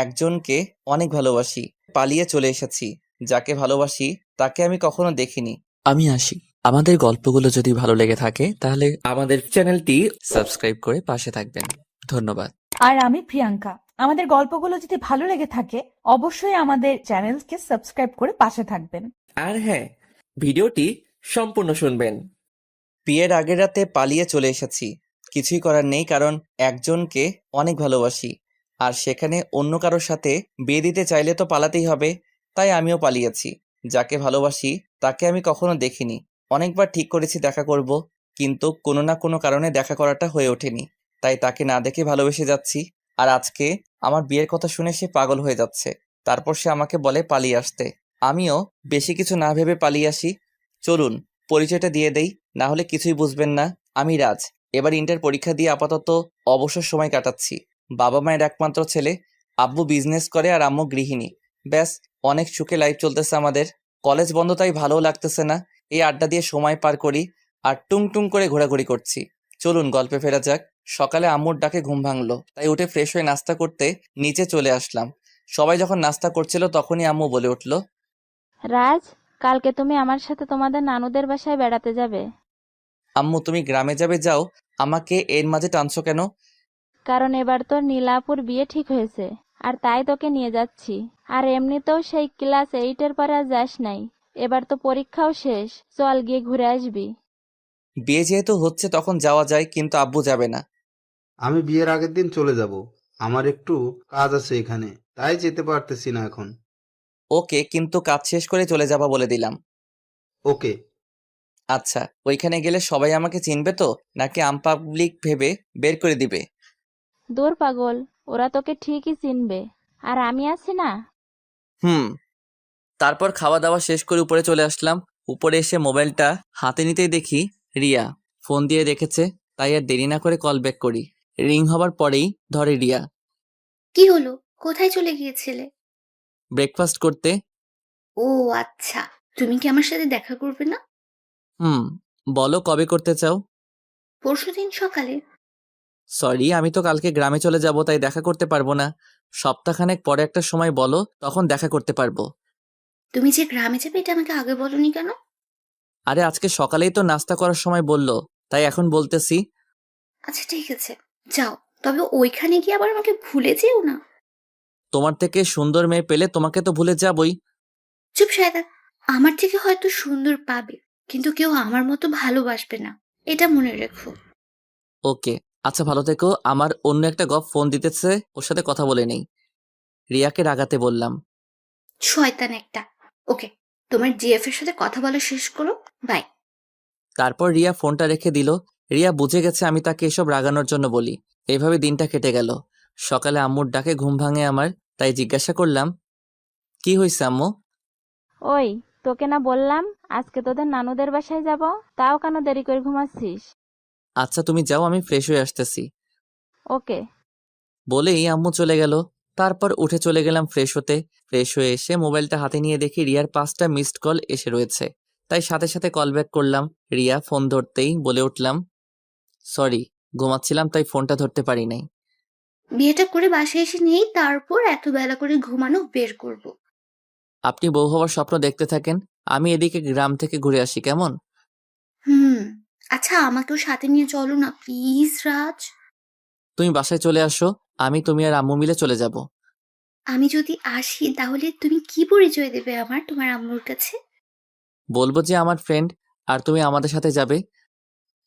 একজনকে অনেক ভালোবাসি, পালিয়ে চলে এসেছি। যাকে ভালোবাসি তাকে আমি কখনো দেখিনি। আমি আসি। আমাদের গল্পগুলো যদি ভালো লেগে থাকে তাহলে আমাদের চ্যানেলটি সাবস্ক্রাইব করে পাশে থাকবেন। ধন্যবাদ। আর আমি প্রিয়াঙ্কা। আমাদের গল্পগুলো যদি ভালো লেগে থাকে অবশ্যই আমাদের চ্যানেলকে সাবস্ক্রাইব করে পাশে থাকবেন। আর হ্যাঁ, ভিডিওটি সম্পূর্ণ শুনবেন। বিয়ের আগের রাতে পালিয়ে চলে এসেছি। কিছুই করার নেই, কারণ একজনকে অনেক ভালোবাসি, আর সেখানে অন্য কারোর সাথে বিয়ে দিতে চাইলে তো পালাতেই হবে। তাই আমিও পালিয়েছি। যাকে ভালোবাসি তাকে আমি কখনো দেখিনি। অনেকবার ঠিক করেছি দেখা করব, কিন্তু কোনো না কোনো কারণে দেখা করাটা হয়ে ওঠেনি। তাই তাকে না দেখে ভালোবেসে যাচ্ছি। আর আজকে আমার বিয়ের কথা শুনে সে পাগল হয়ে যাচ্ছে। তারপর সে আমাকে বলে পালিয়ে আসতে। আমিও বেশি কিছু না ভেবে পালিয়ে আসি। চলুন পরিচয়টা দিয়ে দেই, না হলে কিছুই বুঝবেন না। আমি রাজ। এবার ইন্টার পরীক্ষা দিয়ে আপাতত অবসর সময় কাটাচ্ছি। বাবা মায়ের একমাত্র ছেলে। আব্বু বিজনেস করে আর আম্মু গৃহিণী। ব্যাস, অনেক সুখে লাইফ চলতেছে আমাদের। কলেজ বন্ধ, তাই ভালোও লাগতেছে না। এই আড্ডা দিয়ে সময় পার করি আর টুং টুং করে ঘোরাঘুরি করছি। চলুন গল্পে ফেরা যাক। সকালে আম্মুর ডাকে ঘুম ভাঙলো, তাই উঠে ফ্রেশ হয়ে নাস্তা করতে নিচে চলে আসলাম। সবাই যখন নাস্তা করছিল তখনই আম্মু বলে উঠল, রাজ, কালকে তুমি আমার সাথে তোমাদের নানুদের বাসায় বেড়াতে যাবে। আম্মু তুমি গ্রামে যাবে, যাও। আমাকে এর মাঝে টানছো কেন? কারণ এবার তোর নীলাপুর বিয়ে ঠিক হয়েছে, আর তাই তোকে নিয়ে যাচ্ছি। আর এমনিতেও সেই ক্লাস 8-এর পরে আর যাস নাই। এবার তো পরীক্ষাও শেষ, চল গিয়ে ঘুরে আসবি। বিয়ে যেহেতু হচ্ছে তখন যাওয়া যায়, কিন্তু আব্বু যাবে না। আমি বিয়ের আগের দিন চলে যাব। আমার একটু কাজ আছে এখানে, তাই যেতে পারতেছি না এখন। ওকে, কিন্তু কাজ শেষ করে চলে যাবা বলে দিলাম। ওকে। আচ্ছা, ওইখানে গেলে সবাই আমাকে চিনবে তো, নাকি আনপাবলিক ভেবে বের করে দিবে? দূর পাগল, ওরা তোকে ঠিকই চিনবে, আর আমি আছি না। হুম। তারপর খাওয়া দাওয়া শেষ করে উপরে চলে আসলাম। উপরে এসে মোবাইলটা হাতে নিতেই দেখি রিয়া ফোন দিয়ে রেখেছে। তাই আর দেরি না করে কল ব্যাক করি। রিং হবার পরেই ধরে রিয়া। কি হলো? কোথায় চলে গিয়েছিলে? ব্রেকফাস্ট করতে। ও আচ্ছা, তুমি কি আমার সাথে দেখা করবে না? হুম। বলো কবে করতে চাও? পরশুদিন সকালে। সরি, আমি তো কালকে গ্রামে চলে যাব, তাই দেখা করতে পারবো না। সপ্তাহখানেক পরে একটা সময় বলো, তখন দেখা করতে পারবো। তুমি যে গ্রামে যাবে এটা আমাকে আগে বলনি কেন? আরে আজকে সকালেই তো নাস্তা করার সময় বললো, তাই এখন বলতেছি। আচ্ছা ঠিক আছে, যাও। তবে ওইখানে গিয়ে আবার আমাকে ভুলে যেও না। তোমার থেকে সুন্দর মেয়ে পেলে তোমাকে তো ভুলে যাবই। চুপ শায়দা। আমার থেকে হয়তো সুন্দর পাবে, কিন্তু কেউ আমার মতো ভালোবাসবে না, এটা মনে রেখো। ওকে। আচ্ছা, ভালো থেকো। আমার অন্য একটা গপ ফোন দিতেছে, ওর সাথে কথা বলে নেই। রিয়াকে রাগাতে বললাম। শয়তান একটা। ওকে, তোমার জিএফ এর সাথে কথা বলা শেষ করো। বাই। তারপর রিয়া ফোনটা রেখে দিল। রিয়া বুঝে গেছে আমি তাকে এসব রাগানোর জন্য বলি। এইভাবে দিনটা কেটে গেল। সকালে আম্মুর ডাকে ঘুম ভাঙে আমার, তাই জিজ্ঞাসা করলাম, কি হয়েছে আম্মু? ওই, তোকে না বললাম আজকে তোদের নানুদের বাসায় যাব? তাও কেন দেরি করে ঘুমাচ্ছিস? আচ্ছা তুমি যাও, আমি ফ্রেশ হয়ে আসতেছি। ওকে। বলেই আম্মু চলে গেল। তারপর উঠে চলে গেলাম ফ্রেশ হতে। ফ্রেশ হয়ে এসে মোবাইলটা হাতে নিয়ে দেখি রিয়ার 5টা মিসড কল এসে রয়েছে। তাই সাথে সাথে কল ব্যাক করলাম। রিয়া ফোন ধরতেই বলে উঠলাম, সরি, ঘুমাচ্ছিলাম তাই ফোনটা ধরতে পারি নাই। বিয়েটা করে বাসায় এসে নিয়েই তারপর এত বেলা করে ঘুমানো বের করব। আপনি বউ হওয়ার স্বপ্ন দেখতে থাকেন, আমি এদিকে গ্রাম থেকে ঘুরে আসি, কেমন? হুম। আচ্ছা, আমাকেও সাথে নিয়ে চলো না প্লিজ রাজ। তুমি বাসায় চলে আসো, আমি তুমি আর আম্মু মিলে চলে যাব। আমি যদি আসি তাহলে তুমি কি পরিচয় দেবে আমার তোমার আম্মুর কাছে? বলবো যে আমার ফ্রেন্ড, আর তুমি আমাদের সাথে যাবে।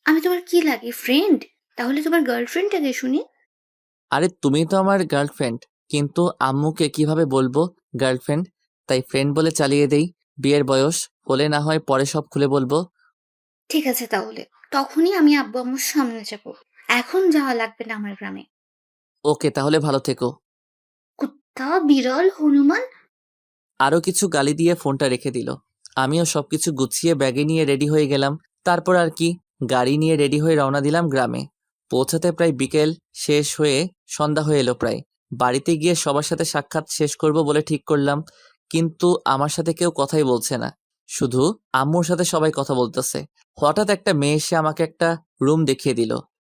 আমি তোমার কি লাগে, ফ্রেন্ড? তাহলে তোমার গার্লফ্রেন্ডটাকে শুনি। আরে তুমি তো আমার গার্লফ্রেন্ড, কিন্তু আম্মুকে কিভাবে বলবো গার্লফ্রেন্ড? তাই ফ্রেন্ড বলে চালিয়ে দেই। বিয়ের বয়স হলে না হয় পরে সব খুলে বলবো। ঠিক আছে, তাহলে তখনই আমি আব্বু আম্মুর সামনে যাব। এখন যাওয়া লাগবে না আমার গ্রামে। ওকে, তাহলে ভালো থেকো। কুত্তা, বিড়াল, হনুমান। আরো কিছু গালি দিয়ে ফোনটা রেখে দিল। আমিও সবকিছু গুছিয়ে ব্যাগে নিয়ে রেডি হয়ে গেলাম। তারপর আর কি, গাড়ি নিয়ে রেডি হয়ে রওনা দিলাম গ্রামে। পৌঁছাতে প্রায় বিকেল শেষ হয়ে সন্ধ্যা হয়ে এলো প্রায়। বাড়িতে গিয়ে সবার সাথে সাক্ষাৎ শেষ করব বলে ঠিক করলাম, কিন্তু আমার সাথে কেউ কথাই বলছে না। শুধু আম্মুর সাথে সবাই কথা বলতেছে। হঠাৎ একটা মেয়ে এসে আমাকে একটা রুম দেখিয়ে দিল।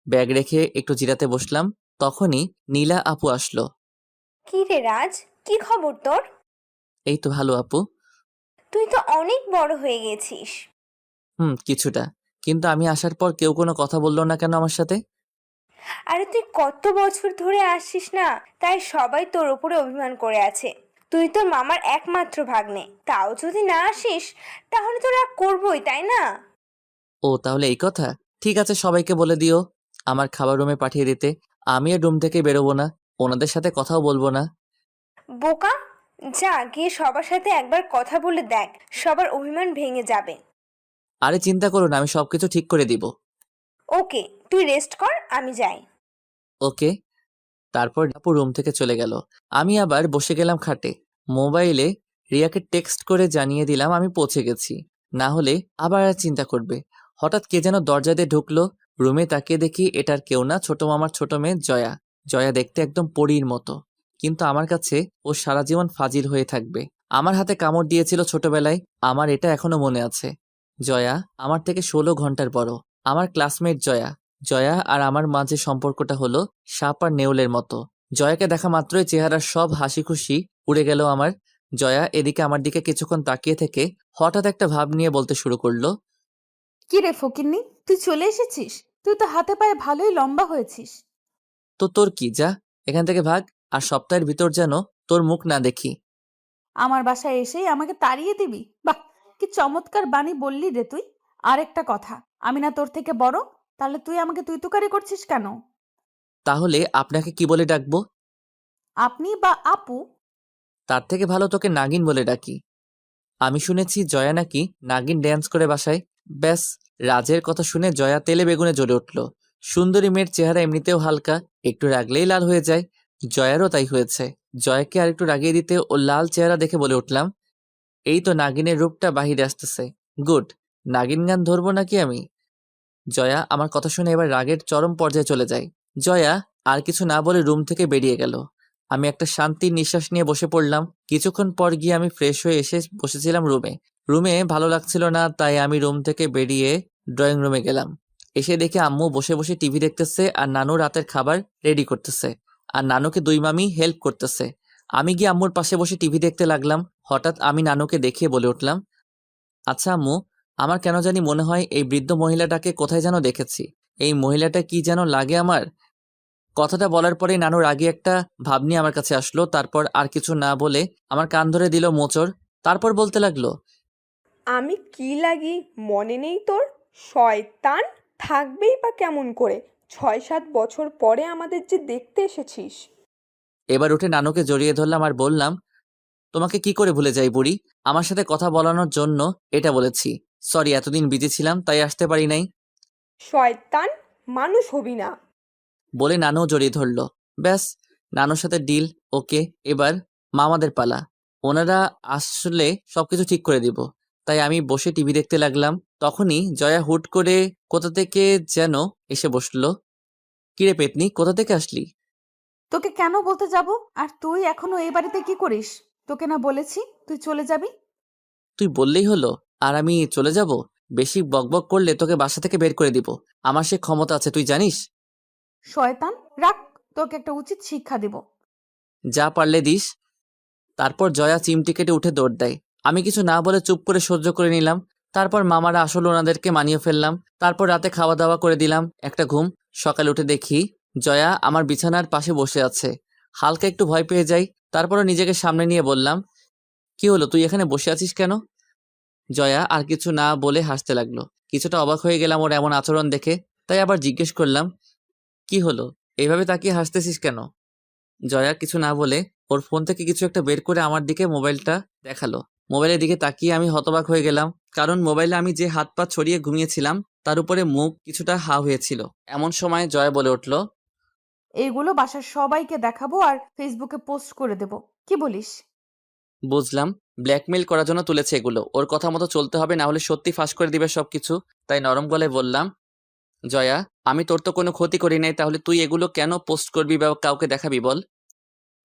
ব্যাগ রেখে একটু জিরাতে বসলাম। তখনই নীলা আপু আসলো। কি রে রাজ, কি খবর তোর? এই তো ভালো আপু। তুই তো অনেক বড় হয়ে গেছিস। কিছুটা। কিন্তু আমি আসার পর কেউ কোনো কথা বললো না কেন আমার সাথে? আরে তুই কত বছর ধরে আসছিস না, তাই সবাই তোর উপরে অভিমান করে আছে। তুই তোর মামার একমাত্র ভাগ্নে, তাও যদি না আসিস তাহলে তো রাগ করবোই, তাই না? ও তাহলে এই কথা। ঠিক আছে, সবাইকে বলে দিও আমার খাবার রুমে পাঠিয়ে দিতে। আমি আর রুম থেকে বেরোবো না, ওনাদের সাথে কথাও বলবো না। বোকা, যা গিয়ে সবার সাথে একবার কথা বলে দেখ, সবার অভিমান ভেঙে যাবে। আরে চিন্তা করো না, আমি সবকিছু ঠিক করে দিব। ওকে, তুই রেস্ট কর, আমি যাই। ওকে। তারপর আপু রুম থেকে চলে গেল। আমি আবার বসে গেলাম খাটে। মোবাইলে রিয়াকে টেক্সট করে জানিয়ে দিলাম আমি পৌঁছে গেছি, না হলে আবার আর চিন্তা করবে। হঠাৎ কে যেন দরজা দিয়ে ঢুকলো। রুমে তাকিয়ে দেখি এটার কেউ না, ছোট মামার ছোট মেয়ে জয়া। জয়া দেখতে একদম পরীর মতো, কিন্তু আমার কাছে ও সারা জীবন ফাজিল হয়ে থাকবে। আমার হাতে কামড় দিয়েছিল ছোটবেলায়, আমার এটা এখনো মনে আছে। জয়া আমার থেকে 16 ঘন্টার বড়, আমার ক্লাসমেট জয়া। জয়া আর আমার মাঝে সম্পর্কটা হলো সাপ আর নেউলের মতো। জয়াকে দেখা মাত্রই চেহারার সব হাসি খুশি উড়ে গেল আমার। জয়া এদিকে আমার দিকে কিছুক্ষণ তাকিয়ে থেকে হঠাৎ একটা ভাব নিয়ে বলতে শুরু করলো। কি রে ফকিন্নি, তুই চলে এসেছিস? তুই তো হাতে পায়ে ভালোই লম্বা হয়েছিস। তো তোর কি, যা এখান থেকে ভাগ, আর সপ্তাহের ভিতর যেন তোর মুখ না দেখি। আমার বাসায় এসেই আমাকে তাড়িয়ে দিবি? বাহ, কি চমৎকার বাণী বললি রে তুই। আর একটা কথা, আমি না তোর থেকে বড়? তাহলে তুই আমাকে তুই তুকারি করছিস কেন? তাহলে আপনাকে কি বলে ডাকবো? আপনি বা আপু? তার থেকে ভালো তোকে নাগিন বলে ডাকি। আমি শুনেছি জয়া নাকি নাগিন ড্যান্স করে বাসায়। ব্যাস, রাজের কথা শুনে জয়া তেলে বেগুনে জ্বলে উঠল। সুন্দরী মেয়ের চেহারা এমনিতেও হালকা, একটু রাগলেই লাল হয়ে যায়। জয়ারও তাই হয়েছে। জয়াকে আর একটু রাগিয়ে দিতে ও লাল চেহারা দেখে বলে উঠলাম, এই তো নাগিনের রূপটা বাহিরে আসতেছে। গুড, নাগিন গান ধরবো নাকি আমি? জয়া আমার কথা শুনে এবার রাগের চরম পর্যায়ে চলে যায়। জয়া আর কিছু না বলে রুম থেকে বেরিয়ে গেল। আমি একটা শান্তির নিঃশ্বাস নিয়ে বসে পড়লাম। কিছুক্ষণ পর গিয়ে আমি ফ্রেশ হয়ে এসে বসেছিলাম রুমে। রুমে ভালো লাগছিল না, তাই আমি রুম থেকে বেরিয়ে ড্রয়িং রুমে গেলাম। এসে দেখে আম্মু বসে বসে টিভি দেখতেছে আর নানু রাতের খাবার রেডি করতেছে, আর নানুকে দুই মামি হেল্প করতেছে। আমি গিয়ে আম্মুর পাশে বসে টিভি দেখতে লাগলাম। হঠাৎ আমি নানুকে দেখিয়ে বলে উঠলাম, আচ্ছা আম্মু, আমার কেন জানি মনে হয় এই বৃদ্ধ মহিলাটাকে কোথায় যেন দেখেছি। এই মহিলাটা কি যেন লাগে আমার। কথাটা বলার পরেই নানুর আগে একটা ভাব নিয়ে আমার কাছে আসলো। তারপর আর কিছু না বলে আমার কান ধরে দিল মোচড়। তারপর বলতে লাগলো, আমি কি লাগি মনে নেই তোর? শয়তান! থাকবেই বা কেমন করে? 6-7 বছর পরে আমাদের যে দেখতে এসেছিস। এবার উঠে নানুকে জড়িয়ে ধরলাম আর বললাম, তোমাকে কি করে ভুলে যাই বুড়ি? আমার সাথে কথা বলানোর জন্য এটা বলেছি। সরি, এতদিন বিজি ছিলাম তাই আসতে পারি নাই। শয়তান! মানুষ হবি না। বলে নানুও জড়িয়ে ধরলো। ব্যাস, নানুর সাথে ডিল ওকে। এবার মামাদের পালা। ওনারা আসলে সবকিছু ঠিক করে দিব। তাই আমি বসে টিভি দেখতে লাগলাম। তখনই জয়া হুট করে কোথা থেকে যেন এসে বসলো। কিরে পেতনি, কোথা থেকে আসলি? তোকে কেন বলতে যাব? আর তুই এখনো এই বাড়িতে কি করিস? তোকে না বলেছি তুই চলে যাবি? তুই বললেই হলো আর আমি চলে যাব? বেশি বকবক করলে তোকে বাসা থেকে বের করে দিব। আমার সে ক্ষমতা আছে, তুই জানিস। শয়তান, রাখ, তোকে একটা উচিত শিক্ষা দিব। যা পারলে দিস। তারপর জয়া চিমটি কেটে উঠে দৌড় দেয়। আমি কিছু না বলে চুপ করে সহ্য করে নিলাম। তারপর মামারা আসলে ওনাদেরকে মানিয়ে ফেললাম। তারপর রাতে খাওয়া দাওয়া করে দিলাম, একটা ঘুম। সকালে উঠে দেখি জয়া আমার বিছানার পাশে বসে আছে। হালকা একটু ভয় পেয়ে যাই। তারপরও নিজেকে সামনে নিয়ে বললাম, কি হলো, তুই এখানে বসে আছিস কেন? জয়া আর কিছু না বলে হাসতে লাগলো। কিছুটা অবাক হয়ে গেলাম ওর এমন আচরণ দেখে, তাই আবার জিজ্ঞেস করলাম, কি হলো, এইভাবে তাকিয়ে হাসতেছিস কেন? জয়া কিছু না বলে ওর ফোন থেকে কিছু একটা বের করে আমার দিকে মোবাইলটা দেখালো। মোবাইলের দিকে তাকিয়ে আমি হতবাক হয়ে গেলাম, কারণ মোবাইলে আমি যে হাত পা ছড়িয়ে ঘুমিয়েছিলাম তার উপরে মুখ কিছুটা হা হয়েছিল। এমন সময় জয়া বলে উঠল, এইগুলো বাসার সবাইকে দেখাবো আর ফেসবুকে পোস্ট করে দেব, কি বলিস? বুঝলাম, ব্ল্যাকমেইল করার জন্য তুলেছে এগুলো। ওর কথা মতো চলতে হবে, না হলে সত্যি ফাঁস করে দিবে সবকিছু। তাই নরম গলায় বললাম, জয়া, আমি তোর তো কোনো ক্ষতি করি নাই, তাহলে তুই এগুলো কেন পোস্ট করবি বা কাউকে দেখাবি বল?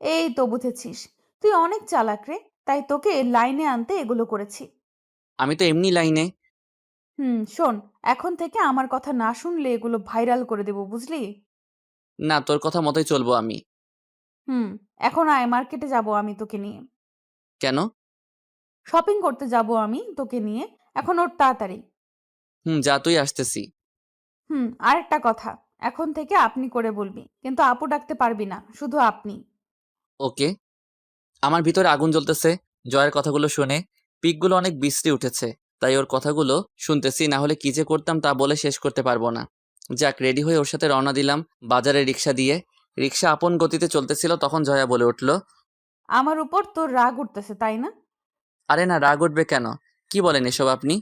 এই তো বুঝেছিস, তুই অনেক চালাক রে, তাই তোকে লাইনে আনতে এগুলো করেছি। আমি তো এমনি লাইনে। শোন, এখন থেকে আমার কথা না শুনলে এগুলো ভাইরাল করে দেব, বুঝলি? না, তোর কথা মতোই চলবো আমি। হুম এখন আয়, মার্কেটে যাব আমি তোকে নিয়ে। কেন? শপিং করতে যাব আমি তোকে নিয়ে। এখন ওর তাড়াতাড়ি। যা, তুই আসতেছি। আরেকটা কথা, এখন থেকে আপনি করে বলবি, কিন্তু আপু ডাকতে পারবি না, শুধু আপনি। ওকে। আমার ভিতরে আগুন জ্বলতেছে জয়ের কথাগুলো শুনে। পিকগুলো অনেক বিশ্রী উঠেছে, তাই ওর কথাগুলো শুনতেছি, না হলে কি যে করতাম তা বলে শেষ করতে পারবো না। যাক, রেডি হয়ে ওর সাথে রওনা দিলাম বাজারে রিক্সা দিয়ে। রিক্সা আপন গতিতে চলতেছিল, তখন জয়া বলে উঠল, আমার উপর তোর রাগ উঠতেছে তাই না? আরে না, রাগ উঠবে কেন? কি বলেন এসব আপনি?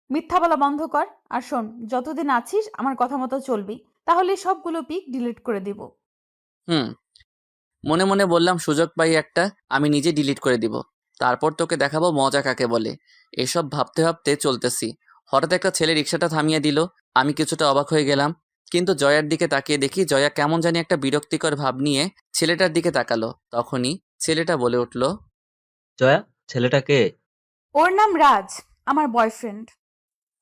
মিথ্যা বলা বন্ধ কর। আর শোন, যতদিন আছিস আমার কথা মতো চলবি, তাহলে সবগুলো পিক ডিলিট করে দিব। হুম মনে মনে বললাম, সুযোগ পাই একটা, আমি নিজে ডিলিট করে দিব, তারপর তোকে দেখাবো মজা কাকে বলে। এসব ভাবতে ভাবতে চলতেছি, হঠাৎ একটা ছেলে রিক্সাটা থামিয়ে দিল। আমি কিছুটা অবাক হয়ে গেলাম, কিন্তু জয়ার দিকে তাকিয়ে দেখি জয়া কেমন জানি একটা বিরক্তিকর ভাব নিয়ে ছেলেটার দিকে তাকালো। তখনই ছেলেটা বলে উঠল, জয়া, ছেলেটা কে? ওর নাম রাজ, আমার বয়ফ্রেন্ড।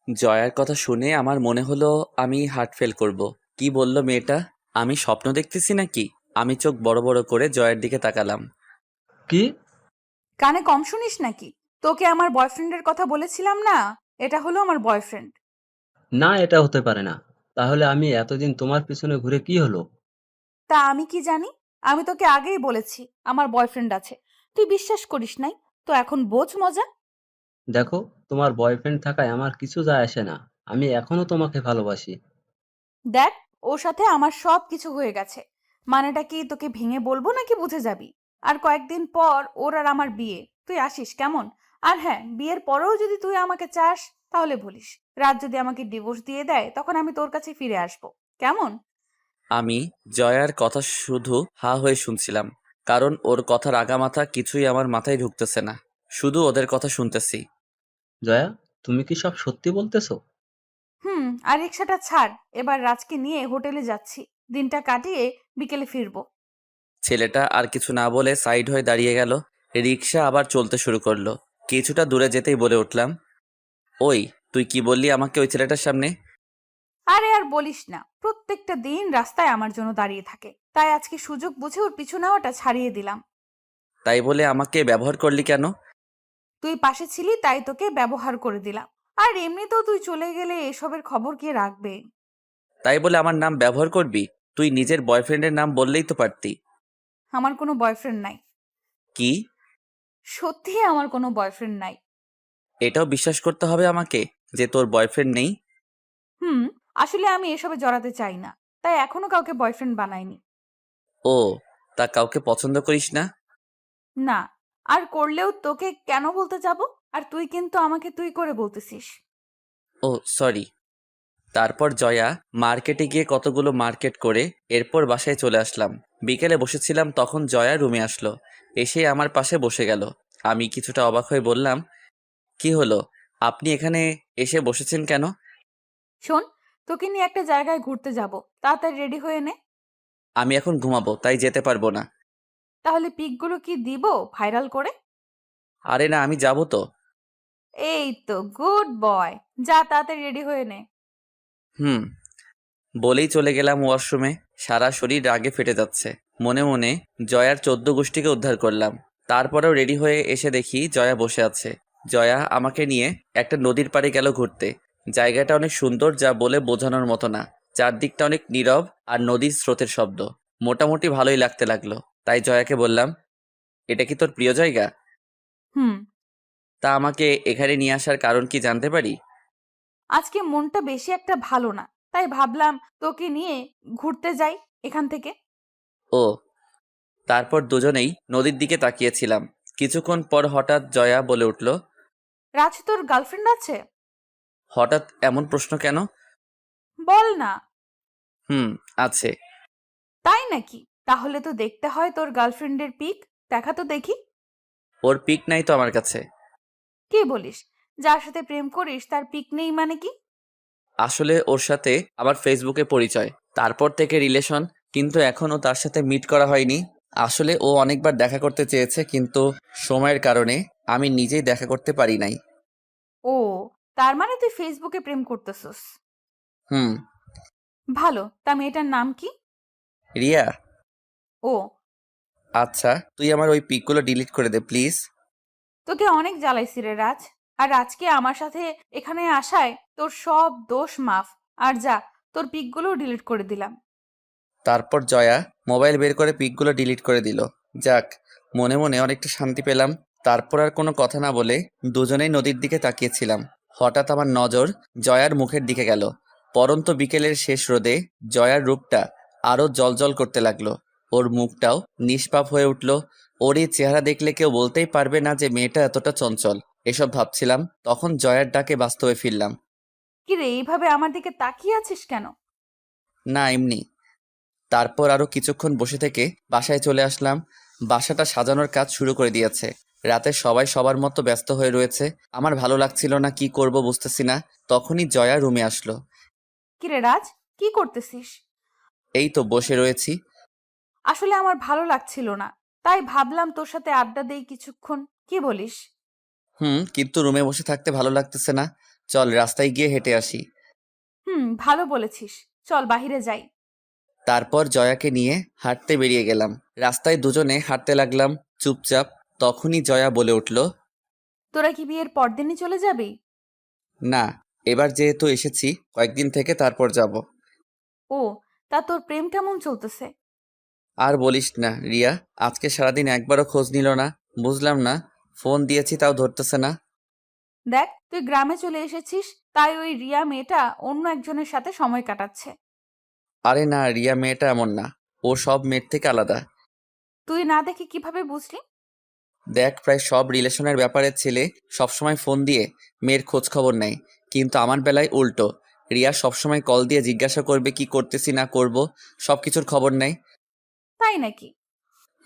জয়ার কথা শুনে আমার মনে হলো আমি হার্ট ফেল করব। কি বলল মেয়েটা? আমি স্বপ্ন দেখতেছি নাকি? আমি চোখ বড় বড় করে জয়ের দিকে তাকালাম। কি? কানে কম শুনিস নাকি? তোকে আমার বয়ফ্রেন্ডের কথা বলেছিলাম না? এটা হলো আমার বয়ফ্রেন্ড। না, এটা হতে পারে না। তাহলে আমি এতদিন তোমার পিছনে ঘুরে কি হলো? তা আমি কি জানি? আমি তোকে আগেই বলেছি আমার বয়ফ্রেন্ড আছে, তুই বিশ্বাস করিস নাই, তো এখন বোঝ মজা। দেখো, তোমার বয়ফ্রেন্ড থাকায় আমার কিছু যায় আসে না। আমি এখনো তোমাকে ভালোবাসি। দেখ, ওর সাথে আমার সব কিছু হয়ে গেছে। মানেটা কি তোকে ভেঙে বলবো নাকি বুঝে যাবি? আর কয়েকদিন পর ওর আর আমার বিয়ে, তুই আসিস কেমন? আর হ্যাঁ, বিয়ের পরেও যদি তুই আমাকে চাস তাহলে বলিস। রাত যদি আমাকে ডিভোর্স দিয়ে দেয় তখন আমি তোর কাছে ফিরে আসবো, কেমন? আমি জয়ার কথা শুধু হা হয়ে শুনছিলাম, কারণ ওর কথার আগামাথা কিছুই আমার মাথায় ঢুকতেছে না। শুধু ওদের কথা শুনতেছি। জয়া, তুমি কি সব সত্যি বলতেছো? আর রিক্সাটা ছাড়, এবার রাজকে নিয়ে হোটেলে যাচ্ছি। দিনটা কাটিয়ে বিকেলে ফিরবো। ছেলেটা আর কিছু না বলে সাইড হয়ে দাঁড়িয়ে গেল। রিক্সা আবার চলতে শুরু করলো। কিছুটা দূরে যেতেই বলে উঠলাম, ওই, তুই কি বললি আমাকে ওই ছেলেটার সামনে? আরে আর বলিস না, প্রত্যেকটা দিন রাস্তায় আমার জন্য দাঁড়িয়ে থাকে, তাই আজকে সুযোগ বুঝে ওর পিছু নেওয়াটা ছাড়িয়ে দিলাম। তাই বলে আমাকে ব্যবহার করলি কেন? তুই পাশে ছিলি তাই তোকে ব্যবহার করে দিলাম। আর এমনিতেও তুই চলে গেলে এসবের খবর কে রাখবে? তাই বলে আমার নাম ব্যবহার করবি? তুই নিজের বয়ফ্রেন্ডের নাম বললেই তো পারতি। আমার কোনো বয়ফ্রেন্ড নাই। কি? সত্যি আমার কোনো বয়ফ্রেন্ড নাই। এটাও বিশ্বাস করতে হবে আমাকে যে তোর বয়ফ্রেন্ড নেই? হুম আসলে আমি এসবে জড়াতে চাই না, তাই এখনো কাউকে বয়ফ্রেন্ড বানাইনি। ও, তা কাউকে পছন্দ করিস না? না, আর করলেও তোকে কেন বলতে যাব? আর তুই কিন্তু আমাকে তুই করে বলতেছিস। ও সরি। তারপর জয়া মার্কেটে গিয়ে কতগুলো মার্কেট করে এরপর বাসায় চলে আসলাম। বিকেলে বসেছিলাম, তখন জয়া রুমে আসলো। এসে আমার পাশে বসে গেল। আমি কিছুটা অবাক হয়ে বললাম, কি হলো, আপনি এখানে এসে বসেছেন কেন? শোন, তোকে নিয়ে একটা জায়গায় ঘুরতে যাব, তাড়াতাড়ি রেডি হয়ে নে। আমি এখন ঘুমাবো, তাই যেতে পারবো না। তাহলে পিকগুলো কি দিব ভাইরাল করে? আরে না, আমি যাবো তো। এই তো গুড বয়, যা তাড়াতাড়ি রেডি হয়ে নে। হুম বলেই চলে গেলাম ওয়াশরুমে। সারা শরীর রাগে ফেটে যাচ্ছে। মনে মনে জয়ার 14 গোষ্ঠীকে উদ্ধার করলাম। তারপরেও রেডি হয়ে এসে দেখি জয়া বসে আছে। জয়া আমাকে নিয়ে একটা নদীর পাড়ে গেল ঘুরতে। জায়গাটা অনেক সুন্দর, যা বলে বোঝানোর মতো না। চারদিকটা অনেক নীরব আর নদীর স্রোতের শব্দ। মোটামুটি ভালোই লাগতে লাগলো। তাই জয়াকে বললাম, এটা কি তোর প্রিয় জায়গা? হুম তা আমাকে এখানে নিয়ে আসার কারণ কি জানতে পারি? আজকে মনটা বেশি একটা ভালো না, তাই ভাবলাম তোকে নিয়ে ঘুরতে যাই এখান থেকে। ও। তারপর দুজনেই নদীর দিকে তাকিয়েছিলাম। কিছুক্ষণ পর হঠাৎ জয়া বলে উঠল, রাজ, তোর গার্লফ্রেন্ড আছে? হঠাৎ এমন প্রশ্ন কেন? বল না। হুম, আছে। তাই নাকি? তাহলে তো দেখতে হয় তোর গার্লফ্রেন্ডের পিক, দেখা তো দেখি। ওর পিক নাই তো আমার কাছে। কি বলিস? যার সাথে প্রেম করিস তার পিক নেই মানে কি? আসলে ওর সাথে আমার ফেসবুকে পরিচয়, তারপর থেকে রিলেশন, কিন্তু এখনও তার সাথে মিট করা হয়নি। আসলে ও অনেকবার দেখা করতে চেয়েছে, কিন্তু সময়ের কারণে আমি নিজেই দেখা করতে পারি নাই। ও, তার মানে তুই ফেসবুকে প্রেম করতেছস। হুম। ভালো, তা মেয়েটার নাম কি? রিয়া। ও, আচ্ছা তুই আমার ওই পিকগুলো ডিলিট করে দে প্লিজ। তোকে অনেক জ্বালাইছি রে রাজ, আর আজকে আমার সাথে এখানে আসায় তোর সব দোষ মাফ। আর যা, তোর পিকগুলো ডিলিট করে দিলাম। তারপর জয়া মোবাইল বের করে পিকগুলো ডিলিট করে দিল। যাক, মনে মনে অনেকটা শান্তি পেলাম। তারপর আর কোনো কথা না বলে দুজনেই নদীর দিকে তাকিয়েছিলাম। হঠাৎ আমার নজর জয়ার মুখের দিকে গেল। পরন্ত বিকেলের শেষ রোদে জয়ার রূপটা আরো জ্বলজ্বল করতে লাগলো। ওর মুখটাও নিষ্পাপ হয়ে উঠল। ওর এই চেহারা দেখলে কেউ বলতেই পারবে না যে মেয়েটা এতটা চঞ্চল। এসব ভাবছিলাম, তখন জয়ার ডাকে বাস্তবে ফিরলাম। কি রে, এইভাবে আমার দিকে তাকিয়ে আছিস কেন? না, এমনি। তারপর আরো কিছুক্ষণ বসে থেকে বাসায় চলে আসলাম। বাসাটা সাজানোর কাজ শুরু করে দিয়েছে। রাতে সবাই সবার মতো ব্যস্ত হয়ে রয়েছে। আমার ভালো লাগছিল না, কি করব বুঝতেছি না। তখনই জয়া রুমে আসলো। কি রে রাজ, কি করতেছিস? এই তো বসে রয়েছি। আসলে আমার ভালো লাগছিল না, তাই ভাবলাম তোর সাথে আড্ডা দেই কিছুক্ষণ। কি বলিস? কিন্তু রুমে বসে থাকতে ভালো লাগতেছে না। চল রাস্তায় গিয়ে হেঁটে আসি। ভালো বলেছিস, চল বাহিরে যাই। তারপর জয়াকে নিয়ে হাঁটতে বেরিয়ে গেলাম। রাস্তায় দুজনে হাঁটতে লাগলাম চুপচাপ। তখনই জয়া বলে উঠল, তোরা কি বিয়ের পরদিনই চলে যাবি? না, এবার যেহেতু এসেছি কয়েকদিন থেকে তারপর যাব। ও, তা তোর প্রেম কেমন চলতেছে? আর বলিস না রিয়া, আজকে সারাদিন একবারও খোঁজ নিল না। বুঝলাম না, ফোন দিয়েছি তাও ধরতেছে না। দেখ, তুই গ্রামে চলে এসেছিস, তাই ওই রিয়া মেয়েটা অন্য একজনের সাথে সময় কাটাচ্ছে। আরে না, রিয়া মেয়েটা এমন না। ও সব মেয়ের থেকে আলাদা। তুই না দেখে কিভাবে বুঝলি? দেখ, প্রায় সব রিলেশনের ব্যাপারে ছেলে সবসময় ফোন দিয়ে মেয়ের খোঁজ খবর নেয়, কিন্তু আমার বেলায় উল্টো। রিয়া সবসময় কল দিয়ে জিজ্ঞাসা করবে কি করতেছি না করব, সবকিছুর খবর নেয়। তাই নাকি?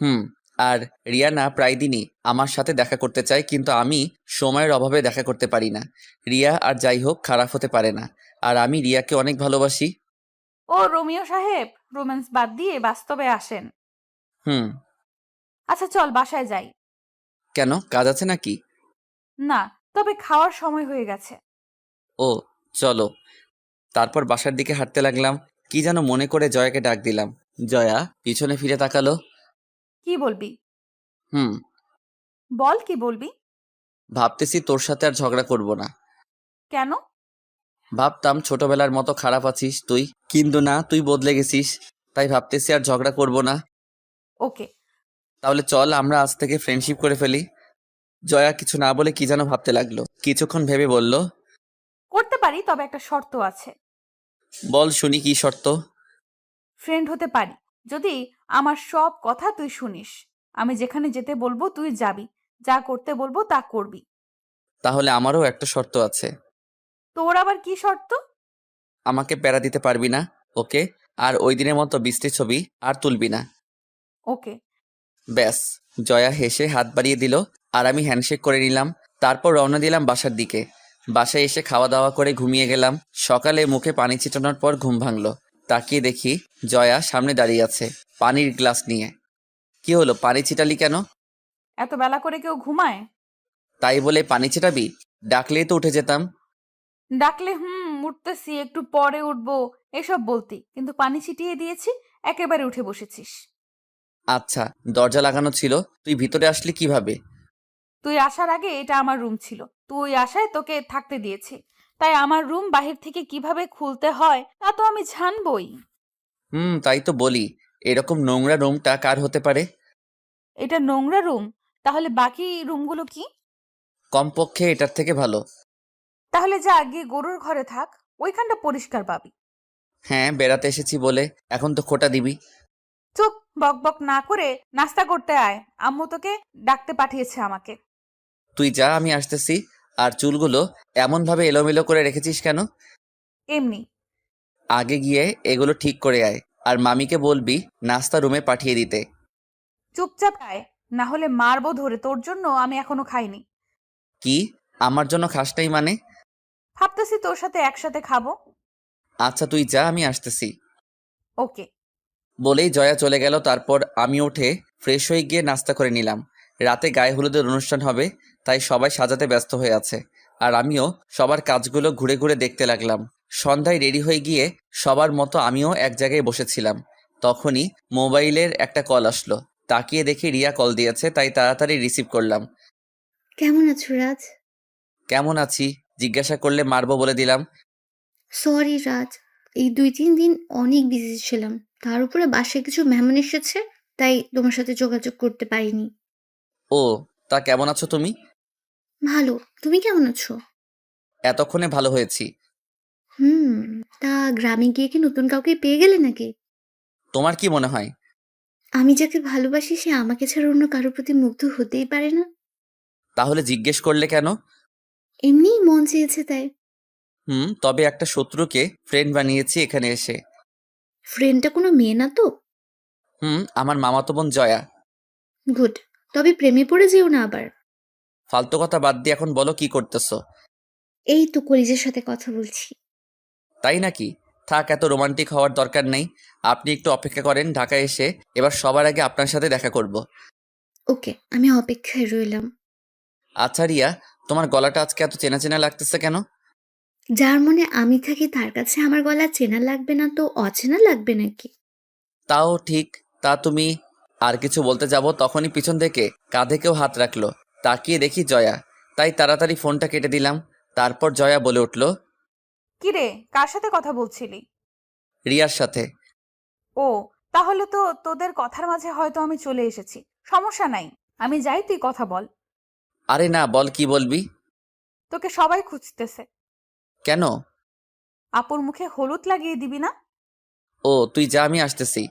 হুম। আর রিয়া না প্রায় দিনই আমার সাথে দেখা করতে চায়, কিন্তু আমি সময়ের অভাবে দেখা করতে পারি না। রিয়া আর যাই হোক খারাপ হতে পারে না, আর আমি রিয়াকে অনেক ভালোবাসি। ও রোমিও সাহেব, রোম্যান্স বাদ দিয়ে বাস্তবে আসেন। হুম। আচ্ছা চল বাসায় যাই। কেন, কাজ আছে নাকি? না, তবে খাওয়ার সময় হয়ে গেছে। ও, চলো। তারপর বাসার দিকে হাঁটতে লাগলাম। কি যেন মনে করে জয়াকে ডাক দিলাম। জয়া পিছনে ফিরে তাকালো। কি বলবি? হুম। বল, কি বলবি? ভাবতেছি তোর সাথে আর ঝগড়া করব না। কেন? ভাবতাম ছোটবেলার মতো খারাপ আছিস তুই, কিন্তু না, তুই বদলে গেছিস। তাই ভাবতেছি আর ঝগড়া করব না। ওকে। তাহলে চল আমরা আজ থেকে ফ্রেন্ডশিপ করে ফেলি। জয়া কিছু না বলে কি যেন ভাবতে লাগলো। কিছুক্ষণ ভেবে বলল, করতে পারি, তবে একটা শর্ত আছে। বল শুনি, কি শর্ত? ফ্রেন্ড হতে পারি যদি আমার সব কথা তুই শুনিস। আমি যেখানে যেতে বলবো তুই যাবি, যা করতে বলবো তা করবি। তাহলে আমারও একটা শর্ত আছে। তোর আবার কি শর্ত? আমাকে প্যারা দিতে পারবি না, ওকে? আর ওই দিনের মতো বৃষ্টির ছবি আর তুলবি না। ওকে। ব্যাস। জয়া হেসে হাত বাড়িয়ে দিল, আর আমি হ্যান্ডশেক করে নিলাম। তারপর রওনা দিলাম বাসার দিকে। বাসায় এসে খাওয়া দাওয়া করে ঘুমিয়ে গেলাম। সকালে মুখে পানি ছিটানোর পর ঘুম ভাঙলো। তাকিয়ে দেখি জয়া সামনে দাঁড়িয়ে আছে পানির গ্লাস নিয়ে। কি হলো, পানি ছিটালি কেন? এত বেলা করে কেউ ঘুমায়? তাই বলে পানি ছিটাবি? ডাকলেই তো উঠে যেতাম। ডাকলে উঠতেছি, একটু পরে উঠবো এসব বলতি, কিন্তু পানি ছিটিয়ে দিয়েছি, একেবারে উঠে বসেছিস। আচ্ছা, দরজা লাগানো ছিল, তুই ভিতরে আসলি কিভাবে? তুই আসার আগে এটা আমার রুম ছিল, তুই আসায় তোকে থাকতে দিয়েছি, তাই আমার রুম বাহির থেকে কিভাবে খুলতে হয় তা তো আমি জানবই। তাই তো বলি, এরকম নোংরা রুমটা কার হতে পারে? এটা নোংরা রুম? তাহলে বাকি রুমগুলো কি? কমপক্ষে এটার থেকে ভালো। তাহলে যা গিয়ে গরুর ঘরে থাক, ওইখানটা পরিষ্কার পাবি। হ্যাঁ, বেড়াতে এসেছি বলে এখন তো খোটা দিবি। চুপ, বক বক না করে নাস্তা করতে আয়, আম্মু তোকে ডাকতে পাঠিয়েছে আমাকে। তুই যা, আমি আসতেছি। আর চুলগুলো এমনভাবে এলোমেলো করে রেখেছিস কেন? এমনি। আগে গিয়ে এগুলো ঠিক করে আয়, আর মামিকে বলবি নাস্তা রুমে পাঠিয়ে দিতে। চুপচাপ আয়, না হলে মারবো ধরে, তোর জন্য আমি এখনো খাইনি। কি, আমার জন্য খাস নাই মানে? ভাবতেছি তোর সাথে একসাথে খাবো। আচ্ছা তুই যা, আমি আসতেছি। ওকে। বলেই জয়া চলে গেল। তারপর আমি উঠে ফ্রেশ হয়ে গিয়ে নাস্তা করে নিলাম। রাতে গায়ে হলুদের অনুষ্ঠান হবে, তাই সবাই সাজাতে ব্যস্ত হয়ে আছে। আর আমিও সবার কাজগুলো ঘুরে ঘুরে দেখতে লাগলাম। সন্ধ্যায় রেডি হয়ে গিয়ে সবার মতো আমিও এক জায়গায় বসেছিলাম। তখনই মোবাইলের একটা কল আসলো। তাকিয়ে দেখি রিয়া কল দিয়েছে, তাই তাড়াতাড়ি রিসিভ করলাম। কেমন আছো রাজ? কেমন আছি জিজ্ঞাসা করলে মারবো বলে দিলাম। সরি রাজ, এই 2-3 দিন অনেক বিজি ছিলাম। তার উপরে বাসায় কিছু মেহমান এসেছে, তাই তোমার সাথে যোগাযোগ করতে পারিনি। ও, তা কেমন আছো তুমি? ভালো, তুমি কেমন আছো? এতক্ষণে ভালো হয়েছি। হুম, তা গ্রামে গিয়ে কি নতুন কাউকে পেয়ে গেলে নাকি? তোমার কি মনে হয়? আমি যাকে ভালোবাসি সে আমাকে ছাড়া অন্য কারোর প্রতি মুগ্ধ হতেই পারে না। তাহলে জিজ্ঞেস করলে কেন? এমনিই মন চেয়েছে তাই। তবে একটা শত্রুকে ফ্রেন্ড বানিয়েছি এখানে এসে। ফ্রেন্ডটা কোনো মেয়ে না তো? আমার মামাতো বোন জয়া। গুড, তবে প্রেমে পড়ে যেও না আবার। ফালতু কথা বাদ দিয়ে এখন বলো কি করতেছো? এই তো কলিজের সাথে কথা বলছি। তাই নাকি? থাক, এত রোমান্টিক হওয়ার দরকার নেই। আপনি একটু অপেক্ষা করেন, ঢাকায় এসে এবার সবার আগে আপনার সাথে দেখা করব। ওকে, আমি অপেক্ষায় রইলাম। আচ্ছা রিয়া, তোমার গলাটা আজকে এত চেনা চেনা লাগতেছে কেন? যার মনে আমি থাকি তার কাছে আমার গলা চেনা লাগবে না তো অচেনা লাগবে নাকি? তাও ঠিক। তা তুমি আর কিছু বলতে যাব, তখনই পিছন থেকে কাঁধে কেউ হাত রাখলো। তাকিয়ে দেখি জয়া, তাই তাড়াতাড়ি ফোনটা কেটে দিলাম। তারপর জয়া বলে উঠল, কিরে, কার সাথে কথা বলছিলি? রিয়ার সাথে। ও, তাহলে তো তোদের কথার মাঝে হয়তো আমি চলে এসেছি। সমস্যা নাই, আমি যাই, তুই কথা বল। আরে না, বল, কি বলবি? তোকে সবাই খুঁজতেছে। কেন? আপুর মুখে হলুদ লাগিয়ে দিবি না? ও, তুই যা, আমি আসতেছি।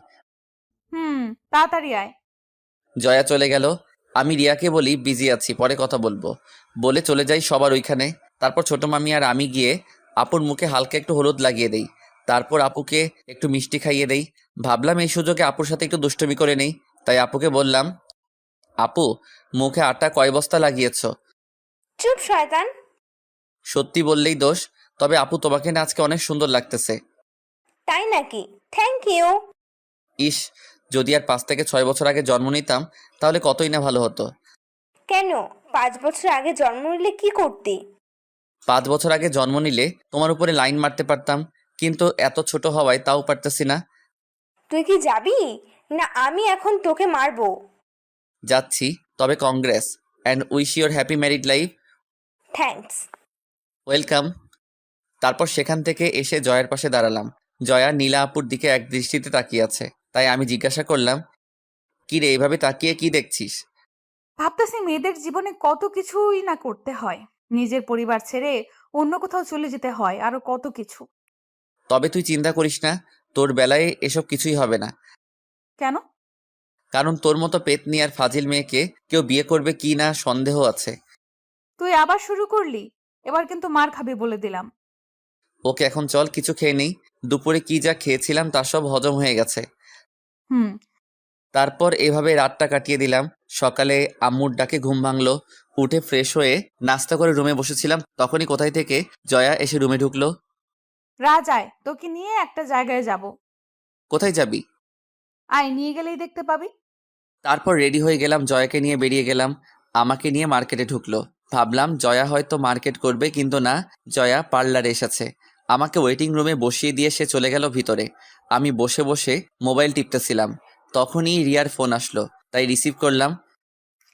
তাড়াতাড়ি আয়। জয়া চলে গেল। আমি রিয়াকে বলি বিজি আছি, পরে কথা বলবো বলে চলে যাই সবার ওইখানে। তারপর ছোট মামি আর আমি গিয়ে আপুর মুখে হালকা একটু হলুদ লাগিয়ে দেই। তারপর আপুকে একটু মিষ্টি খাইয়ে দেই। ভাবলাম এই সুযোগে আপুর সাথে একটু দুষ্টুমি করে নেই, তাই আপুকে বললাম, আপু, মুখে আটা কয় বস্তা লাগিয়েছো? চুপ শয়তান। সত্যি বললেই দোষ। তবে আপু, তোমাকে না আজকে অনেক সুন্দর লাগতেছে। তাই নাকি? Thank you. ইস, যদি আর 5 থেকে 6 বছর আগে জন্ম নিতাম তাহলে কতই না ভালো হতো। কেন? 5 বছর আগে জন্ম নিলে কি করতি? 5 বছর আগে জন্ম নিলে তোমার উপরে লাইন মারতে পারতাম, কিন্তু এত ছোট হওয়ায় তাও পারতেছি না। তুই কি যাবি? না আমি এখন তোকে মারবো। যাচ্ছি, তবে Congress and wish your happy married life. Thanks. Welcome. তারপর সেখান থেকে এসে জয়ার পাশে দাঁড়ালাম। জয়া নীলা আপুর দিকে এক দৃষ্টিতে তাকিয়ে আছে, তাই আমি জিজ্ঞাসা করলাম, কি রে, এইভাবে তাকিয়ে কি দেখছিস? ভাবতেছি মেয়েদের জীবনে কত কিছুই না করতে হয়। নিজের পরিবার ছেড়ে অন্য কোথাও চলে যেতে হয়, আরো কত কিছু। তবে তুই চিন্তা করিস না, তোর বেলায় এসব কিছুই হবে না। কেন? কারণ তোর মতো পেতনি আর ফাজিল মেয়েকে কেউ বিয়ে করবে কি না সন্দেহ আছে। তুই আবার শুরু করলি? এবার কিন্তু মার খাবি বলে দিলাম। ওকে, এখন চল কিছু খেয়ে নেই। দুপুরে কি যা খেয়েছিলাম তার সব হজম হয়ে গেছে। হুম। তারপর এভাবে রাতটা কাটিয়ে দিলাম। সকালে আম্মুর ডাকে ঘুম ভাঙলো। উঠে ফ্রেশ হয়ে নাস্তা করে রুমে বসেছিলাম, তখনই কোথায় থেকে জয়া এসে রুমে ঢুকলো। রাজ আয়, তোকে নিয়ে একটা জায়গায় যাব। কোথায় যাবি? আয়, নিয়ে গেলেই দেখতে পাবি। তারপর রেডি হয়ে গেলাম, জয়াকে নিয়ে বেরিয়ে গেলাম। আমাকে নিয়ে মার্কেটে ঢুকলো। ভাবলাম জয়া হয়তো মার্কেট করবে, কিন্তু না, জয়া পার্লারে এসেছে। আমাকে ওয়েটিং রুমে বসিয়ে দিয়ে সে চলে গেল ভিতরে। আমি বসে বসে মোবাইল টিপতেছিলাম, তখনই রিয়ার ফোন আসলো, তাই রিসিভ করলাম।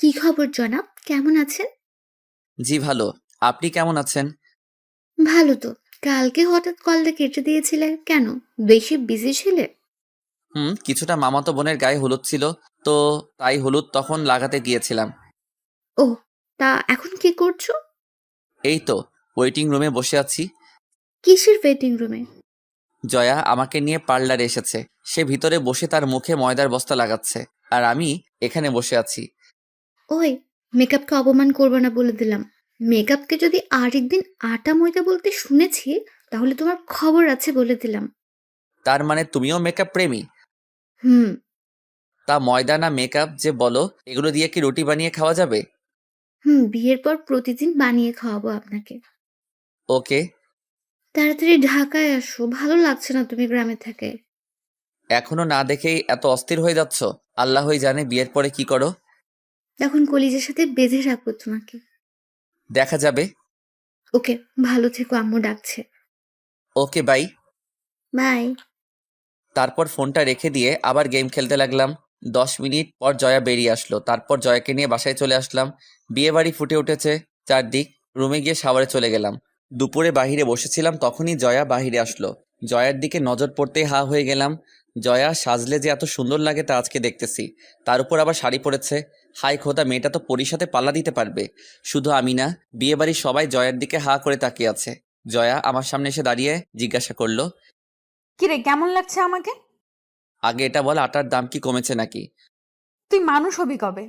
কি খবর জনাব, কেমন আছেন? জি ভালো, আপনি কেমন আছেন? ভালো তো। কালকে হঠাৎ কলটা কেটে দিয়েছিলে কেন? বেশি বিজি ছিলে? কিছুটা মামাতো বোনের গায়ে হলুদ ছিল, তো তাই হলুদ তখন লাগাতে গিয়েছিলাম। ও, তা এখন কি করছো? এই তো ওয়েটিং রুমে বসে আছি। কিসের ওয়েটিং রুমে? জয়া আমাকে নিয়ে পার্লারে এসেছে। সে ভিতরে বসে তার মুখে ময়দার বস্তা লাগাচ্ছে, আর আমি এখানে বসে আছি। ওই, মেকআপকে অপমান করবে না বলে দিলাম। মেকআপকে যদি আরেকদিন আটা ময়দা বলতে শুনেছি তাহলে তোমার খবর আছে বলে দিলাম। তার মানে তুমিও মেকআপ প্রেমী? হুম। তা ময়দা না মেকআপ যে বলো, এগুলো দিয়ে কি রুটি বানিয়ে খাওয়া যাবে? বিয়ের পর প্রতিদিন বানিয়ে খাওয়াবো আপনাকে। ওকে। তাড়াতাড়ি ঢাকায় আসো, ভালো লাগছে না তুমি গ্রামে থেকে। এখনো না দেখেই এত অস্থির হয়ে যাচ্ছ? আল্লাহই জানে বিয়ের পরে কি করো। এখন কলিজের সাথে বেঁধে রাখবো তোমাকে। দেখা যাবে। ওকে, ভালো থেকো, আম্মু ডাকছে। ওকে, বাই। বাই। তারপর ফোনটা রেখে দিয়ে আবার গেম খেলতে লাগলাম। 10 মিনিট পর জয়া বেরিয়ে আসলো। তারপর জয়াকে নিয়ে বাসায় চলে আসলাম। বিয়ে বাড়ি ফুটে উঠেছে চারদিক। রুমে গিয়ে শাওয়ারে চলে গেলাম। দুপুরে বাহিরে বসেছিলাম, তখনই জয়া বাহিরে আসলো। জয়ার দিকে নজর পড়তেই হা হয়ে গেলাম। জয়া সাজলে যে এত সুন্দর লাগে তা আজকে দেখতেছি। তার উপর আবার শাড়ি পরেছে। হাই খোদা, মেয়েটা তো পরীর সাথে পাল্লা দিতে পারবে। শুধু আমি না, বিয়ে বাড়ির সবাই জয়ার দিকে হা করে তাকিয়ে আছে। জয়া আমার সামনে এসে দাঁড়িয়ে জিজ্ঞাসা করলো, কিরে, কেমন লাগছে আমাকে? আগে এটা বল, আটার দাম কি কমেছে নাকি? তুই মানুষ হবি কবে?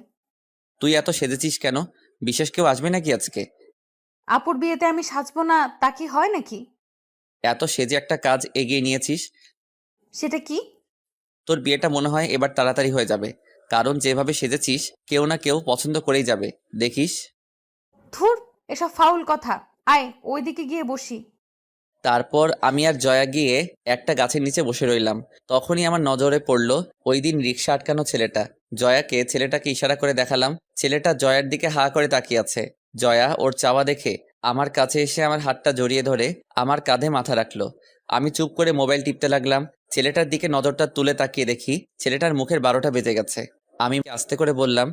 তুই এত সেজেছিস কেন? বিশেষ কেউ আসবে নাকি আজকে? আপুর বিয়েতে আমি সাজবো না তা কি হয় নাকি? এত সেজে একটা কাজ এগিয়ে নিয়েছিস। সেটা কি? তোর বিয়েটা মনে হয় এবার তাড়াতাড়ি হয়ে যাবে, কারণ যেভাবে সেজেছিস কেউ না কেউ পছন্দ করেই যাবে, দেখিস। ধুর, এসব ফাউল কথা। আয় ওইদিকে গিয়ে বসি। তারপর আমি আর জয়া গিয়ে একটা গাছের নিচে বসে রইলাম। তখনই আমার নজরে পড়ল ওই দিন রিকশা আটকানো ছেলেটা। জয়াকে ছেলেটাকে ইশারা করে দেখালাম। ছেলেটা জয়ার দিকে হা করে তাকিয়ে আছে। জয়া ওর চাওয়া দেখে আমার কাছে এসে আমার হাতটা জড়িয়ে ধরে আমার কাঁধে মাথা রাখলো। আমি চুপ করে মোবাইল টিপতে লাগলাম। ছেলেটার দিকে নজরটা তুলে তাকিয়ে দেখি ছেলেটার মুখের 12টা বেজে গেছে। আমি আস্তে করে বললাম,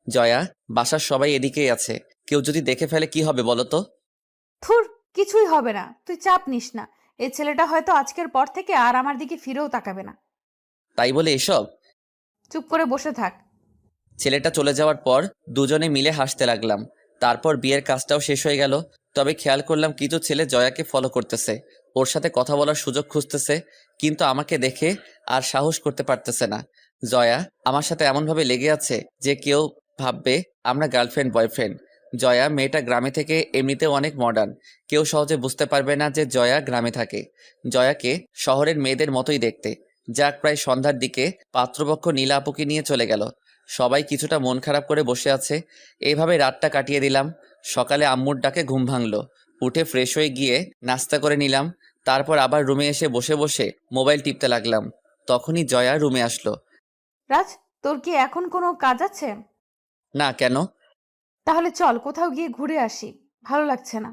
জয়া, বাসার সবাই এদিকেই আছে, কেউ যদি দেখে ফেলে কি হবে বলো তো? ধুর, কিছুই হবে না, তুই চাপ নিস না। এই ছেলেটা হয়তো আজকের পর থেকে আর আমার দিকে ফিরেও তাকাবে না। তাই বলে এসব? চুপ করে বসে থাক। ছেলেটা চলে যাওয়ার পর দুজনে মিলে হাসতে লাগলাম। তারপর বিয়ের কাজটাও শেষ হয়ে গেল। তবে খেয়াল করলাম কিছু ছেলে জয়াকে ফলো করতেছে, ওর সাথে কথা বলার সুযোগ খুঁজতেছে, কিন্তু আমাকে দেখে আর সাহস করতে পারতেছে না। জয়া আমার সাথে এমনভাবে লেগে আছে যে কেউ ভাববে আমরা গার্লফ্রেন্ড বয়ফ্রেন্ড। জয়া মেয়েটা গ্রামে থেকে এমনিতেও অনেক মডার্ন, কেউ সহজে বুঝতে পারবে না যে জয়া গ্রামে থাকে। জয়াকে শহরের মেয়েদের মতোই দেখতে। যাক, প্রায় সন্ধ্যার দিকে পাত্রপক্ষ নীলা আপুকে নিয়ে চলে গেল। সবাই কিছুটা মন খারাপ করে বসে আছে। এইভাবে রাতটা কাটিয়ে দিলাম। সকালে আম্মুর ডাকে ঘুম ভাঙলো। উঠে ফ্রেশ হয়ে গিয়ে নাস্তা করে নিলাম। তারপর আবার রুমে এসে বসে বসে মোবাইল টিপতে লাগলাম। তখনই জয়া রুমে আসলো। রাজ, তোর কি এখন কোনো কাজ আছে? না, কেন? তাহলে চল কোথাও গিয়ে ঘুরে আসি, ভালো লাগছে না।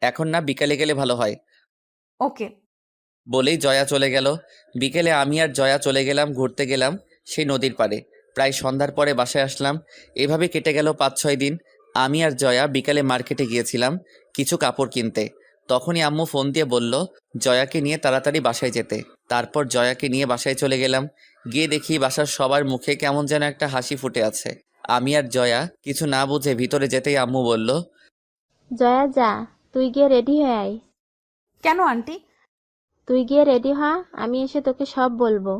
এখন না, বিকালে গেলে ভালো হয়। ওকে। বলেই জয়া চলে গেল। বিকেলে আমি আর জয়া চলে গেলাম ঘুরতে গেলাম সেই নদীর পাড়ে। প্রায় সন্ধ্যার পরে বাসায় আসলাম। এভাবে কেটে গেল 5-6 দিন। আমি আর জয়া বিকালে মার্কেটে গিয়েছিলাম কিছু কাপড় কিনতে। তখনই আম্মু ফোন দিয়ে বলল জয়াকে নিয়ে তাড়াতাড়ি বাসায় যেতে। তারপর জয়াকে নিয়ে বাসায় চলে গেলাম। গিয়ে দেখি বাসার সবার মুখে কেমন যেন একটা হাসি ফুটে আছে। আমি আর জয়া কিছু না বুঝে ভিতরে যেতেই আম্মু বলল, জয়া যা, তুই গিয়ে রেডি হয়ে আয়। কেন আন্টি? তুই গিয়ে রেডি হ, আমি এসে তোকে সব বলবো।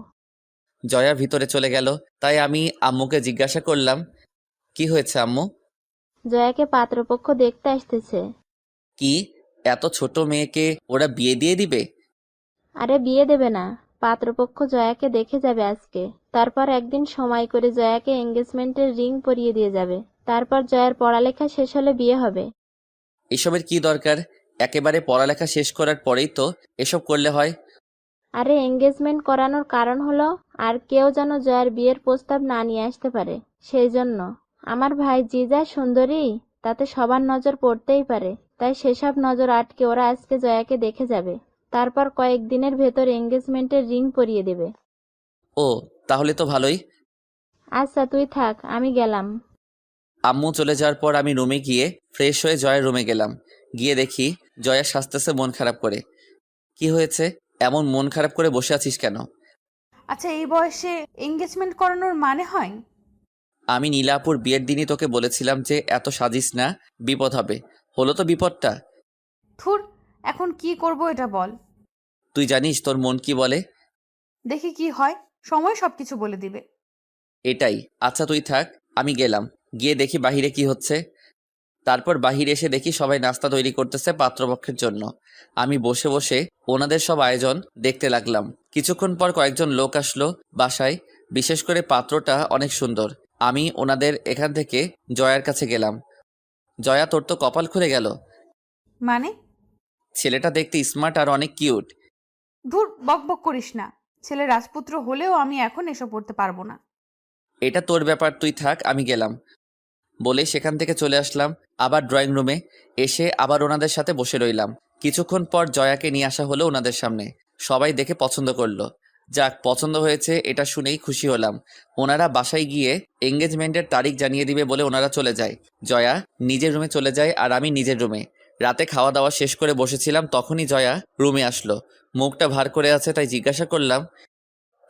জয়া ভিতরে চলে গেল। তাই আমি আম্মুকে জিজ্ঞাসা করলাম, কি হয়েছে আম্মু? জয়াকে পাত্রপক্ষ দেখতে আসতেছে। কি, এত ছোট মেয়েকে ওরা বিয়ে দিয়ে দিবে? আরে বিয়ে দেবে না, পাত্রপক্ষ জয়াকে দেখে যাবে আজকে। তারপর একদিন সময় করে জয়াকে এঙ্গেজমেন্টের রিং পরিয়ে দিয়ে যাবে। তারপর জয়ার পড়ালেখা শেষ হলে বিয়ে হবে। এসবের কি দরকার? একেবারে পড়ালেখা শেষ করার পরেই তো এসব করলে হয়। আরে এঙ্গেজমেন্ট করানোর কারণ হলো আর কেউ যেন জয়ার বিয়ের প্রস্তাব না নিয়ে আসতে পারে, সেই জন্য। আমার ভাই জিজা সুন্দরী, তাতে সবার নজর পড়তেই পারে, তাই সেসব নজর আটকে ওরা আজকে জয়াকে দেখে যাবে। তারপর কয়েকদিনের ভেতর এঙ্গেজমেন্টের রিং পরিয়ে দেবে। ও, তাহলে তো ভালোই। আচ্ছা তুই থাক, আমি গেলাম। আম্মু চলে যাওয়ার পর আমি রুমে গিয়ে ফ্রেশ হয়ে জয়ের রুমে গেলাম। গিয়ে দেখি জয়া সাজতেছে মন খারাপ করে। কি হয়েছে, এমন মন খারাপ করে বসে আছিস কেন? আচ্ছা, এই বয়সে এঙ্গেজমেন্ট করানোর মানে হয়? আমি নীলাপুর বিয়ের দিনই তোকে বলেছিলাম যে এত সাজিস না, বিপদ হবে। হলো তো বিপদটা। থুর, এখন কি করব এটা বল। তুই জানিস তোর মন কি বলে। দেখি কি হয়, সময় সবকিছু বলে দিবে। এটাই। আচ্ছা তুই থাক, আমি গেলাম। গিয়ে দেখি বাহিরে কি হচ্ছে। তারপর বাহিরে এসে দেখি সবাই নাস্তা তৈরি করতেছে পাত্রপক্ষের জন্য। আমি বসে বসে ওনাদের সব আয়োজন দেখতে লাগলাম। কিছুক্ষণ পর কয়েকজন লোক আসলো বাসায়। বিশেষ করে পাত্রটা অনেক সুন্দর। আমি ওনাদের এখান থেকে জয়ার কাছে গেলাম। জয়া, তোর তো কপাল খুলে গেল। মানে? ছেলেটা দেখতে স্মার্ট আর অনেক কিউট। ধুর, বকবক করিস না। ছেলে রাজপুত্র হলেও আমি এখন এসব পড়তে পারবো না। এটা তোর ব্যাপার, তুই থাক, আমি গেলাম। বলে সেখান থেকে চলে আসলাম আবার ড্রয়িং রুমে। এসে আবার ওনাদের সাথে বসে রইলাম। কিছুক্ষণ পর জয়াকে নিয়ে আসা হলো ওনাদের সামনে। সবাই দেখে পছন্দ করলো। যাক, পছন্দ হয়েছে এটা শুনেই খুশি হলাম। ওনারা বাসায় গিয়ে এঙ্গেজমেন্টের তারিখ জানিয়ে দিবে বলে ওনারা চলে যায়। জয়া নিজের রুমে চলে যায় আর আমি নিজের রুমে। রাতে খাওয়া দাওয়া শেষ করে বসেছিলাম, তখনই জয়া রুমে আসলো। মুখটা ভার করে আছে, তাই জিজ্ঞাসা করলাম,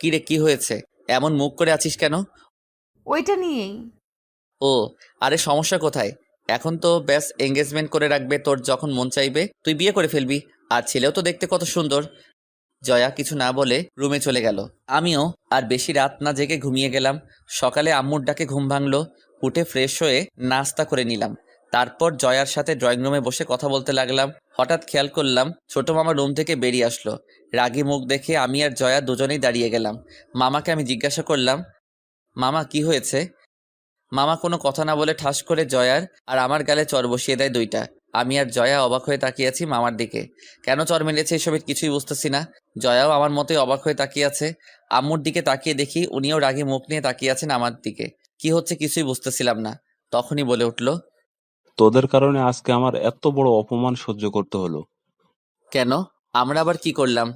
কি রে, কি হয়েছে? এমন মুখ করে আছিস কেন? ওইটা নিয়েই। ও, আরে সমস্যা কোথায়? এখন তো ব্যাস এঙ্গেজমেন্ট করে রাখবে, তোর যখন মন চাইবে তুই বিয়ে করে ফেলবি। আর ছেলেও তো দেখতে কত সুন্দর। জয়া কিছু না বলে রুমে চলে গেল। আমিও আর বেশি রাত না জেগে ঘুমিয়ে গেলাম। সকালে আম্মুর ডাকে ঘুম ভাঙলো। উঠে ফ্রেশ হয়ে নাস্তা করে নিলাম। তারপর জয়ার সাথে ড্রয়িং রুমে বসে কথা বলতে লাগলাম। হঠাৎ খেয়াল করলাম ছোট মামা রুম থেকে বেরিয়ে আসলো। রাগী মুখ দেখে আমি আর জয়া দুজনেই দাঁড়িয়ে গেলাম। মামাকে আমি জিজ্ঞাসা করলাম, মামা কি হয়েছে? মামা কোনো কথা না বলে ঠাস করে জয়ার আর আমার গালে চর বসিয়ে দেয় দুইটা। আমি আর জয়া অবাক হয়ে তাকিয়ে আছি মামার দিকে। কেন চর মেলেছে এসবের কিছুই বুঝতেছি না। জয়াও আমার মতোই অবাক হয়ে তাকিয়ে আছে। আম্মুর দিকে তাকিয়ে দেখি উনিও রাগী মুখ নিয়ে তাকিয়ে আছেন আমার দিকে। কি হচ্ছে কিছুই বুঝতেছিলাম না। তখনই বলে উঠল, তোদের কারণে আজকে আমার এত বড় অপমান সহ্য করতে হলো। কেন? আমরা আবার কি করলাম?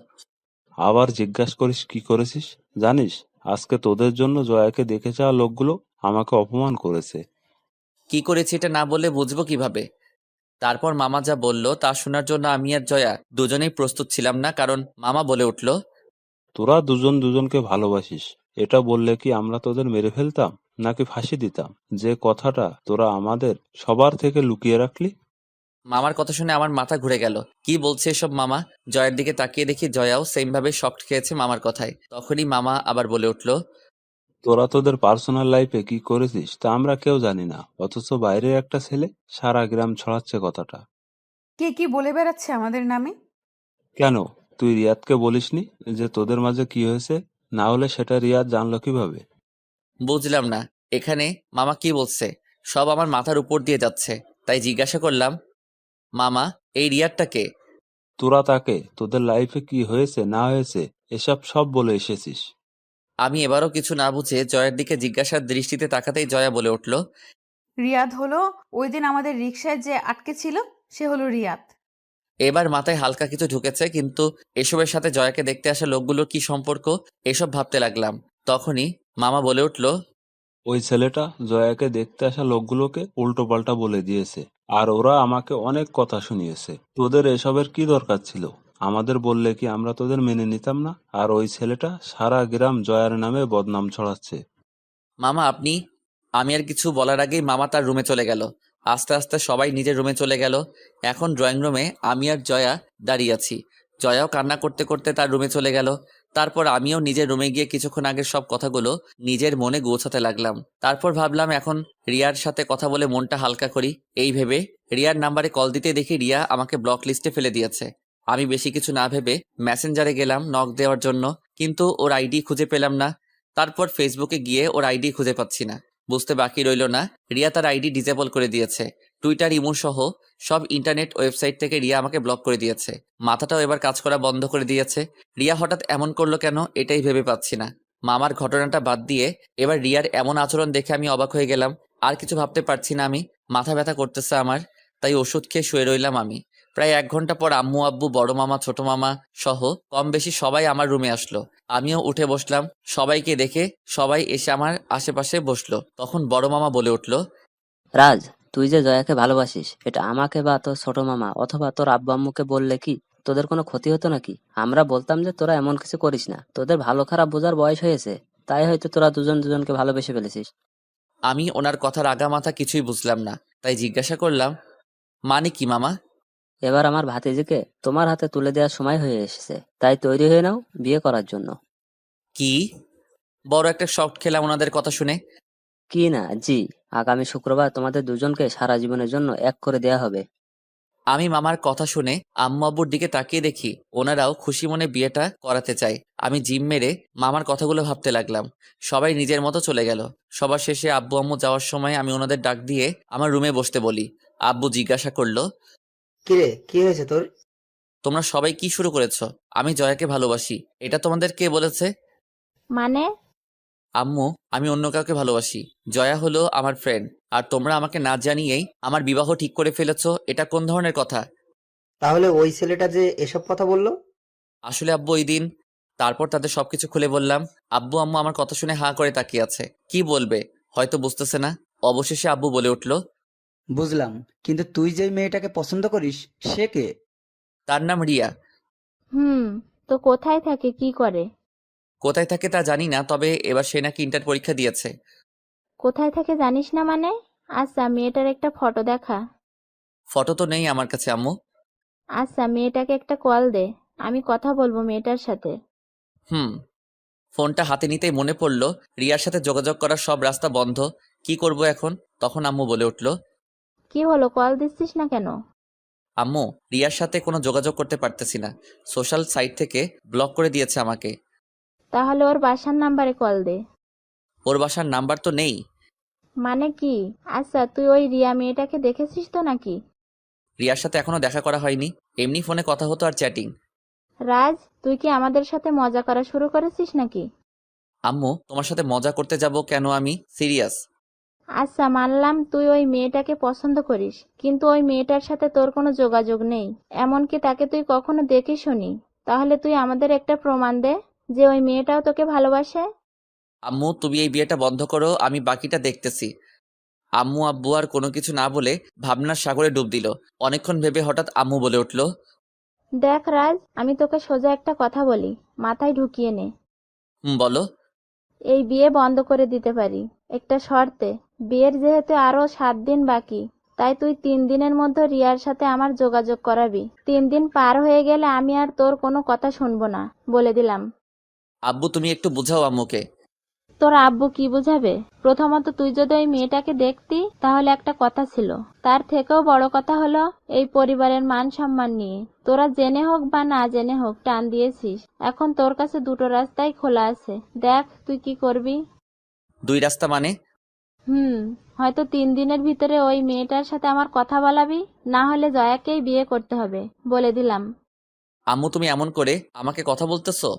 আবার জিজ্ঞাসা করিস কি করেছিস? জানিস, আজকে তোদের জন্য জয়াকে দেখে যাওয়া লোকগুলো আমাকে অপমান করেছে। কি করেছি এটা না বললে বুঝবো কিভাবে? তারপর মামা যা বলল তা শোনার জন্য আমি আর জয়া দুজনেই প্রস্তুত ছিলাম না, কারণ মামা বলে উঠল, তোরা দুজন দুজনকে ভালোবাসিস, এটা বললে কি আমরা তোদের মেরে ফেলতাম নাকি ফাঁসি দিতাম? যে কথাটা তোরা আমাদের সবার থেকে লুকিয়ে রাখলি। মামার কথা শুনে আমার মাথা ঘুরে গেল। কি বলছে এসব মামা? জয়ের দিকে তাকিয়ে দেখি জয়াও সেম ভাবে শক খেয়েছে মামার কথায়। তখনই মামা আবার বলে উঠল, তোরা তোদের পার্সোনাল লাইফে কি করেছিস তা আমরা কেউ জানি না, অথচ বাইরের একটা ছেলে সারা গ্রাম ছড়াচ্ছে কথাটা। কে কি বলে বেড়াচ্ছে আমাদের নামে? কেন, তুই রিয়াদকে বলিসনি যে তোদের মাঝে কি হয়েছে? না হলে সেটা রিয়াদ জানলো কিভাবে? বুঝলাম না এখানে মামা কি বলছে। সব আমার মাথার উপর দিয়ে যাচ্ছে। তাই জিজ্ঞাসা করলাম, মামা এই রিয়ারটা কে? তোরা তাকে তোদের লাইফে কি হয়েছে না হয়েছে এসব সব বলে এসেছিস। আমি এবারও কিছু না বুঝে জয়ের দিকে জিজ্ঞাসার দৃষ্টিতে তাকাতেই জয়া বলে উঠল, রিয়াদ হলো ওই দিন আমাদের রিকশায় যে আটকে ছিল, সে হলো রিয়াদ। এবার মাথায় হালকা কিছু ঢুকেছে, কিন্তু এসবের সাথে জয়াকে দেখতে আসা লোকগুলোর কি সম্পর্ক এসব ভাবতে লাগলাম। তখনই মামা বলে উঠল, ওই ছেলেটা জয়াকে দেখতে আসা লোকগুলোকে উল্টো পাল্টা বলে দিয়েছে, আর ওরা আমাকে অনেক কথা শুনিয়েছে। তোদের এসবের কি দরকার ছিল? আমাদের বললে কি আমরা তোদের মেনে নিতাম না? আর ওই ছেলেটা সারা গ্রাম জয়ার নামে বদনাম ছড়াচ্ছে। মামা আপনি। আমি আর কিছু বলার আগেই মামা তার রুমে চলে গেল। আস্তে আস্তে সবাই নিজের রুমে চলে গেল। এখন ড্রয়িং রুমে আমি আর জয়া দাঁড়িয়ে আছি। জয়াও কান্না করতে করতে তার রুমে চলে গেল। তারপর আমিও নিজের রুমে গিয়ে কিছুক্ষণ আগের সব কথাগুলো নিজের মনে গোছাতে লাগলাম। তারপর ভাবলাম এখন রিয়ার সাথে কথা বলে মনটা হালকা করি। এই ভেবে রিয়ার নাম্বারে কল দিতে দেখি রিয়া আমাকে ব্লক লিস্টে ফেলে দিয়েছে। আমি বেশি কিছু না ভেবে মেসেঞ্জারে গেলাম নক দেওয়ার জন্য, কিন্তু ওর আইডি খুঁজে পেলাম না। তারপর ফেসবুকে গিয়ে ওর আইডি খুঁজে পাচ্ছি না। বুঝতে বাকি রইল না রিয়া তার আইডি ডিসেবল করে দিয়েছে। টুইটার, ইমো সহ সব ইন্টারনেট ওয়েবসাইট থেকে রিয়া আমাকে ব্লক করে দিয়েছে। মাথাটাও এবার কাজ করা বন্ধ করে দিয়েছে। রিয়া হঠাৎ এমন করলো কেন এটাই ভেবে পাচ্ছি না। মামার ঘটনাটা বাদ দিয়ে এবার রিয়ার এমন আচরণ দেখে আমি অবাক হয়ে গেলাম। আর কিছু ভাবতে পারছি না আমি। মাথা ব্যথা করতেছে আমার, তাই ওষুধ খেয়ে শুয়ে রইলাম আমি। প্রায় 1 ঘন্টা পর আম্মু, আব্বু, বড় মামা, ছোট মামা সহ কম বেশি সবাই আমার রুমে আসলো। আমিও উঠে বসলাম। সবাইকে দেখে সবাই এসে আমার আশেপাশে বসলো। তখন বড় মামা বলে উঠল, রাজ, তুই যে জয়াকে ভালোবাসিস এটা আমাকে বা তোর ছোট মামা অথবা তোর আব্বু আম্মুকে বললে কি তোদের কোনো ক্ষতি হতো নাকি? আমরা বলতাম যে তোরা এমন কিছু করিস না, তোদের ভালো খারাপ বোঝার বয়স হয়েছে, তাই হয়তো তোরা দুজন দুজনকে ভালোবেসে ফেলেছিস। আমি ওনার কথার আগা মাথা কিছুই বুঝলাম না, তাই জিজ্ঞাসা করলাম, মানে কি মামা? এবার আমার ভাতিজিকে তোমার হাতে তুলে দেওয়ার সময় হয়ে এসেছে, তাই তৈরি হয়ে নাও বিয়ে করার জন্য। কি? বড় একটা শক খেলাম ওনাদের কথা শুনে। কি না, জি, আগামী শুক্রবার তোমাদের দুজনকে সারা জীবনের জন্য এক করে দেয়া হবে। আমি মামার কথা শুনে আম্মু আব্বুর দিকে তাকিয়ে দেখি ওনারাও খুশি মনে বিয়েটা করাতে চায়। আমি জিম মেরে মামার কথাগুলো ভাবতে লাগলাম। সবাই নিজের মতো চলে গেল। সবার শেষে আব্বু আম্মু যাওয়ার সময় আমি ওনাদের ডাক দিয়ে আমার রুমে বসতে বলি। আব্বু জিজ্ঞাসা করলো, কিরে, কি হয়েছে তোর? তোমরা সবাই কি শুরু করেছো? আমি জয়াকে ভালোবাসি, এটা তোমাদের কে বলেছে? মানে? আম্মু, আমি অন্য কাউকে ভালোবাসি। জয়া হলো আমার ফ্রেন্ড, আর তোমরা আমাকে না জানিয়েই আমার বিবাহ ঠিক করে ফেলেছো, এটা কোন ধরনের কথা? তাহলে ওই ছেলেটা যে এসব কথা বললো? আসলে আব্বু ওই দিন তারপর তাদের সবকিছু খুলে বললাম। আব্বু আম্মু আমার কথা শুনে হাঁ করে তাকিয়ে আছে। কি বলবে হয়তো বুঝতেছে না। অবশেষে আব্বু বলে উঠল, বুঝলাম, কিন্তু তুই যে মেয়েটাকে পছন্দ করিস সে কে? তার নাম রিয়া। তো কোথায় থাকে, কি করে? কোথায় থাকে তা জানি না, তবে এবার সে নাকি ইন্টার পরীক্ষা দিয়েছে। কোথায় থাকে জানিস না মানে? আচ্ছা, মেয়েটার একটা ফটো দেখা। ফটো তো নেই আমার কাছে আম্মু। আচ্ছা, মেয়েটাকে একটা কল দে, আমি কথা বলবো মেয়েটার সাথে। ফোনটা হাতে নিতেই মনে পড়ল রিয়ার সাথে যোগাযোগ করার সব রাস্তা বন্ধ। কি করব এখন? তখন আম্মু বলে উঠল, কি হলো, কল দিচ্ছিস না কেন? আম্মু, রিয়ার সাথে কোনো যোগাযোগ করতে পারতেছি না। সোশ্যাল সাইট থেকে ব্লক করে দিয়েছে আমাকে। তাহলে ওর বাসার নাম্বারে কল দে। ওর বাসার নাম্বার তো নেই। মানে কি? আচ্ছা, তুই ওই রিয়া মেয়েটাকে দেখেছিস তো নাকি? রিয়ার সাথে এখনো দেখা করা হয়নি, এমনি ফোনে কথা হতো আর চ্যাটিং। রাজ, তুই কি আমাদের সাথে মজা করা শুরু করেছিস নাকি? আম্মু, তোমার সাথে মজা করতে যাব কেন? আমি সিরিয়াস। আচ্ছা, মানলাম তুই ওই মেয়েটাকে পছন্দ করিস, কিন্তু ওই মেয়েটার সাথে তোর কোনো যোগাযোগ নেই, এমনকি তাকে তুই কখনো দেখিসনি। তাহলে তুই আমাদের একটা প্রমাণ দে যে ওই মেয়েটাও তোকে ভালোবাসে। আম্মু, তুমি এই বিয়েটা বন্ধ করো, আমি বাকিটা দেখতেছি। আম্মু আব্বু আর কোনো কিছু না বলে ভাবনার সাগরে ডুব দিল। অনেকক্ষণ ভেবে হঠাৎ আম্মু বলে উঠল, দেখ রাজ, আমি তোকে সোজা একটা কথা বলি, মাথায় ঢুকিয়ে নে। বলো। এই বিয়ে বন্ধ করে দিতে পারি, একটা শর্তে। বিয়ের যেহেতু আরো 7 দিন বাকি, তাই তুই 3 দিনের মধ্যে রিয়ার সাথে আমার যোগাযোগ করাবি। 3 দিন পার হয়ে গেলে আমি আর তোর কোনো কথা শুনবো না, বলে দিলাম। আব্বু, তুমি একটু বুঝাও আম্মুকে। তোর আব্বু কি বুঝাবে? প্রথমত, তুই যদি ওই মেয়েটাকে দেখতি তাহলে একটা কথা ছিল, তার থেকেও বড় কথা হলো এই পরিবারের মান সম্মান নিয়ে তোরা জেনে হোক বা না জেনে হোক টান দিয়েছিস। এখন তোর কাছে দুটো রাস্তাই খোলা আছে, দেখ তুই কি করবি। দুই রাস্তা মানে? হয়তো 3 দিনের ভিতরে ওই মেয়েটার সাথে আমার কথা বলাবি, না হলে জয়াকেই বিয়ে করতে হবে, বলে দিলাম। আম্মু, তুমি এমন করে আমাকে কথা বলতেছো?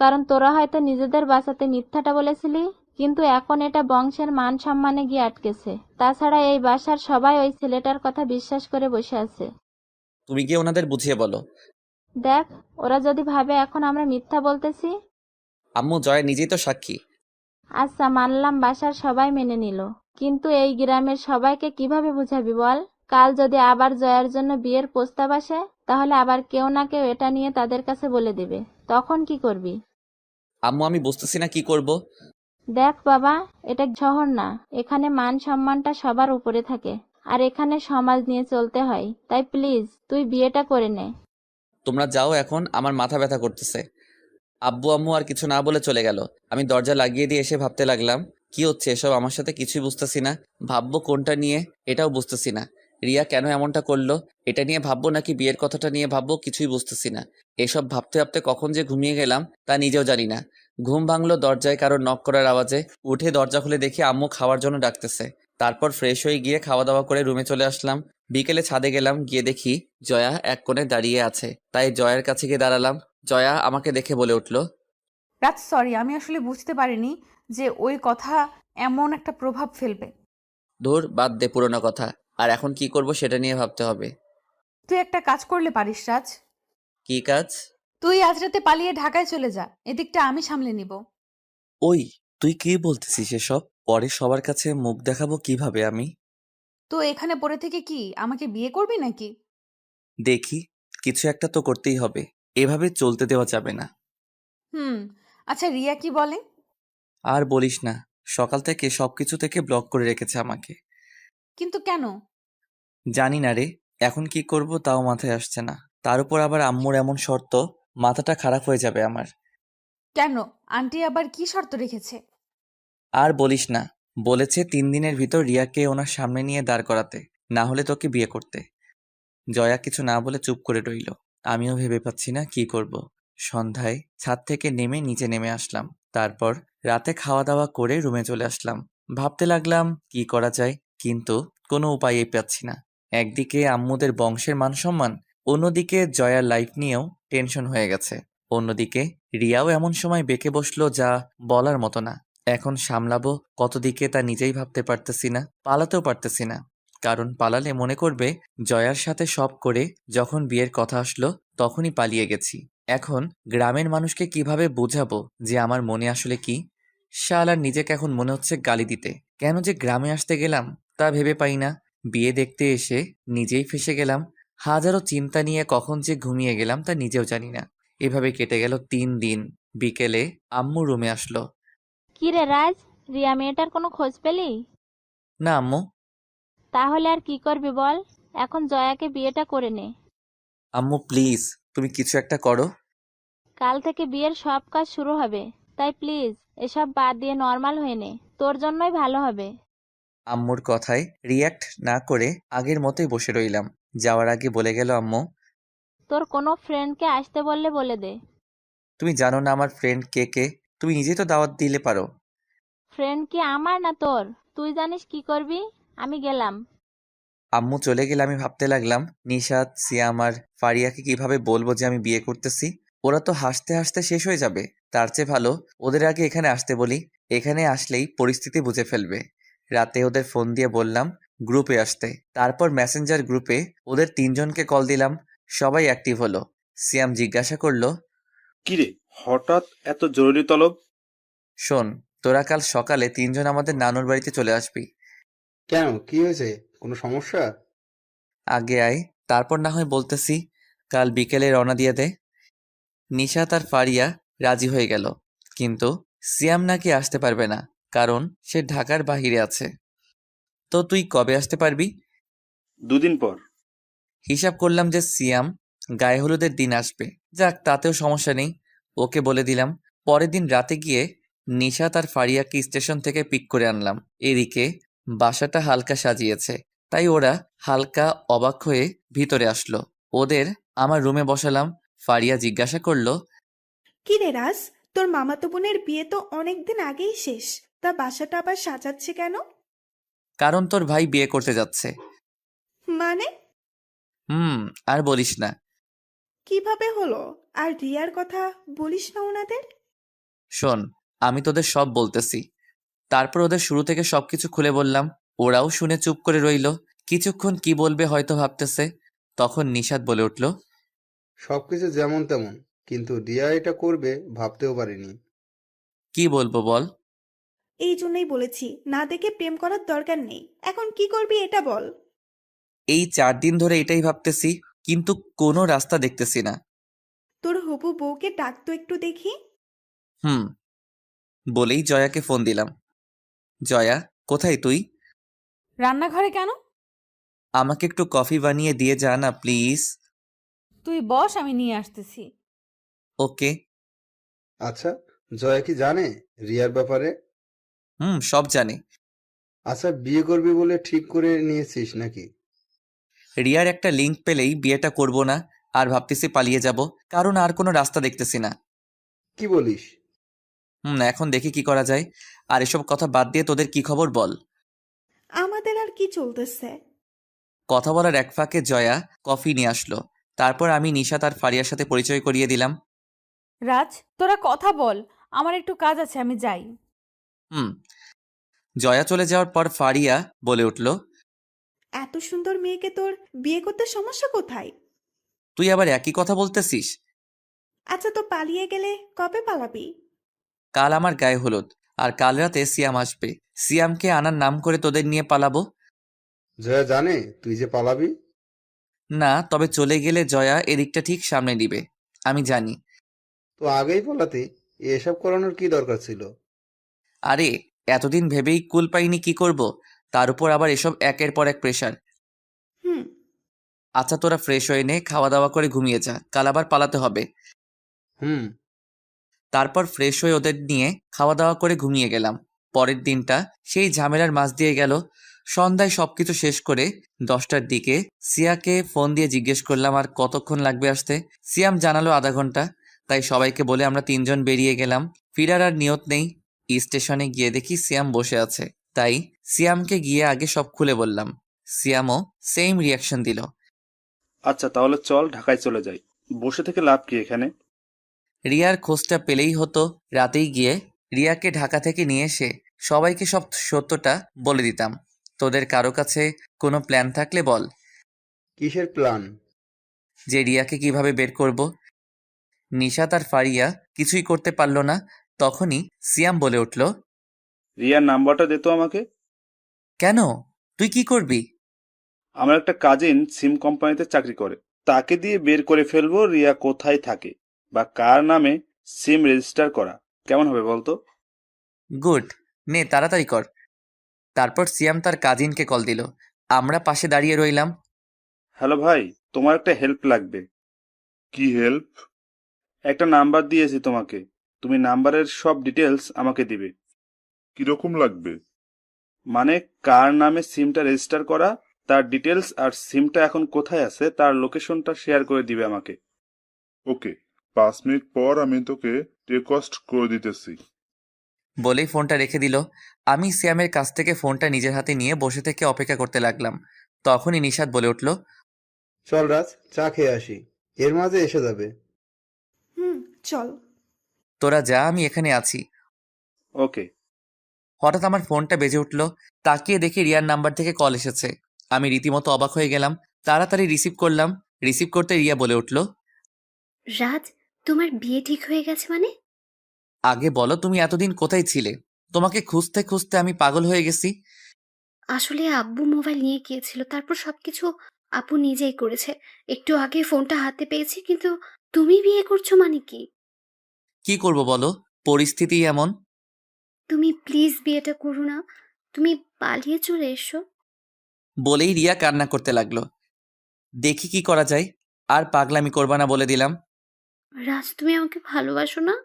কারণ তোরা হয়তো নিজেদের বাঁচাতে মিথ্যাটা বলেছিলি, কিন্তু এখন এটা বংশের মান সম্মানে গিয়ে আটকেছে। তাছাড়া এই বাসার সবাই ওই ছেলেটার কথা বিশ্বাস করে বসে আছে। তুমি গিয়ে ওনাদের বুঝিয়ে বলো। দেখ, ওরা যদি ভাবে এখন আমরা মিথ্যা বলতেছি। আম্মু, জয় নিজেই তো সাক্ষী। আচ্ছা, মানলাম বাসার সবাই মেনে নিল, কিন্তু এই গ্রামের সবাইকে কিভাবে বুঝাবি বল? কাল যদি আবার জয়ার জন্য বিয়ের প্রস্তাব আসে, তাহলে আবার কেউ না কেউ এটা নিয়ে তাদের কাছে বলে দিবে, তখন কি করবি? আম্মু, আমি বুঝতেছি না কি করব। দেখ বাবা, এটা শহর না, এখানে মান সম্মানটা সবার উপরে থাকে, আর এখানে সমাজ নিয়ে চলতে হয়। তাই প্লিজ তুই বিয়েটা করে নে। তোমরা যাও, এখন আমার মাথা ব্যথা করতেছে। আব্বু আম্মু আর কিছু না বলে চলে গেল। আমি দরজা লাগিয়ে দিয়ে এসে ভাবতে লাগলাম, কি হচ্ছে এসব আমার সাথে? কিছুই বুঝতেছি না। ভাববো কোনটা নিয়ে এটাও বুঝতেছি না। রিয়া কেন এমনটা করলো এটা নিয়ে ভাববো নাকি বিয়ের কথাটা নিয়ে ভাববো কিছুই বুঝতেছি না। এসব ভাবতে ভাবতে কখন যে ঘুমিয়ে গেলাম তা নিজেও জানি না। ঘুম ভাঙলো দরজায় কারো নক করার আওয়াজে। উঠে দরজা খুলে দেখি আম্মু খাওয়ার জন্য ডাকতেছে। তারপর ফ্রেশ হয়ে গিয়ে খাওয়া দাওয়া করে রুমে চলে আসলাম। বিকেলে ছাদে গেলাম, গিয়ে দেখি জয়া এক কোণে দাঁড়িয়ে আছে। তাই জয়ার কাছে গিয়ে দাঁড়ালাম। জয়া আমাকে দেখে বলে উঠল, রাজ, সরি, আমি আসলে বুঝতে পারিনি যে ওই কথা এমন একটা প্রভাব ফেলবে। ধুর, বাদ দে পুরোনো কথা। আর এখন কি করব সেটা নিয়ে ভাবতে হবে। তুই একটা কাজ করলে পারিস রাজ। কি কাজ? তুই আজ রাতে পালিয়ে ঢাকায় চলে যা, এদিকটা আমি সামলে নিব। ওই, তুই কি বলতেছিস এসব? পরে সবার কাছে মুখ দেখাবো কিভাবে আমি? তো এখানে পড়ে থেকে কি আমাকে বিয়ে করবি নাকি? দেখি, কিছু একটা তো করতেই হবে। এভাবে চলতে দেওয়া যাবে না। হুম। আচ্ছা, রিয়া কি বলে? আর বলিস না, সকাল থেকে সবকিছু থেকে ব্লক করে রেখেছে আমাকে। কিন্তু কেন? জানি না রে, এখন কি করব তাও মাথায় আসছে না। তার উপর আবার আম্মুর এমন শর্ত, মাথাটা খারাপ হয়ে যাবে আমার। কেন? আন্টি আবার কি শর্ত রেখেছে? আর বলিস না, বলেছে 3 দিনের ভিতর রিয়াকে ওনার সামনে নিয়ে দাঁড় করাতে, না হলে তোকে বিয়ে করতে। জয়া কিছু না বলে চুপ করে রইল। আমিও ভেবে পাচ্ছি না কি করব। সন্ধ্যায় ছাদ থেকে নেমে নিচে নেমে আসলাম। তারপর রাতে খাওয়া দাওয়া করে রুমে চলে আসলাম। ভাবতে লাগলাম কি করা যায়, কিন্তু কোনো উপায়ই পাচ্ছি না। একদিকে আম্মুদের বংশের মান সম্মান, অন্যদিকে জয়ার লাইফ নিয়েও টেনশন হয়ে গেছে। অন্যদিকে রিয়াও এমন সময় বেঁকে বসলো যা বলার মতো না। এখন সামলাবো কত দিকে তা নিজেই ভাবতে পারতেছি না, পালাতেও পারতেছি না। কারণ পালালে মনে করবে জয়ার সাথে সব করে যখন বিয়ের কথা আসলো তখনই পালিয়ে গেছি। এখন গ্রামের মানুষকে কিভাবে বোঝাবো যে আমার মনে আসলে কি? শালার নিজেকে এখন মনে হচ্ছে গালি দিতে। কেন যে গ্রামে আসতে গেলাম তা ভেবে পাই না। বিয়ে দেখতে এসে নিজেই ফেঁসে গেলাম। হাজারো চিন্তা নিয়ে কখন যে ঘুমিয়ে গেলাম তা নিজেও জানি না। এভাবে কেটে গেল 3 দিন। বিকেলে আম্মু রুমে আসলো। কি রে রাজ, রিয়া মেয়েটার কোনো খোঁজ পেলি? না আম্মু। তাহলে আর কি করবি বল, এখন জয়াকে বিয়েটা করে নে। আম্মু প্লিজ, তুমি কিছু একটা করো। কাল থেকে বিয়ের সব কাজ শুরু হবে, তাই প্লিজ এসব বাদ দিয়ে নর্মাল হয়ে নে, তোর জন্যই ভালো হবে। আম্মুর কথায় রিয়্যাক্ট না করে আগের মতোই বসে রইলাম। যাওয়ার আগে বলে গেল আম্মু, তোর কোনো ফ্রেন্ডকে আসতে বললে বলে দে। তুমি জানো না আমার ফ্রেন্ড কে কে? তুমি নিজেই তো দাওয়াত দিলে পারো। ফ্রেন্ড কি আমার না তোর? তুই জানিস কি করবি। আমি গেলাম। আম্মু চলে গেলে আমি ভাবতে লাগলাম, নিশাত, সিয়াম আর ফারিয়াকে কিভাবে বলবো যে আমি বিয়ে করতেছি। ওরা তো হাসতে হাসতে শেষ হয়ে যাবে। তার চেয়ে ভালো ওদের আগে এখানে আসতে বলি। এখানে আসলেই পরিস্থিতি বুঝে ফেলবে। রাতে ওদের ফোন দিয়ে বললাম গ্রুপে আসতে। তারপর মেসেঞ্জার গ্রুপে ওদের 3 জনকে কল দিলাম। সবাই অ্যাক্টিভ হলো। সিয়াম জিজ্ঞাসা করলো, কিরে, হঠাৎ এত জরুরি তলব? শোন, তোরা কাল সকালে 3 জন আমাদের নানুর বাড়িতে চলে আসবি। কেন, কি হয়েছে? কোনো সমস্যা? আগে আয়, তারপর না হয় বলতেছি। কাল বিকেলে রওনা দিয়ে দে। নিশাত আর ফারিয়া রাজি হয়ে গেল, কিন্তু সিয়াম নাকি আসতে পারবে না, কারণ সে ঢাকার বাহিরে আছে। তো তুই কবে আসতে পারবি? 2 দিন পর। হিসাব করলাম যে সিয়াম গায়ে হলুদের দিন আসবে। যাক, তাতেও সমস্যা নেই। ওকে বলে দিলাম। পরের দিন রাতে গিয়ে নিশাত আর ফারিয়াকে স্টেশন থেকে পিক করে আনলাম। এদিকে বাসাটা হালকা সাজিয়েছে, তাই ওরা হালকা অবাক হয়ে ভিতরে আসলো। ওদের আমার রুমে বসালাম। ফারিয়া জিজ্ঞাসা করলো, কি রে রাজ, তোর মামাতো বোনের বিয়ে তো অনেকদিন আগেই শেষ, তা বাসাটা আবার সাজাচ্ছে কেন? কারণ তোর ভাই বিয়ে করতে যাচ্ছে। মানে? আর বলিস না। কিভাবে হলো? আর রিয়ার কথা বলিস না ওনাদের? শোন, আমি তোদের সব বলতেছি। তারপর ওদের শুরু থেকে সবকিছু খুলে বললাম। ওরাও শুনে চুপ করে রইল। কিছুক্ষণ কি বলবে হয়তো ভাবতেছে। তখন নিশাত বলে উঠল, সবকিছু যেমন তেমন, কিন্তু রিয়া এটা করবে ভাবতেও পারিনি। কি বলবো বল? এই জন্যই বলেছি, না দেখে প্রেম করার দরকার নেই। এখন কি করবি এটা বল। এই 4 দিন ধরে এটাই ভাবতেছি, কিন্তু কোনো রাস্তা দেখতেছি না। তোর হবু বউকে ডাক তো একটু দেখি। হুম বলেই জয়াকে ফোন দিলাম। জয়া, কোথায় তুই? রান্নাঘরে কেন? আমাকে একটু কফি বানিয়ে দিয়ে যা না প্লিজ। তুই বস, আমি নিয়ে আসতেছি। ওকে। আচ্ছা, জয়া কি জানে রিয়ার ব্যাপারে? সব জানে। আচ্ছা, বিয়ে করবি বলে ঠিক করে নিয়েছিস নাকি? রিয়ার একটা লিংক পেলেই বিয়েটা করব না, আর ভাবতেছি পালিয়ে যাব, কারণ আর কোনো রাস্তা দেখতেছি না। কি বলিস? এখন দেখি কি করা যায়। আর এসব কথা বাদ দিয়ে তোদের কি খবর বল। আমাদের আর কি চলতেছে? কথা বলার এক ফাঁকে জয়া কফি নিয়ে আসলো। তারপর আমি নিশাত আর ফারিয়ার সাথে পরিচয় করিয়ে দিলাম। রাজ, তোরা কথা বল, আমার একটু কাজ আছে, আমি যাই। জয়া চলে যাওয়ার পর ফারিয়া বলে উঠল, এত সুন্দর মেয়েকে তোর বিয়ে করতে সমস্যা কোথায়? তুই আবার একই কথা বলতেছিস? আচ্ছা, তো পালিয়ে গেলে কবে পালাবি? কাল আমার গায়ে হলুদ, আর কাল রাতে সিয়াম আসবে। সিয়ামকে আনার নাম করে তোদের নিয়ে পালাবো। জয়া জানে তুই যে পালাবি? না, তবে চলে গেলে জয়া এদিকটা ঠিক সামনে দিবে, আমি জানি। তো আগেই পালাতে এসব করানোর কি দরকার ছিল? আরে এতদিন ভেবেই কুল পাইনি কি করব, তার উপর আবার এসব একের পর এক প্রেশার। হুম। আচ্ছা, তোরা ফ্রেশ হয়ে নে, খাওয়া দাওয়া করে ঘুমিয়ে যা, কাল আবার পালাতে হবে। তারপর ফ্রেশ হয়ে ওদের নিয়ে খাওয়া দাওয়া করে ঘুমিয়ে গেলাম। পরের দিনটা সেই ঝামেলার মাঝ দিয়ে গেল। সন্ধ্যায় সবকিছু শেষ করে 10টার দিকে সিয়াকে ফোন দিয়ে জিজ্ঞেস করলাম আর কতক্ষণ লাগবে আসতে। সিয়াম জানালো আধা ঘন্টা। তাই সবাইকে বলে আমরা 3 জন বেরিয়ে গেলাম। ফিরার আর নিয়ত নেই। স্টেশনে গিয়ে দেখি সিয়াম বসে আছে, তাই সিয়ামকে গিয়ে আগে সব খুলে বললাম। সিয়ামও সেম রিয়াকশন দিল। আচ্ছা, তাহলে চল ঢাকায় চলে যাই। বসে থেকে লাভ কি এখানে? রিয়ার খোঁজটা পেলেই হতো। রাতেই গিয়ে রিয়াকে ঢাকা থেকে নিয়ে এসে সবাইকে সব সত্যটা বলে দিতাম। তোদের কারো কাছে কোনো প্ল্যান থাকলে বল। কিসের প্ল্যান? যে রিয়াকে কিভাবে বের করব। নিশাত আর ফারিয়া কিছুই করতে পারল না। তখনই সিয়াম বলে উঠল, রিয়ার নাম্বারটা দে তো আমাকে। কেন, তুই কি করবি? আমার একটা কাজিন সিম কোম্পানিতে চাকরি করে, তাকে দিয়ে বের করে ফেলবো রিয়া কোথায় থাকে বা কার নামে সিম রেজিস্টার করা। কেমন হবে বলতো? গুড, নে তাড়াতাড়ি কর। তারপর সিয়াম তার কাজিনকে কল দিল। আমরা পাশে দাঁড়িয়ে রইলাম। হ্যালো ভাই, তোমার একটা হেল্প লাগবে। কি হেল্প? একটা নাম্বার দিয়েছি তোমাকে, তুমি নাম্বারের সব ডিটেলস আমাকে দিবে। কিরকম লাগবে? মানে কার নামে সিমটা রেজিস্টার করা, তার ডিটেলস, আর সিমটা এখন কোথায় আছে তার লোকেশনটা শেয়ার করে দিবে আমাকে। ওকে, 5 মিনিট পর আমি তোকে টেকস্ট করে দিতেছি। বলেই ফোনটা রেখে দিল। আমি সিয়ামের কাছ থেকে ফোনটা নিজের হাতে নিয়ে বসে থেকে অপেক্ষা করতে লাগলাম। তখনই নিশাত বলে উঠল, চল রাজ, চা খেয়ে আসি, এর মাঝে এসে যাবে। হুম, চল। তোরা যা, আমি এখানে আছি। ওকে। হঠাৎ আমার ফোনটা বেজে উঠল। তাকিয়ে দেখি রিয়ার নাম্বার থেকে কল এসেছে। আমি রীতিমতো অবাক হয়ে গেলাম। তাড়াতাড়ি রিসিভ করলাম। রিসিভ করতে রিয়া বলে উঠল, রাজ, তোমার বিয়ে ঠিক হয়ে গেছে মানে? আগে বলো তুমি এতদিন কোথায় ছিলে? তোমাকে খুঁজতে খুঁজতে আমি পাগল হয়ে গেছি। আসলে আব্বু মোবাইল নিয়ে গিয়েছিল, তারপর সবকিছু আপু নিজেই করেছে। একটু আগে ফোনটা হাতে পেয়েছি, কিন্তু তুমি বিয়ে করছো মানে কি? কি করব বলো, পরিস্থিতি এমন। তুমি প্লিজ বিয়েটা করো না, তুমি পালিয়ে চলে এসো। বলেই রিয়া কান্না করতে লাগলো। দেখি কি করা যায়, আর পাগলামি করবা না বলে দিলাম। রাজ, তুমি আমাকে ভালোবাসো না?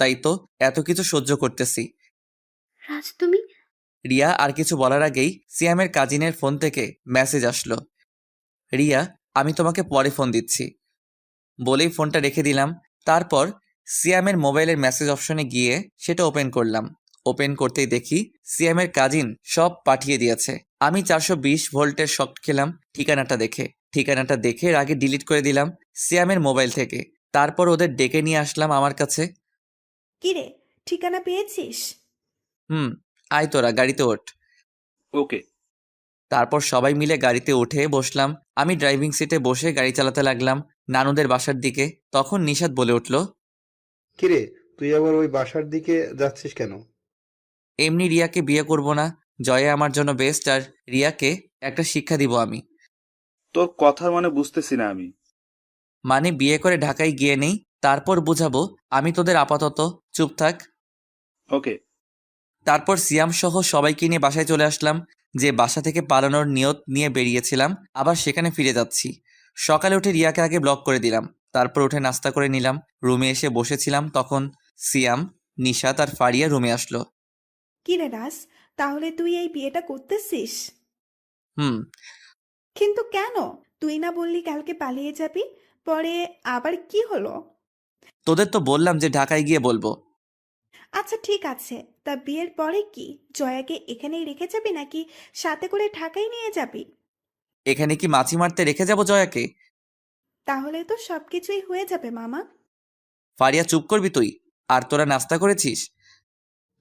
তাই তো এত কিছু সহ্য করতেছি। রাজ, তুমি। রিয়া আর কিছু বলার আগেই সিয়ামের কাজিনের ফোন থেকে মেসেজ আসলো, রিয়া আমি তোমাকে পরে ফোন দিচ্ছি। বলেই ফোনটা রেখে দিলাম। তারপর সিয়ামের মোবাইলের মেসেজ অপশনে গিয়ে সেটা ওপেন করলাম। ওপেন করতেই দেখি সিয়ামের কাজিন সব পাঠিয়ে দিয়েছে। আমি 420 ভোল্টের শক খেলাম ঠিকানাটা দেখে এর আগে ডিলিট করে দিলাম সিয়ামের মোবাইল থেকে। তারপর ওদের ডেকে নিয়ে আসলাম আমার কাছে। কিরে, ঠিকানা পেয়েছিস? আয় তোরা গাড়িতে ওঠ। ওকে। তারপর সবাই মিলে গাড়িতে উঠে বসলাম। আমি ড্রাইভিং সিটে বসে গাড়ি চালাতে লাগলাম নানুদের বাসার দিকে। তখন নিশাত বলে উঠল, কিরে, তুই আবার ওই বাসার দিকে যাচ্ছিস কেন? এমনি রিয়াকে বিয়ে করব না, জয়া আমার জন্য বেস্ট, আর রিয়াকে একটা শিক্ষা দিব আমি। তোর কথার মানে বুঝতেছি না আমি। মানে বিয়ে করে ঢাকায় গিয়ে নেই, তারপর বুঝাবো। আমি তোদের আপাতত চুপ থাক। ওকে। তারপর সিয়াম সহ সবাইকে নিয়ে বাসায় চলে আসলাম। যে বাসা থেকে পালানোর নিয়ত নিয়ে বেরিয়েছিলাম, আবার সেখানে ফিরে যাচ্ছি। সকালে উঠে রিয়াকে আগে ব্লক করে দিলাম। তারপর উঠে নাস্তা করে নিলাম। রুমে এসে বসেছিলাম, তখন সিয়াম, নিশাত আর ফারিয়া রুমে আসলো। কিরে রাজ, তাহলে তুই এই বিয়েটা করতেছিস? হুম। কিন্তু কেন? তুই না বললি কালকে পালিয়ে যাবি, পরে আবার কি হলো? তোদের তো বললাম যে ঢাকায় গিয়ে বলবো। আচ্ছা ঠিক আছে, তা বিয়ের পরে কি জয়াকে এখানেই রেখে যাবি নাকি সাথে করে ঢাকায় নিয়ে যাবি? এখানে কি মাছি মারতে রেখে যাব জয়াকে? তাহলে তো সবকিছুই হয়ে যাবে মামা। ফারিয়া চুপ করবি তুই? আর তোরা নাস্তা করেছিস?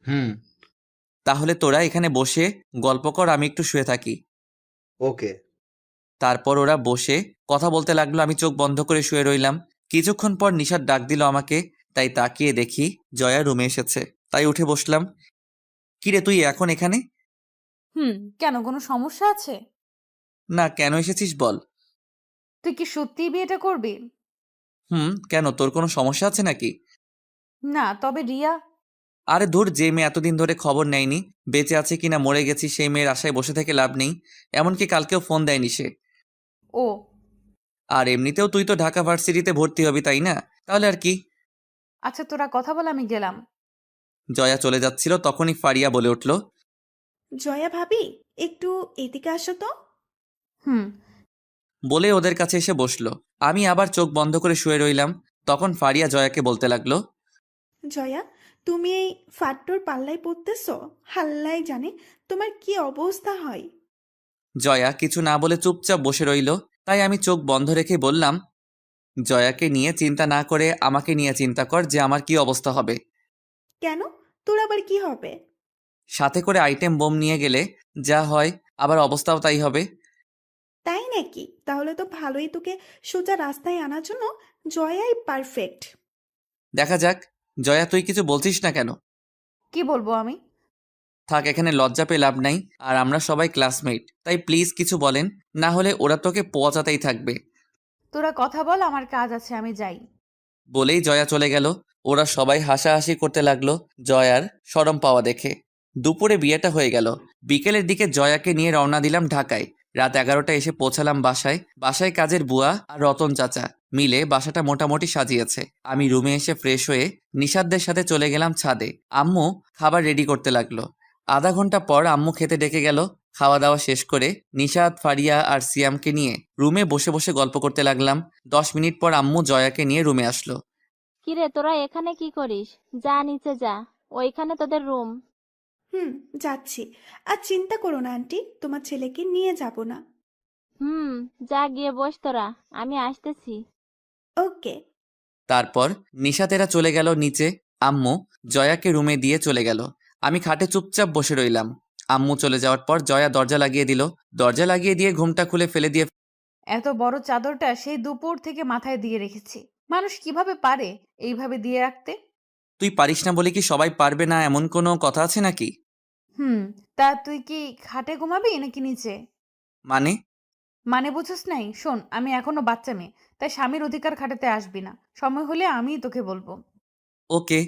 হুম। তাহলে তোরা এখানে বসে গল্প কর, আমি একটু শুয়ে থাকি। ওকে। তারপর ওরা বসে কথা বলতে লাগলো। আমি চোখ বন্ধ করে শুয়ে রইলাম। কিছুক্ষণ পর নিশাত ডাক দিল আমাকে, তাই তাকিয়ে দেখি জয়া রুমে এসেছে। তাই উঠে বসলাম। কিরে তুই এখন এখানে? কেন, কোনো সমস্যা আছে? না, কেন এসেছিস বল। তুই কি সত্যিই বিয়েটা করবি? কেন, তোর কোনো সমস্যা আছে নাকি? না, তবে রিয়া। আরে ধুর, যে মেয়ে এতদিন ধরে খবর নেয়নি বেঁচে আছে কিনা মরে গেছি, সেই মেয়ের আশায় বসে থেকে লাভ নেই। এমনকি কালকেও ফোন দেয়নি সে। ও আর এমনিতেও তুই তো ঢাকা ভার্সিটিতে ভর্তি হবি, তাই না? তাহলে আর কি। আচ্ছা, তোরা কথা বল, আমি গেলাম। জয়া চলে যাচ্ছিল, তখনই ফারিয়া বলে উঠল, জয়া ভাবি, একটু এদিকে আসো তো। হুম। বলে ওদের কাছে এসে বসলো। আমি আবার চোখ বন্ধ করে শুয়ে রইলাম। তখন ফারিয়া জয়াকে বলতে লাগলো, জয়া, তুমি এই ফাট্টুর পাল্লায় পড়তেছো? হাল্লাই জানে তোমার কি অবস্থা হয়। জয়া কিছু না বলে চুপচাপ বসে রইল। তাই আমি চোখ বন্ধ রেখে বললাম, জয়াকে নিয়ে চিন্তা না করে আমাকে নিয়ে চিন্তা কর যে আমার কি অবস্থা হবে। কেন, তোর আবার কি হবে? সাথে করে আইটেম বোম নিয়ে গেলে যা হয়, আবার অবস্থাও তাই হবে। তাই নাকি? তাহলে তো ভালোই, তোকে সোজা রাস্তায় আনার জন্য জয়াই পারফেক্ট। দেখা যাক। জয়া, তুই কিছু বলছিস না কেন? কি বলবো আমি? থাক, এখানে লজ্জা পেয়ে লাভ নাই। আর আমরা সবাই ক্লাসমেট, তাই প্লিজ কিছু বলেন, না হলে ওরা তোকে পচাতেই থাকবে। তোরা কথা বল, আমার কাজ আছে, আমি যাই। বলেই জয়া চলে গেল। ওরা সবাই হাসাহাসি করতে লাগলো জয়ার শরম পাওয়া দেখে। দুপুরে বিয়েটা হয়ে গেল। বিকেলের দিকে জয়াকে নিয়ে রওনা দিলাম ঢাকায়। রাত 11টা এসে পৌঁছালাম বাসায়। বাসায় কাজের বুয়া আর রতন চাচা মিলে বাসাটা মোটামুটি সাজিয়েছে। আমি রুমে এসে ফ্রেশ হয়ে নিশাদদের সাথে চলে গেলাম ছাদে। আম্মু খাবার রেডি করতে লাগলো। আধা ঘন্টা পর আম্মু খেতে ডেকে গেল। খাওয়া দাওয়া শেষ করে নিশাদ, ফারিয়া আর সিয়ামকে নিয়ে রুমে বসে বসে গল্প করতে লাগলাম। 10 মিনিট পর আম্মু জয়াকে নিয়ে রুমে আসলো। কিরে, তোরা এখানে কি করিস? যা নিচে যা, ওইখানে তোদের রুম। যাচ্ছি। আর চিন্তা করো না আন্টি, তোমার ছেলেকে নিয়ে যাব না। যা গিয়ে বস তোরা, আমি আসতেছি। ওকে। তারপর নিশাতেরা চলে গেল নিচে। আম্মু জয়াকে রুমে দিয়ে চলে গেল। আমি খাটে চুপচাপ বসে রইলাম। আম্মু চলে যাওয়ার পর জয়া দরজা লাগিয়ে দিল। দরজা লাগিয়ে দিয়ে ঘুমটা খুলে ফেলে দিয়ে, এত বড় চাদরটা সেই দুপুর থেকে মাথায় দিয়ে রেখেছি। মানুষ কিভাবে পারে এইভাবে দিয়ে রাখতে? তুই পারিস না বলে কি সবাই পারবে না, এমন কোনো কথা আছে নাকি? তা তুই কি খাটে ঘুমাবি নাকি নিচে? মানে? মানে বুঝোস নাই? শোন, আমি এখনো বাচ্চা মেয়ে, তাই স্বামীর অধিকার খাটাতে আসবি না। সময় হলে আমিই তোকে বলবো। ওকে।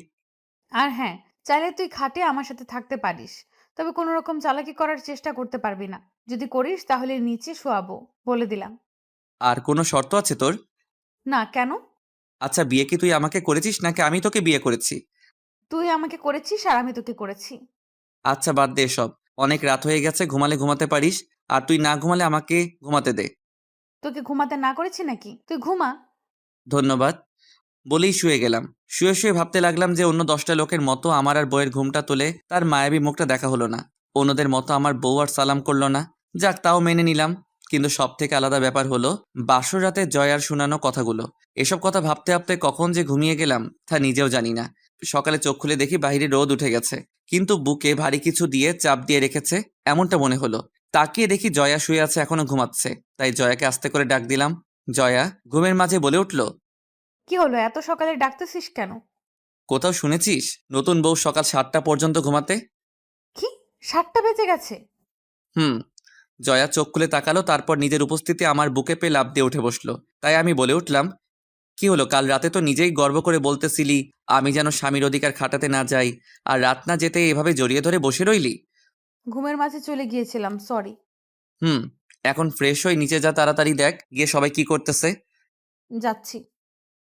আর হ্যাঁ, চাইলে তুই খাটে আমার সাথে থাকতে পারিস, তবে কোনো রকম চালাকি করার চেষ্টা করতে পারবি না। যদি করিস তাহলে নিচে শোয়াবো, বলে দিলাম। আর কোনো শর্ত আছে তোর? না, কেন? আচ্ছা, বিয়ে কি তুই আমাকে করেছিস নাকি আমি তোকে বিয়ে করেছি? তুই আমাকে করেছিস আর আমি তোকে করেছি। আচ্ছা, বাদ দে সব। অনেক রাত হয়ে গেছে, ঘুমালে ঘুমাতে পারিস। আর তুই না ঘুমালে আমাকে ঘুমাতে দে। তোকে ঘুমাতে না করেছি নাকি? তুই ঘুমা। ধন্যবাদ। বলেই শুয়ে গেলাম। শুয়ে শুয়ে ভাবতে লাগলাম যে অন্য 10টা লোকের মতো আমার আর বউয়ের ঘুমটা তুলে তার মায়াবী মুখটা দেখা হলো না। অন্যদের মতো আমার বউ আর সালাম করলো না। যাক, তাও মেনে নিলাম। কিন্তু সব থেকে আলাদা ব্যাপার হলো বাসর রাতে জয়ার শোনানো কথাগুলো। এসব কথা ভাবতে ভাবতে কখন যে ঘুমিয়ে গেলাম তা নিজেও জানি না। সকালে চোখ খুলে দেখি বাইরে রোদ উঠে গেছে, কিন্তু বুকে ভারী কিছু দিয়ে চাপ দিয়ে রেখেছে এমনটা মনে হলো। তাকিয়ে দেখি জয়া শুয়ে আছে, এখনো ঘুমাচ্ছে। তাই জয়াকে আস্তে করে ডাক দিলাম। জয়া ঘুমের মাঝে বলে উঠল, কি হলো, এত সকালে ডাকতেছিস কেন? কোথাও শুনেছিস নতুন বউ সকাল 7টা পর্যন্ত ঘুমাতে? কি, 7টা বেজে গেছে? হুম। জয়া চোখ খুলে তাকালো, তারপর নিজের উপস্থিতি আমার বুকে পেয়ে লাফ দিয়ে উঠে বসলো। তাই আমি বলে উঠলাম, কি হলো, কাল রাতে তো নিজেই গর্ব করে বলতেছিলি আমি যেন স্বামীর অধিকার খাটাতে না যাই, আর রাত না যেতে এভাবে জড়িয়ে ধরে বসে রইলি। ঘুমের মাঝে চলে গিয়েছিলাম, সরি। এখন ফ্রেশ হয়ে নিচে যা, তাড়াতাড়ি দেখ গিয়ে সবাই কি করতেছে। যাচ্ছি।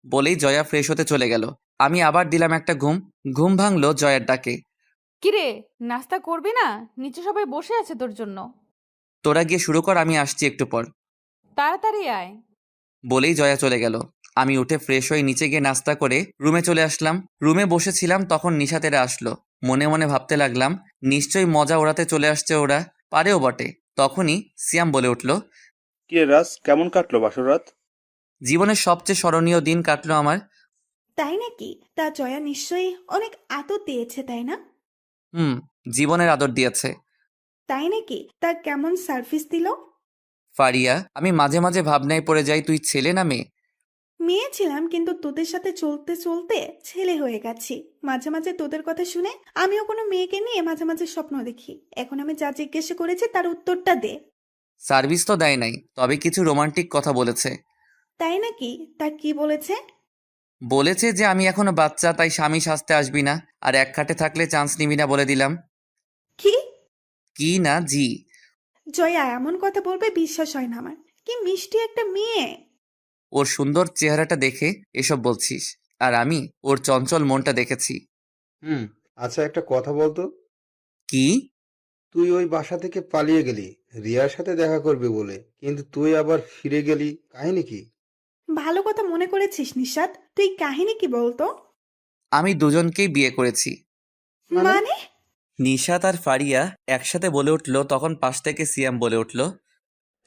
বলেই জয়া ফ্রেশ হতে চলে গেল। আমি আবার দিলাম একটা ঘুম। ঘুম ভাঙলো জয়ার ডাকে। কিরে, নাস্তা করবি না? নিচে সবাই বসে আছে তোর জন্য। তোরা গিয়ে শুরু কর, আমি আসছি একটু পর। তাড়াতাড়ি আয়। বলেই জয়া চলে গেল। আমি উঠে ফ্রেশ হয়ে নিচে গিয়ে নাস্তা করে রুমে চলে আসলাম। রুমে বসেছিলাম, তখন নিশাতেরা আসলো। মনে মনে ভাবতে লাগলাম নিশ্চয়ই মজা ওড়াতে চলে আসছে ওরা, পারেও বটে। তখনই সিয়াম বলে উঠল, কি রে রাজ, কেমন কাটলো বাসর রাত? জীবনের সবচেয়ে স্মরণীয় দিন কাটলো আমার। তাই নাকি? তা জয়া নিশ্চয়ই অনেক আদর দিয়েছে, তাই না? জীবনের আদর দিয়েছে। তাই নাকি? তা কেমন সার্ভিস দিল? ফারিয়া, আমি মাঝে মাঝে ভাবনায় পড়ে যাই তুই ছেলে না মেয়ে। মেয়ে ছিলাম, কিন্তু তোদের সাথে চলতে চলতে ছেলে হয়ে গেছি। মাঝে মাঝে তোদের কথা শুনে আমিও কোনো মেয়েকে নিয়ে মাঝে মাঝে স্বপ্ন দেখি। এখন আমি যা জিজ্ঞেস করেছি তার উত্তরটা দে। সার্ভিস তো দেয় নাই, তবে কিছু রোমান্টিক কথা বলেছে। তাই নাকি? তা কি বলেছে? বলেছে যে আমি এখনো বাচ্চা, তাই স্বামী সাজতে আসবি না, আর এক খাটে থাকলে চান্স নিবি না বলে দিলাম। কি? কি না জি। জয়া এমন কথা বলবে বিশ্বাস হয় না আমার। কি মিষ্টি একটা মেয়ে। ওর সুন্দর চেহারাটা দেখে এসব বলছিস, আর আমি ওর চঞ্চল মনটা দেখেছি। আচ্ছা, একটা কথা বলতো। কি? তুই ওই বাসা থেকে পালিয়ে গেলি রিয়ার সাথে দেখা করবি বলে, কিন্তু তুই আবার ফিরে গেলি, কাহিনী কি? ভালো কথা মনে করেছিস নিশাত। তুই কাহিনী কি বলতো? আমি দুজনকেই বিয়ে করেছি। মানে? নিশাত আর ফারিয়া একসাথে বলে উঠলো। তখন পাশ থেকে সিয়াম বলে উঠল,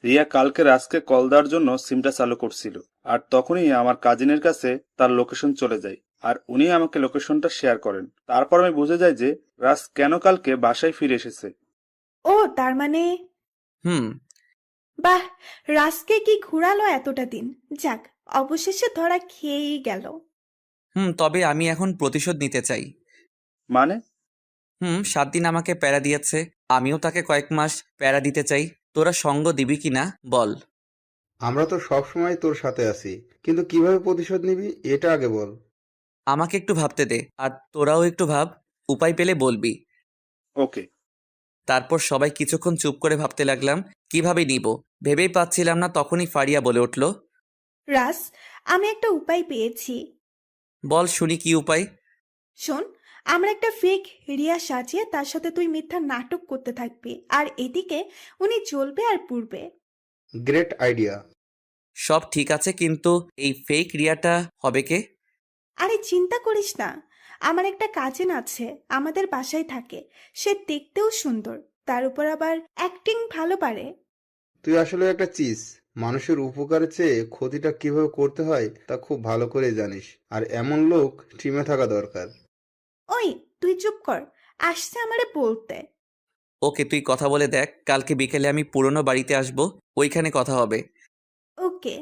রিয়া কালকে রাজকে কল দেওয়ার জন্য সিমটা চালু করছিল, আর তখনই আমার কাজিনের কাছে তার লোকেশন চলে যায়, আর উনি আমাকে লোকেশনটা শেয়ার করেন। তারপর আমি বুঝে যাই যে রাজ কেন কালকে বাসায় ফিরে এসেছে। ও, তার মানে? বাহ, রাজকে কি ঘুরালো এতটা দিন। যাক, অবশেষে ধরা খেয়েই গেল। তবে আমি এখন প্রতিশোধ নিতে চাই। মানে? 7 দিন আমাকে প্যারা দিয়েছে, আমিও তাকে কয়েক মাস প্যারা দিতে চাই। তোরা সঙ্গ দিবি কিনা বল। আমরা তো সব সময় তোর সাথে আছি, কিন্তু কিভাবে প্রতিশোধ নিবি এটা আগে বল। আমাকে একটু ভাবতে দে, আর তোরাও একটু ভাব, উপায় পেলে বলবি। ওকে। তারপর সবাই কিছুক্ষণ চুপ করে ভাবতে লাগলাম কিভাবে নিব। ভেবেই পাচ্ছিলাম না, তখনই ফারিয়া বলে উঠল, রাজ, আমি একটা উপায় পেয়েছি। বল শুনি কি উপায়। শোন, আমরা একটা ফেক রিয়া সাজিয়ে তার সাথে তুই মিথ্যা নাটক করতে থাকবি, আর এদিকে উনি জ্বলবে আর পুড়বে। Great idea. সব ঠিক আছে, কিন্তু এই ফেক রিয়াটা হবে কে? আরে চিন্তা করিস না, আমার একটা কাজিন আছে, আমাদের বাসায় থাকে। সে দেখতেও সুন্দর, তার উপর আবার অ্যাক্টিং ভালো পারে। তুই আসলে একটা চিজ। মানুষের উপকারের চেয়ে ক্ষতিটা কিভাবে করতে হয় তা খুব ভালো করে জানিস, আর এমন লোক টিমে থাকা দরকার। ওই, তুই চুপ কর, আসছে আমারে বলতে। ওকে, তুই কথা বলে দেখ, কালকে বিকেলে আমি পুরনো বাড়িতে আসব, ওইখানে কথা হবে। ওকে।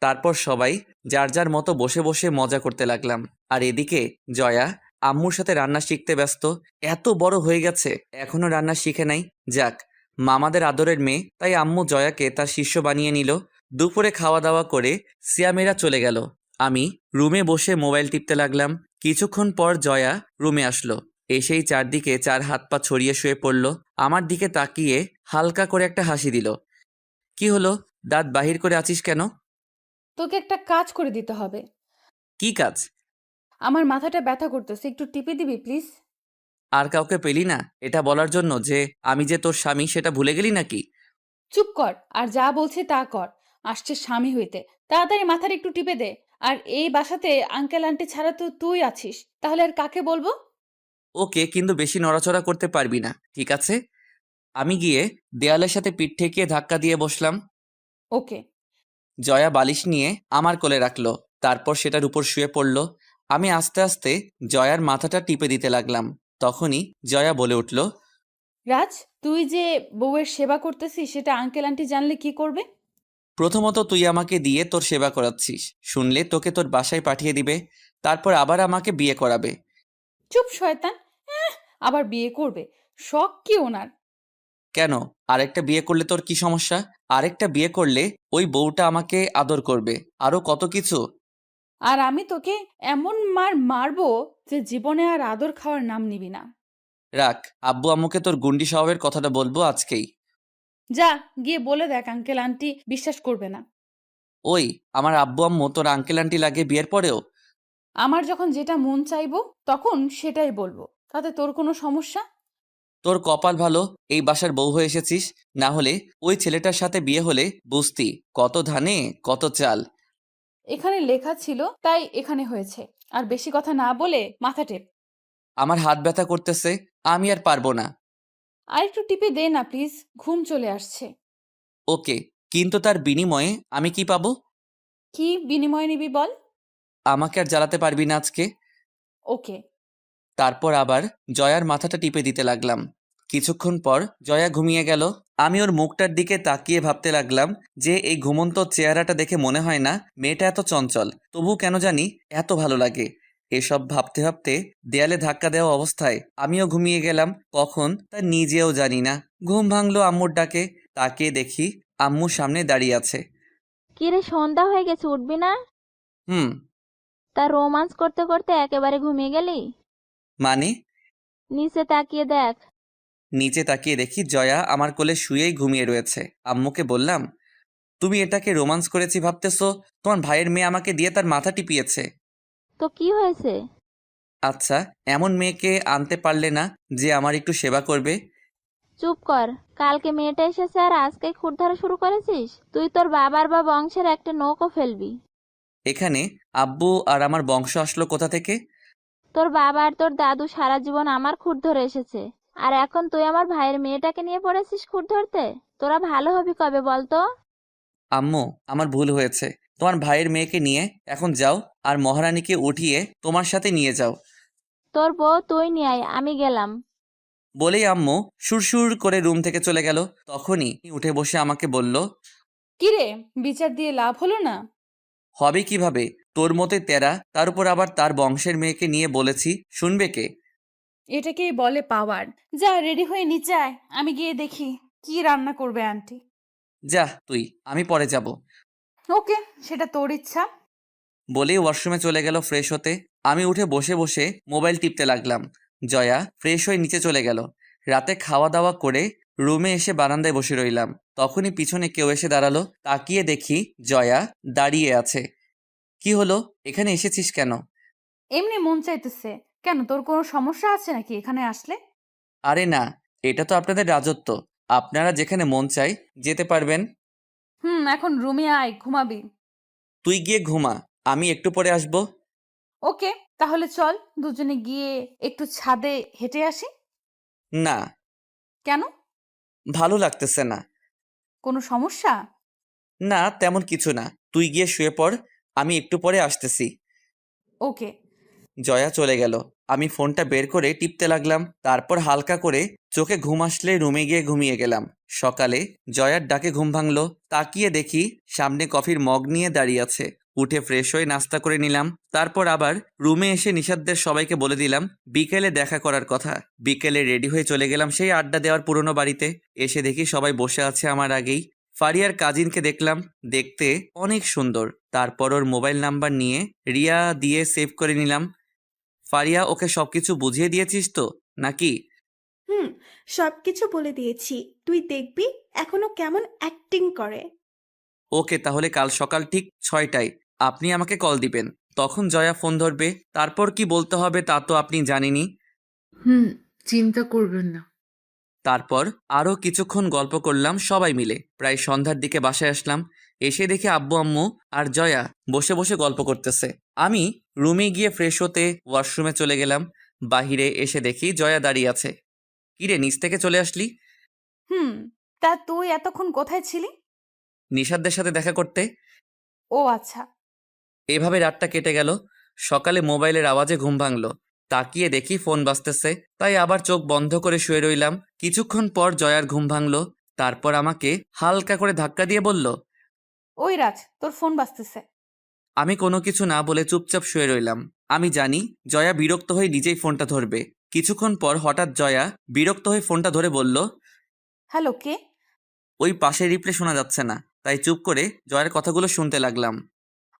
তারপর সবাই যার যার মতো বসে বসে মজা করতে লাগলাম। আর এদিকে জয়া আম্মুর সাথে রান্না শিখতে ব্যস্ত। এত বড় হয়ে গেছে, এখনো রান্না শিখে নাই। যাক, মামাদের আদরের মেয়ে, তাই আম্মু জয়াকে তার শিষ্য বানিয়ে নিল। দুপুরে খাওয়া দাওয়া করে সিয়ামেরা চলে গেল। আমি রুমে বসে মোবাইল টিপতে লাগলাম। কিছুক্ষণ পর জয়া রুমে আসলো, এসেই চারদিকে 4 হাত পা ছড়িয়ে শুয়ে পড়ল। আমার দিকে তাকিয়ে হালকা করে একটা হাসি দিল। কি হলো, দাঁত বাহির করে আছিস কেন? তোকে একটা কাজ করে দিতে হবে। কি কাজ? আমার মাথাটা ব্যথা করতেছে, একটু টিপে দিবি প্লিজ? আর কাউকে পেলি না এটা বলার জন্য যে আমি যে তোর স্বামী, সেটা ভুলে গেলি নাকি? চুপ কর, আর যা বলছে তা কর। আসছে স্বামী হইতে, তাড়াতাড়ি মাথার একটু টিপে দে। আর এই বাসাতে আঙ্কেল আন্টি ছাড়া তো তুই আছিস, তাহলে আর কাকে বলবো? ওকে, কিন্তু বেশি নড়াচড়া করতে পারবি না, ঠিক আছে? আমি গিয়ে দেয়ালের সাথে পিঠ ঠেকিয়ে ধাক্কা দিয়ে বসলাম। ওকে। জয়া বালিশ নিয়ে আমার কোলে রাখলো, তারপর সেটার উপর শুয়ে পড়ল। আমি আস্তে আস্তে জয়ার মাথাটা টিপে দিতে লাগলাম। তখনই জয়া বলে উঠল, রাজ, তুই যে বউয়ের সেবা করতেছিস সেটা আঙ্কেল আন্টি জানলে কি করবে? প্রথমত তুই আমাকে দিয়ে তোর সেবা করাচ্ছিস, শুনলে তোকে তোর বাসায় পাঠিয়ে দিবে, তারপর আবার আমাকে বিয়ে করাবে। চুপ শয়তান। আবার বিয়ে করবে? শখ কি ওনার? কেন, আরেকটা বিয়ে করলে তোর কি সমস্যা? আরেকটা বিয়ে করলে ওই বউটা আমাকে আদর করবে, আরো কত কিছু। আর আমি তোকে এমন মার মারবো যে জীবনে আর আদর খাওয়ার নাম নিবি না। রাখ, আব্বু আম্মুকে তোর গুন্ডি স্বভাবের কথাটা বলবো আজকেই। যা গিয়ে বলে দেখ, আঙ্কেল আন্টি বিশ্বাস করবে না। ওই, আমার আব্বু আম্মু তোর আঙ্কেল আন্টি লাগে বিয়ের পরেও? আমার যখন যেটা মন চাইবো তখন সেটাই বলবো, তাতে তোর কোনো সমস্যা? তোর কপাল ভালো এই বাসার বউ হয়ে এসেছিস, না হলে ওই ছেলেটার সাথে বিয়ে হলে বুঝতি কত ধানে কত চাল। এখানে লেখা ছিল তাই এখানে হয়েছে, আর বেশি কথা না বলে মাথা টেপ। আমার হাত ব্যথা করতেছে, আমি আর পারবো না। আর একটু টিপে দে না প্লিজ, ঘুম চলে আসছে। ওকে, কিন্তু তার বিনিময়ে আমি কি পাবো? কি বিনিময় নিবি বল? আমাকে আর জ্বালাতে পারবি না আজকে। ওকে। তারপর আবার জয়ার মাথাটা টিপে দিতে লাগলাম। কিছুক্ষণ পর জয়া ঘুমিয়ে গেল। আমি ওর মুখটার দিকে তাকিয়ে ভাবতে লাগলাম যে এই ঘুমন্ত চেহারাটা দেখে মনে হয় না মেয়েটা এত চঞ্চল, তবু কেন জানি এত ভালো লাগে। এসব ভাবতে ভাবতে দেয়ালে ধাক্কা দেওয়া অবস্থায় আমিও ঘুমিয়ে গেলাম, কখন তা নিজেও জানি না। ঘুম ভাঙলো আম্মুর ডাকে, তাকিয়ে দেখি আম্মু সামনে দাঁড়িয়ে আছে। কিরে, সন্ধ্যা হয়ে গেছে, উঠবি না? হুম। তা রোমান্স করতে করতে একেবারে ঘুমিয়ে গেলি? মানে? নিচে তাকিয়ে দেখ। নিচে তাকিয়ে দেখি জয়া আমার কোলে শুয়েই ঘুমিয়ে রয়েছে। আম্মুকে বললাম, তুমি এটাকে রোমান্স করেছি ভাবতেছো? তোমার ভাইয়ের মেয়ে আমাকে দিয়ে তার মাথা টিপিয়েছে। তো কি হয়েছে? আচ্ছা, এমন মেয়েকে আনতে পারলে না যে আমার একটু সেবা করবে? চুপ কর, কালকে মেয়েটা এসেছে আর আজকে খুঁত ধরা শুরু করেছিস? তুই তোর বাবার বা বংশের একটা নৌকো ফেলবি। এখানে আব্বু আর আমার বংশ আসলো কোথা থেকে? তোর বাবা আর তোর দাদু সারা জীবন আমার খুঁত ধরে এসেছে, আর এখন তুই আমার ভাইয়ের মেয়েটাকে নিয়ে পড়েছিস খুঁত ধরতে? তোরা ভালো হবি কবে বলতো? আম্মু, আমার ভুল হয়েছে। তোমার ভাইয়ের মেয়েকে নিয়ে এখন যাও, আর মহারানীকে উঠিয়ে তোমার সাথে নিয়ে যাও। তোর বউ তুই নিয়ে আয়, আমি গেলাম। বলেই আম্মু সুরসুর করে রুম থেকে চলে গেল। তখনই উঠে বসে আমাকে বলল, কিরে, বিচার দিয়ে লাভ হলো না? হবে কিভাবে? তোর মতোই তেরা, তার উপর আবার তার বংশের মেয়েকে নিয়ে বলেছি, শুনবে কে? এটাকেই বলে পাওয়ার। যা রেডি হয়ে নিচে আয়, আমি গিয়ে দেখি কি রান্না করবে আন্টি। যা তুই, আমি পরে যাব। ওকে, সেটা তোর ইচ্ছা। বলেই ওয়াশরুমে চলে গেল ফ্রেশ হতে। আমি উঠে বসে বসে মোবাইল টিপতে লাগলাম। জয়া ফ্রেশ হয়ে নিচে চলে গেল। রাতে খাওয়া দাওয়া করে রুমে এসে বারান্দায় বসে রইলাম। তখনই পিছনে কেউ এসে দাঁড়ালো। তাকিয়ে দেখি জয়া দাঁড়িয়ে আছে। কি হলো, এখানে এসেছিস কেন? এমনি মন চাইতেছে। কেন, তোর কোনো সমস্যা আছে নাকি এখানে আসলে? আরে না, এটা তো আপনাদের রাজত্ব, আপনারা যেখানে মন চায় যেতে পারবেন। এখন রুমে আয়, ঘুমাবি। তুই গিয়ে ঘুমা, আমি একটু পরে আসবো। ওকে, তাহলে চল দুজনে গিয়ে একটু ছাদে হেঁটে আসি। না, কেন? ভালো লাগতেছে না। কোনো সমস্যা? না, তেমন কিছু না। তুই গিয়ে শুয়ে পড়, আমি একটু পরে আসতেছি। ওকে। জয়া চলে গেল। আমি ফোনটা বের করে টিপতে লাগলাম। তারপর হালকা করে চোখে ঘুম আসলে রুমে গিয়ে ঘুমিয়ে গেলাম। সকালে জয়ার ডাকে ঘুম ভাঙলো। তাকিয়ে দেখি সামনে কফির মগ নিয়ে দাঁড়িয়ে আছে। উঠে ফ্রেশ হয়ে নাস্তা করে নিলাম। তারপর আবার রুমে এসে নিশাদদের সবাইকে বলে দিলাম বিকেলে দেখা করার কথা। বিকেলে রেডি হয়ে চলে গেলাম সেই আড্ডা দেওয়ার পুরনো বাড়িতে। এসে দেখি সবাই বসে আছে আমার আগেই। ফারিয়ার কাজিনকে দেখলাম, দেখতে অনেক সুন্দর। তারপর ওর মোবাইল নাম্বার নিয়ে রিয়া দিয়ে সেভ করে নিলাম। ফারিয়া, ওকে সবকিছু বুঝিয়ে দিয়েছিস তো নাকি? হুম, সবকিছু বলে দিয়েছি। তুই দেখবি এখনো কেমন অ্যাক্টিং করে। ওকে, তাহলে কাল সকাল ঠিক 6টায় আপনি আমাকে কল দিবেন। তখন জয়া ফোন ধরবে। তারপর কি বলতে হবে তা তো আপনি জানেনই। চিন্তা করবেন না। তারপর আরও কিছুক্ষণ গল্প করলাম সবাই মিলে। প্রায় সন্ধ্যার দিকে বাসায় আসলাম। এসে দেখি আব্বু আম্মু আর জয়া বসে বসে গল্প করতেছে। আমি রুমে গিয়ে ফ্রেশ হতে ওয়াশরুমে চলে গেলাম। বাহিরে এসে দেখি জয়া দাঁড়িয়ে আছে। কিরে, নিচ থেকে চলে আসলি? তা তুই এতক্ষণ কোথায় ছিলি? নিশাদদের সাথে দেখা করতে। ও আচ্ছা। এভাবে রাতটা কেটে গেল। সকালে মোবাইলের আওয়াজে ঘুম ভাঙলো। তাকিয়ে দেখি ফোন বাজতেছে, তাই আবার চোখ বন্ধ করে শুয়ে রইলাম। কিছুক্ষণ পর জয়ার ঘুম ভাঙলো। তারপর আমাকে হালকা করে ধাক্কা দিয়ে বলল, ওই রাজ, তোর ফোন বাজতেছে। আমি কোনো কিছু না বলে চুপচাপ শুয়ে রইলাম। আমি জানি জয়া বিরক্ত হয়ে নিজেই ফোনটা ধরবে। কিছুক্ষণ পর হঠাৎ জয়া বিরক্ত হয়ে ফোনটা ধরে বলল, হ্যালো, কে? ওই পাশে রিপ্লে শোনা যাচ্ছে না, তাই চুপ করে জয়ার কথাগুলো শুনতে লাগলাম।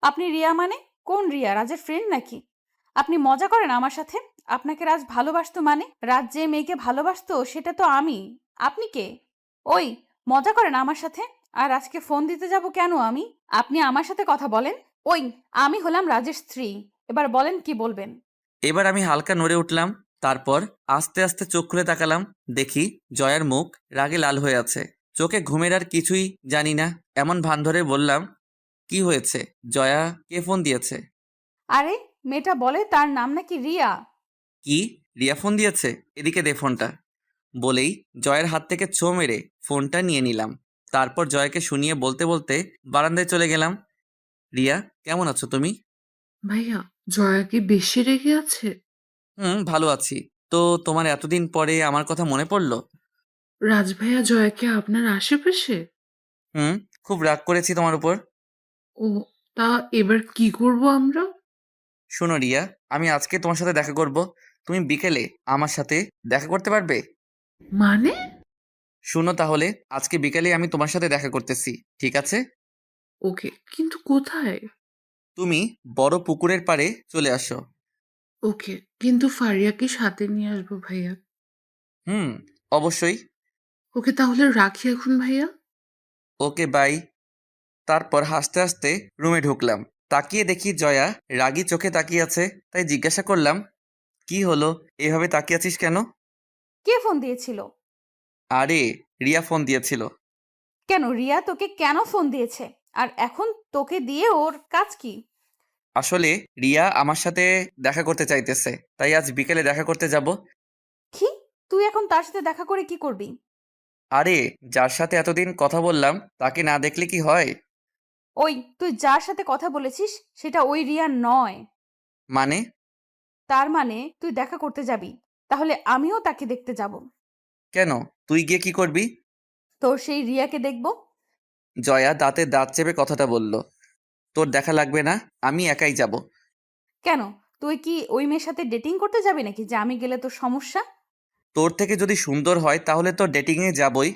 আপনি রিয়া মানে? কোন রিয়া, রাজের ফ্রেন্ড নাকি? আপনি মজা করেন আমার সাথে? আপনাকে রাজ ভালোবাসতো মানে? রাজ যে মেয়েকে ভালোবাসতো সেটা তো আমি। আপনি কে? ওই, মজা করেন আমার সাথে? আর আজকে ফোন দিতে যাব কেন আমি? আপনি আমার সাথে কথা বলেন। ওই, আমি হলাম রাজের স্ত্রী। এবার বলেন কি বলবেন। এবার আমি হালকা নড়ে উঠলাম। তারপর আস্তে আস্তে চোখ খুলে তাকালাম। দেখি জয়ার মুখ রাগে লাল হয়ে আছে। চোখে ঘুমের আর কিছুই জানি না এমন ভান ধরে বললাম, কি হয়েছে জয়া, কে ফোন দিয়েছে? আরে, মেয়েটা বলে তার নাম নাকি রিয়া। কি, রিয়া ফোন দিয়েছে? এদিকে দে ফোনটা। বলেই জয়ের হাত থেকে ছো মেরে ফোনটা নিয়ে নিলাম। তারপর জয়াকে শুনিয়ে বলতে বলতে বারান্দায় চলে গেলাম। রিয়া, কেমন আছো তুমি? ভাইয়া, জয়া কি বেশি রেগে আছে? ভালো আছি। তো তোমার এতদিন পরে আমার কথা মনে পড়লো? রাজ ভাইয়া জয়াকে আপনার আশেপাশে? খুব রাগ করেছি তোমার উপর। ও, তা এবার কি করব আমরা? শোনো রিয়া, আমি আজকে তোমার সাথে দেখা করব। তুমি বিকেলে আমার সাথে দেখা করতে পারবে? মানে? শুনো তাহলে, আজকে বিকেলে আমি তোমার সাথে দেখা করতেছি, ঠিক আছে? ওকে, কিন্তু কোথায়? তুমি বড় পুকুরের পাড়ে চলে আসো। ওকে, কিন্তু ফারিয়াকে সাথে নিয়ে আসবো ভাইয়া। অবশ্যই। ওকে, তাহলে রাখি এখন ভাইয়া। ওকে, বাই। তারপর হাসতে হাসতে রুমে ঢুকলাম। তাকিয়ে দেখি জয়া রাগী চোখে তাকিয়ে আছে। তাই জিজ্ঞাসা করলাম, কি হলো, এভাবে তাকিয়ে আছিস কেন? কে ফোন দিয়েছিল? আরে, রিয়া ফোন দিয়েছিল। কেন, রিয়া তোকে কেন ফোন দিয়েছে? আর এখন তোকে দিয়ে ওর কাজ কি? আসলে রিয়া আমার সাথে দেখা করতে চাইতেছে, তাই আজ বিকেলে দেখা করতে যাব। কি? তুই এখন তার সাথে দেখা করে কি করবি? আরে, যার সাথে এতদিন কথা বললাম তাকে না দেখলে কি হয়? ওই, তুই যার সাথে কথা বলেছিস সেটা ওই রিয়া নয়। মানে? তার মানে তুই দেখা করতে যাবি, তাহলে আমিও তাকে দেখতে যাব। কেন, তুই গিয়ে কি করবি? তোর সেই রিয়াকে দেখবো। জয়া দাঁতে দাঁত চেপে কথাটা বলল। তোর দেখা লাগবে না, আমি একাই যাব। কেন, তুই কি ওই মেয়ের সাথে ডেটিং করতে যাবি নাকি যে আমি গেলে তোর সমস্যা? তোর থেকে যদি সুন্দর হয় তাহলে তো ডেটিংয়ে যাবই।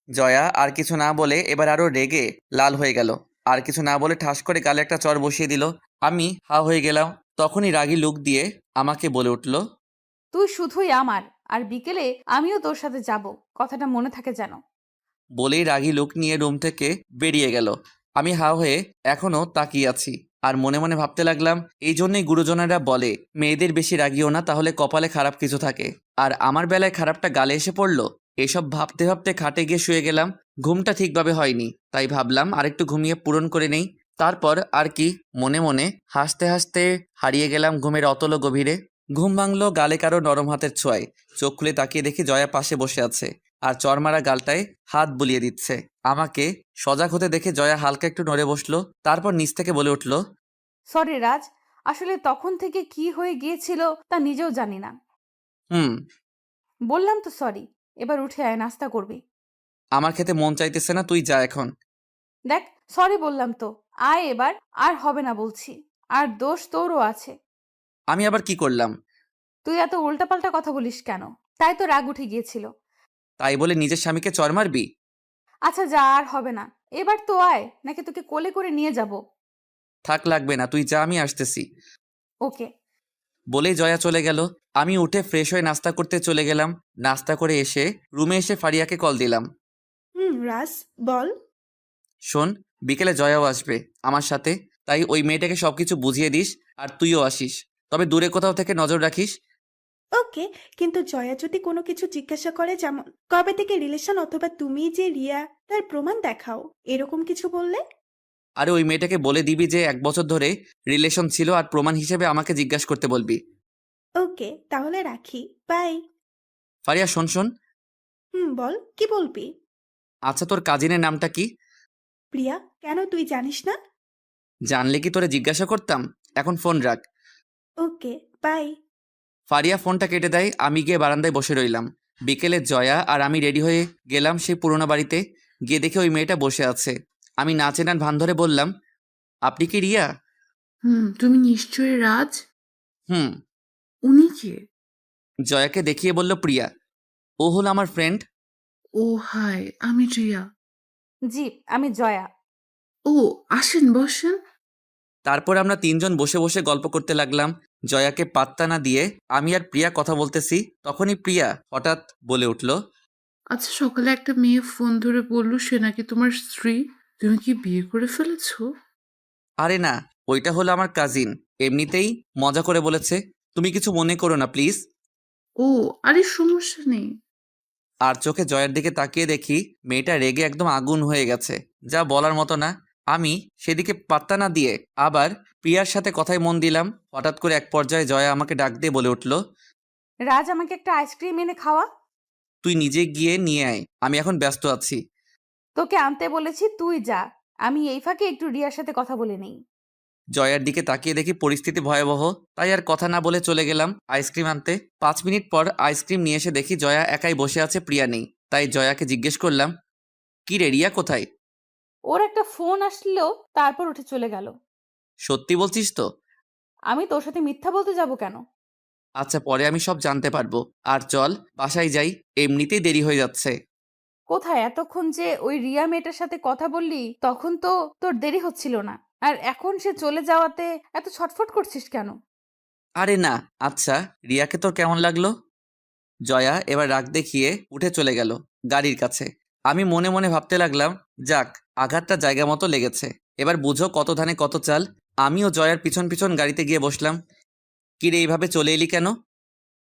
জয়া আর কিছু না বলে এবার আরো রেগে লাল হয়ে গেল। আর কিছু না বলে ঠাস করে গালে একটা চড় বসিয়ে দিল। আমি হা হয়ে গেলাম। তখনই রাগী লুক দিয়ে আমাকে বলে উঠল, তুই শুধুই আমার, আর বিকেলে আমিও তোর সাথে যাব, কথাটা মনে থাকে যেন। বলেই রাগী লুক নিয়ে রুম থেকে বেরিয়ে গেল। আমি হা হয়ে এখনো তাকিয়ে আছি আর মনে মনে ভাবতে লাগলাম, এই জন্যই গুরুজনেরা বলে মেয়েদের বেশি রাগিও না, তাহলে কপালে খারাপ কিছু থাকে। আর আমার বেলায় খারাপটা গালে এসে পড়লো। এসব ভাবতে ভাবতে খাটে গিয়ে শুয়ে গেলাম। ঘুমটা ঠিকভাবে হয়নি, তাই ভাবলাম আরেকটু ঘুমিয়ে পূরণ করে নেই। তারপর আর কি, মনে মনে হাসতে হাসতে হারিয়ে গেলাম ঘুমের অতল গভীরে। ঘুম ভাঙলো গালে কারো নরম হাতের ছোঁয়ায়। চোখ খুলে তাকিয়ে দেখি জয়া পাশে বসে আছে আর চরমারা গালটায় হাত বুলিয়ে দিচ্ছে। আমাকে সজাগ হতে দেখে জয়া হালকা একটু নড়ে বসলো। তারপর নিচ থেকে বলে উঠল, সরি রাজ, আসলে তখন থেকে কি হয়ে গিয়েছিল তা নিজেও জানি না। হুম। বললাম তো সরি, এবার উঠে আয়, নাস্তা করবি। আমার খেতে মন চাইতেছে না, তুই যা এখন। দেখ, সরি বললাম তো, আয় এবার, আর হবে না বলছি। আর দোষ তোরও আছে। আমি আবার কি করলাম? তুই এত উল্টাপাল্টা কথা বলিস কেন? তাই তো রাগ উঠে গিয়েছিল। তাই বলে নিজের স্বামীকে চর মারবি? আচ্ছা যা, আর হবে না, এবার তো আয়, নাকি তোকে কোলে করে নিয়ে যাব। থাক, লাগবে না, তুই যা, আমি আসতেছি। ওকে। বলেই জয়া চলে গেল। আমি উঠে ফ্রেশ হয়ে নাস্তা করতে চলে গেলাম। নাস্তা করে এসে রুমে এসে ফারিয়াকে কল দিলাম। রাজ, বল। শোন, বিকেলে জয়াও আসবে আমার সাথে, তাই ওই মেয়েটাকে সবকিছু বুঝিয়ে দিস। আর তুইও আসিস, তবে দূরে কোথাও থেকে নজর রাখিস। ওকে, কিন্তু জয়া যদি কোনো কিছু জিজ্ঞাসা করে, যেমন কবে থেকে রিলেশন অথবা তুমি যে রিয়া, তার প্রমাণ দেখাও, এরকম কিছু বললে? আরে ওই মেয়েটাকে বলে দিবি যে 1 বছর ধরে রিলেশন ছিল আর প্রমাণ হিসেবে আমাকে জিজ্ঞাসা করতে বলবি। ওকে, তাহলে রাখি, বাই। ফারিয়া শোন শোন। বল, কি বলবি? আচ্ছা, তোর কাজিনের নামটা কি? প্রিয়া। কেন, তুই জানিস না? জানলে কি তোরে জিজ্ঞাসা করতাম। এখন ফোন রাখ। ওকে, বাই। ফারিয়া ফোনটা কেটে দেয়। আমি গিয়ে বারান্দায় বসে রইলাম। বিকেলে জয়া আর আমি রেডি হয়ে গেলাম সেই পুরোনো বাড়িতে। গিয়ে দেখে ওই মেয়েটা বসে আছে। আমি না চেনার ভান ধরে বললাম, আপনি কি রিয়া? তুমি নিশ্চয়ই রাজ। হুম। উনি কে? জয়াকে দেখিয়ে বলল প্রিয়া। ও হলো আমার ফ্রেন্ড। ও হাই, আমি রিয়া। জি, আমি জয়া। ও, আসেন বসেন। তারপর আমরা 3 জন বসে বসে গল্প করতে লাগলাম। জয়াকে পাত্তা না দিয়ে আমি আর প্রিয়া কথা বলতেছি। তখনই প্রিয়া হঠাৎ বলে উঠল, আচ্ছা, সকালে একটা মেয়ে ফোন ধরে বললো সে নাকি তোমার স্ত্রী। তুমি কি বিয়ে করে ফেলেছো? আরে না, ওইটা হলো আমার কাজিন, এমনিতেই মজা করে বলেছে। তুমি কিছু মনে করো না প্লিজ। ও, আরে সমস্যা নেই। আর চোখে জয়ের দিকে তাকিয়ে দেখি মেয়েটা রেগে একদম আগুন হয়ে গেছে, যা বলার মতো না। আমি সেদিকে পাত্তা না দিয়ে আবার প্রিয়ার সাথে কথায় মন দিলাম। হঠাৎ করে এক পর্যায়ে জয়া আমাকে ডাক দিয়ে বলে উঠল, রাজ, আমাকে একটা আইসক্রিম এনে খাওয়া। তুই নিজে গিয়ে নিয়ে আয়, আমি এখন ব্যস্ত আছি। তোকে আনতে বলেছি, তুই যা, আমি এই ফাঁকে একটু রিয়ার সাথে কথা বলে নেই। জয়ার দিকে তাকিয়ে দেখি পরিস্থিতি ভয়াবহ, তাই আর কথা না বলে চলে গেলাম আইসক্রিম আনতে। 5 মিনিট পর আইসক্রিম নিয়ে এসে দেখি জয়া একাই বসে আছে, প্রিয়া নেই। তাই জয়াকে জিজ্ঞেস করলাম, কি রে, রিয়া কোথায়? ওর একটা ফোন আসলো, তারপর উঠে চলে গেল। সত্যি বলছিস তো? আমি তোর সাথে মিথ্যা বলতে যাব কেন? আচ্ছা, পরে আমি সব জানতে পারবো। আর চল বাসায় যাই, এমনিতেই দেরি হয়ে যাচ্ছে। কোথায়? এতক্ষণ যে ওই রিয়া মেয়েটার সাথে কথা বললি তখন তো তোর দেরি হচ্ছিল না, আর এখন সে চলে যাওয়াতে এত ছটফট করছিস কেন? আরে না। আচ্ছা, রিয়াকে তোর কেমন লাগলো? জয়া এবার রাগ দেখিয়ে উঠে চলে গেল গাড়ির কাছে। আমি মনে মনে ভাবতে লাগলাম, যাক, আঘাতটা জায়গা মতো লেগেছে। এবার বুঝো কত ধানে কত চাল। আমিও জয়ার পিছন পিছন গাড়িতে গিয়ে বসলাম। কিরে, এইভাবে চলে এলি কেন?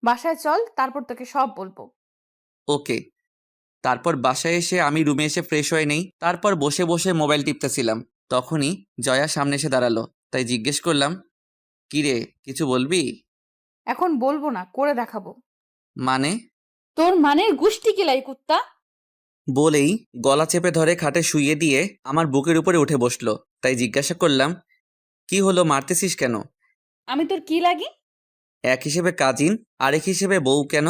বাসায় চল, তারপর তোকে সব বলবো। ওকে। তারপর বাসায় এসে আমি রুমে এসে ফ্রেশ হয়ে নেই। তারপর বসে বসে মোবাইল টিপতেছিলাম। তখনই জয়া সামনে এসে দাঁড়ালো, তাই জিজ্ঞেস করলাম, কিরে, কিছু বলবি? এখন বলবো না, করে দেখাবো। মানে? তোর মানের গুষ্টি কিলাই কুত্তা। বলেই গলা চেপে ধরে খাটে শুইয়ে দিয়ে আমার বুকের উপরে উঠে বসলো। তাই জিজ্ঞাসা করলাম, কি হলো, মারতেছিস কেন? আমি তোর কি লাগি? এক হিসেবে কাজিন, আরেক হিসেবে বউ কেন?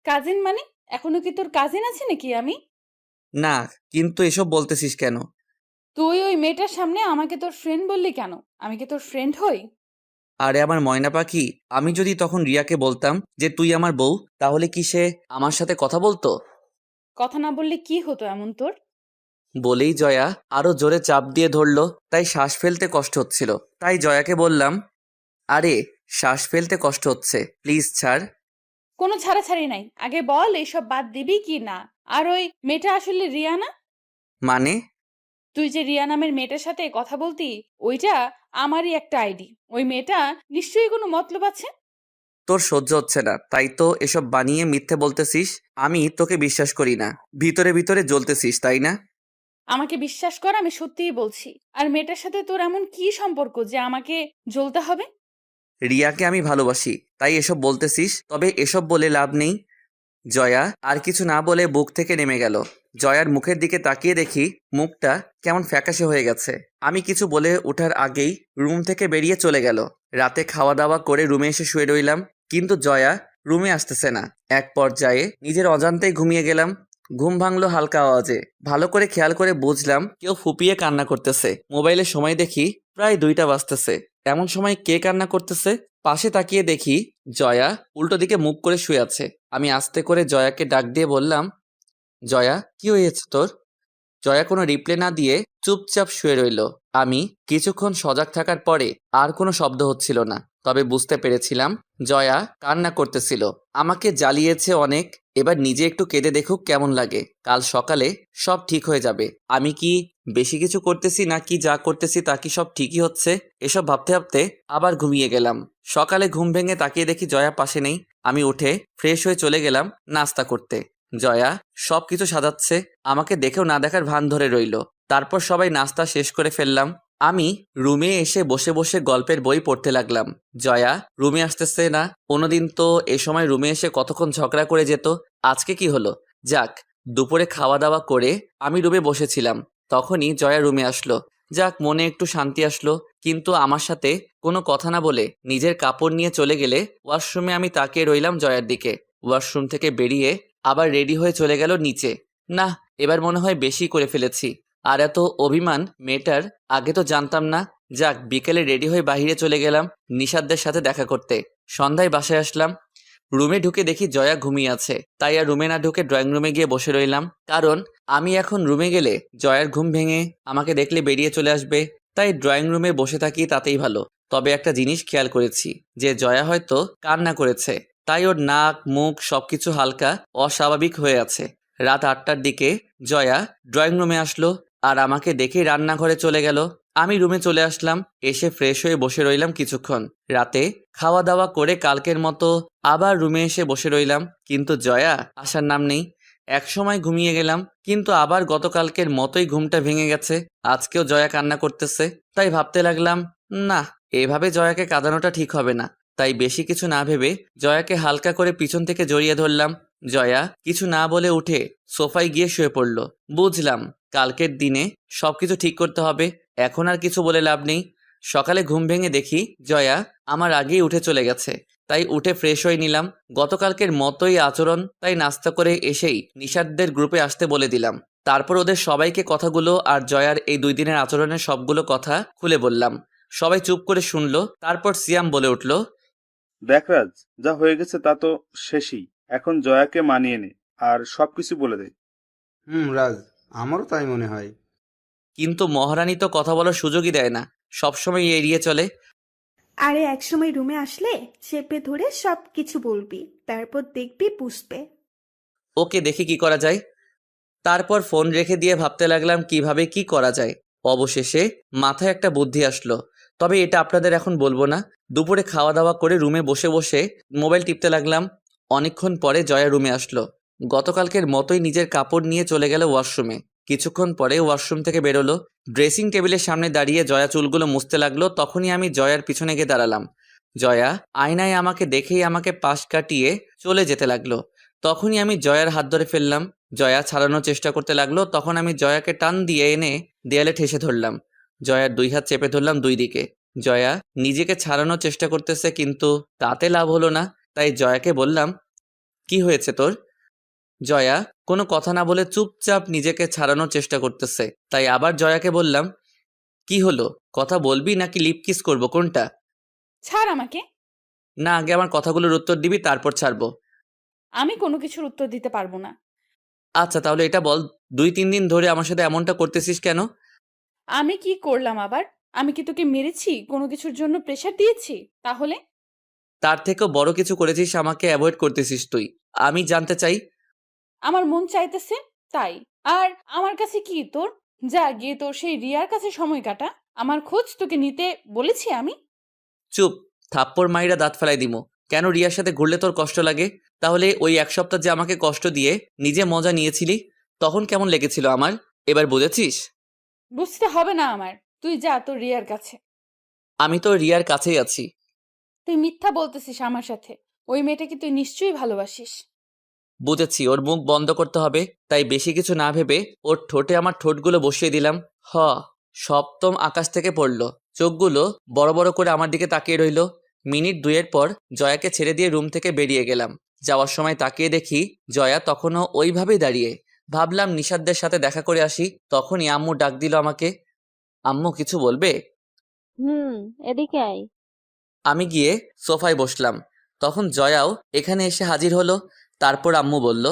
কাজিন মানে? এখনো কি তোর কাজিন আছে নাকি আমি? না, কিন্তু এসব বলতেছিস কেন? তুই ওই মেয়েটার সামনে আমাকে তোর ফ্রেন্ড বললি কেন? আমি কি তোর ফ্রেন্ড হই? আরে আমার ময়না পাখি, আমি যদি তখন রিয়াকে বলতাম যে তুই আমার বউ, তাহলে কি সে আমার সাথে কথা বলতো? কথা না বললে কি হতো এমন তোর? বলেই জয়া আরো জোরে চাপ দিয়ে ধরলো, তাই শ্বাস ফেলতে কষ্ট হচ্ছিল। তাই জয়াকে বললাম, আরে শ্বাস ফেলতে কষ্ট হচ্ছে, প্লিজ ছাড়। কোনো ছাড়াছাড়ি নাই, আগে বল এইসব বাদ দিবি কি না? আর ওই মেয়েটা আসলে রিয়া না? মানে? তুই যে রিয়া নামের মেয়েটার সাথে কথা বলতি, ওইটা আমারই একটা আইডি। ওই মেয়েটা নিশ্চয়ই কোনো মতলব আছে। তোর সহ্য হচ্ছে না, তাই তো এসব বানিয়ে মিথ্যে বলতেছিস। আমি তোকে বিশ্বাস করি না, ভিতরে ভিতরে জ্বলতেছিস তাই না? আমাকে বিশ্বাস কর, আমি সত্যিই বলছি। আর মেয়েটার সাথে তোর এমন কি সম্পর্ক যে আমাকে জ্বলতে হবে? রিয়াকে আমি ভালোবাসি, তাই এসব বলতেছিস। তবে এসব বলে লাভ নেই। জয়া আর কিছু না বলে বুক থেকে নেমে গেল। জয়ার মুখের দিকে তাকিয়ে দেখি মুখটা কেমন ফ্যাকাশে হয়ে গেছে। আমি কিছু বলে ওঠার আগেই রুম থেকে বেরিয়ে চলে গেল। রাতে খাওয়া দাওয়া করে রুমে এসে শুয়ে রইলাম, কিন্তু জয়া রুমে আসতেছে না। এক পর্যায়ে নিজের অজান্তেই ঘুমিয়ে গেলাম। ঘুম ভাঙলো হালকা আওয়াজে। ভালো করে খেয়াল করে বুঝলাম কেউ ফুপিয়ে কান্না করতেছে। মোবাইলে সময় দেখি প্রায় 2টা বাজতেছে। এমন সময় কে কান্না করতেছে? পাশে তাকিয়ে দেখি জয়া উল্টো দিকে মুখ করে শুয়ে আছে। আমি আস্তে করে জয়াকে ডাক দিয়ে বললাম, জয়া কি হয়েছে তোর? জয়া কোনো রিপ্লাই না দিয়ে চুপচাপ শুয়ে রইল। আমি কিছুক্ষণ সজাগ থাকার পরে আর কোনো শব্দ হচ্ছিল না, তবে বুঝতে পেরেছিলাম জয়া কান্না করতেছিল। আমাকে জ্বালিয়েছে অনেক, এবার নিজে একটু কেঁদে দেখুক কেমন লাগে। কাল সকালে সব ঠিক হয়ে যাবে। আমি কি বেশি কিছু করতেছি নাকি যা করতেছি তা কি সব ঠিকই হচ্ছে? এসব ভাবতে ভাবতে আবার ঘুমিয়ে গেলাম। সকালে ঘুম ভেঙে তাকিয়ে দেখি জয়া পাশে নেই। আমি উঠে ফ্রেশ হয়ে চলে গেলাম নাস্তা করতে। জয়া সবকিছু সাজাচ্ছে, আমাকে দেখেও না দেখার ভান ধরে রইল। তারপর সবাই নাস্তা শেষ করে ফেললাম। আমি রুমে এসে বসে বসে গল্পের বই পড়তে লাগলাম। জয়া রুমে আসতেছে না। অন্যদিন তো এ সময় রুমে এসে কতক্ষণ ঝগড়া করে যেত। আজকে কি হলো? যাক, দুপুরে খাওয়া দাওয়া করে আমি রুমে বসেছিলাম, তখনই জয়া রুমে আসলো। যাক, মনে একটু শান্তি আসলো। কিন্তু আমার সাথে কোনো কথা না বলে নিজের কাপড় নিয়ে চলে গেলে ওয়াশরুমে আমি তাকিয়ে রইলাম জয়ার দিকে। ওয়াশরুম থেকে বেরিয়ে আবার রেডি হয়ে চলে গেল নিচে। না, এবার মনে হয় বেশি করে ফেলেছি। আর এত অভিমান মেয়েটার আগে তো জানতাম না। যাক, বিকেলে রেডি হয়ে বাইরে চলে গেলাম নিশাদদের সাথে দেখা করতে। সন্ধ্যায় বাসায় আসলাম। রুমে ঢুকে দেখি জয়া ঘুমিয়ে আছে, তাই আর রুমে না ঢুকে ড্রয়িং রুমে গিয়ে বসে রইলাম। কারণ আমি এখন রুমে গেলে জয়ার ঘুম ভেঙে আমাকে দেখলে বেরিয়ে চলে আসবে, তাই ড্রয়িং রুমে বসে থাকি তাতেই ভালো। তবে একটা জিনিস খেয়াল করেছি যে জয়া হয়তো কান্না করেছে, তাই ওর নাক মুখ সবকিছু হালকা অস্বাভাবিক হয়ে আছে। রাত 8টার দিকে জয়া ড্রয়িং রুমে আসলো আর আমাকে দেখেই রান্নাঘরে চলে গেল। আমি রুমে চলে আসলাম, এসে ফ্রেশ হয়ে বসে রইলাম কিছুক্ষণ। রাতে খাওয়া দাওয়া করে কালকের মতো আবার রুমে এসে বসে রইলাম, কিন্তু জয়া আসার নাম নেই। একসময় ঘুমিয়ে গেলাম, কিন্তু আবার গতকালকের মতোই ঘুমটা ভেঙে গেছে। আজকেও জয়া কান্না করতেছে, তাই ভাবতে লাগলাম না, এভাবে জয়াকে কাঁদানোটা ঠিক হবে না। তাই বেশি কিছু না ভেবে জয়াকে হালকা করে পিছন থেকে জড়িয়ে ধরলাম। জয়া কিছু না বলে উঠে সোফায় গিয়ে শুয়ে পড়ল। বুঝলাম কালকের দিনে সবকিছু ঠিক করতে হবে, এখন আর কিছু বলে লাভ নেই। সকালে ঘুম ভেঙে দেখি জয়া আমার আগেই উঠে চলে গেছে, তাই উঠে ফ্রেশ হয়ে নিলাম। গতকালকের মতোই আচরণ, তাই নাস্তা করে এসেই নিশাদদের গ্রুপে আসতে বলে দিলাম। তারপর ওদের সবাইকে কথাগুলো আর জয়ার এই 2 দিনের আচরণের সবগুলো কথা খুলে বললাম। সবাই চুপ করে শুনলো। তারপর সিয়াম বলে উঠল, দেখ রাজ, যা হয়ে গেছে তা তো শেষই। এখন জয়াকে মানিয়ে নে আর সবকিছু বলে দে। রাজ, আমারও তাই মনে হয়। কিন্তু মহারানী তো কথা বলার সুযোগই দেয় না, সবসময় এড়িয়ে চলে। আরে একসময় রুমে আসলে চেপে ধরে সব কিছু বলবি, তারপর দেখবি বুঝবে। ওকে, দেখি কি করা যায়। তারপর ফোন রেখে দিয়ে ভাবতে লাগলাম কিভাবে কি করা যায়। অবশেষে মাথায় একটা বুদ্ধি আসলো, তবে এটা আপনাদের এখন বলবো না। দুপুরে খাওয়া দাওয়া করে রুমে বসে বসে মোবাইল টিপতে লাগলাম। অনেকক্ষণ পরে জয়া রুমে আসলো। গতকালকের মতোই নিজের কাপড় নিয়ে চলে গেল ওয়াশরুমে। কিছুক্ষণ পরে ওয়াশরুম থেকে বেরোলো। ড্রেসিং টেবিলের সামনে দাঁড়িয়ে জয়া চুলগুলো মুছতে লাগলো। তখনই আমি জয়ার পিছনে গিয়ে দাঁড়ালাম। জয়া আয়নায় আমাকে দেখেই আমাকে পাশ কাটিয়ে চলে যেতে লাগলো। তখনই আমি জয়ার হাত ধরে ফেললাম। জয়া ছাড়ানোর চেষ্টা করতে লাগলো, তখন আমি জয়াকে টান দিয়ে এনে দেয়ালে ঠেসে ধরলাম। জয়ার 2 হাত চেপে ধরলাম 2 দিকে। জয়া নিজেকে ছাড়ানোর চেষ্টা করতেছে, কিন্তু তাতে লাভ হলো না। তাই জয়াকে বললাম, কি হয়েছে তোর? জয়া কোনো কথা না বলে চুপচাপ নিজেকে ছাড়ানোর চেষ্টা করতেছে, তাই আবার জয়াকে বললাম, কি হলো, কথা বলবি নাকি লিপ কিস করবো, কোনটা? ছাড় আমাকে। না, আগে আমার কথাগুলোর উত্তর দিবি, তারপর ছাড়বো। আমি কোনো কিছুর উত্তর দিতে পারবো না। আচ্ছা তাহলে এটা বল, 2-3 দিন ধরে আমার সাথে এমনটা করতেছিস কেন? আমি কি করলাম আবার? আমি কি তোকে মেরেছি, কোনো কিছুর জন্য প্রেশার দিয়েছি? তাহলে তার থেকেও বড় কিছু করেছিস, আমাকে অ্যাভয়েড করতেছিস তুই। আমি জানতে চাই। আমার মন চাইতেছে তাই। আর আমার কাছে কি তোর? যা গিয়ে তোর সেই রিয়ার কাছে সময় কাটা। আমার খোঁজ তোকে নিতে বলেছি আমি? চুপ, থাপ্পড় মাইরা দাঁত ফেলাই দিমু। কেন রিয়ার সাথে ঘুরলে তোর কষ্ট লাগে? তাহলে ওই 1 সপ্তাহ যে আমাকে কষ্ট দিয়ে নিজে মজা নিয়েছিলি, তখন কেমন লেগেছিল আমার? এবার বুঝেছিস? বুঝতে হবে না আমার। তুই যা তোর রিয়ার কাছে। আমি তো রিয়ার কাছেই আছি। তুই মিথ্যা বলতেছিস আমার সাথে। ওই মেয়েটাকে তুই নিশ্চয়ই ভালোবাসিস। বুঝেছি, ওর মুখ বন্ধ করতে হবে, তাই বেশি কিছু না ভেবে ওর ঠোঁটে আমার ঠোঁটগুলো বসিয়ে দিলাম। সপ্তম আকাশ থেকে পড়লো। চোখগুলো বড় বড় করে আমার দিকে তাকিয়ে রইল। মিনিট 2 পর জয়াকে ছেড়ে দিয়ে রুম থেকে বেরিয়ে গেলাম। যাওয়ার সময় তাকিয়ে দেখি জয়া তখনও ওইভাবেই দাঁড়িয়ে। ভাবলাম নিশাদদের সাথে দেখা করে আসি, তখনই আম্মু ডাক দিল আমাকে। আম্মু কিছু বলবে? এদিকে আয়। আমি গিয়ে সোফায় বসলাম। তখন জয়াও এখানে এসে হাজির হলো। তারপর আম্মু বলল,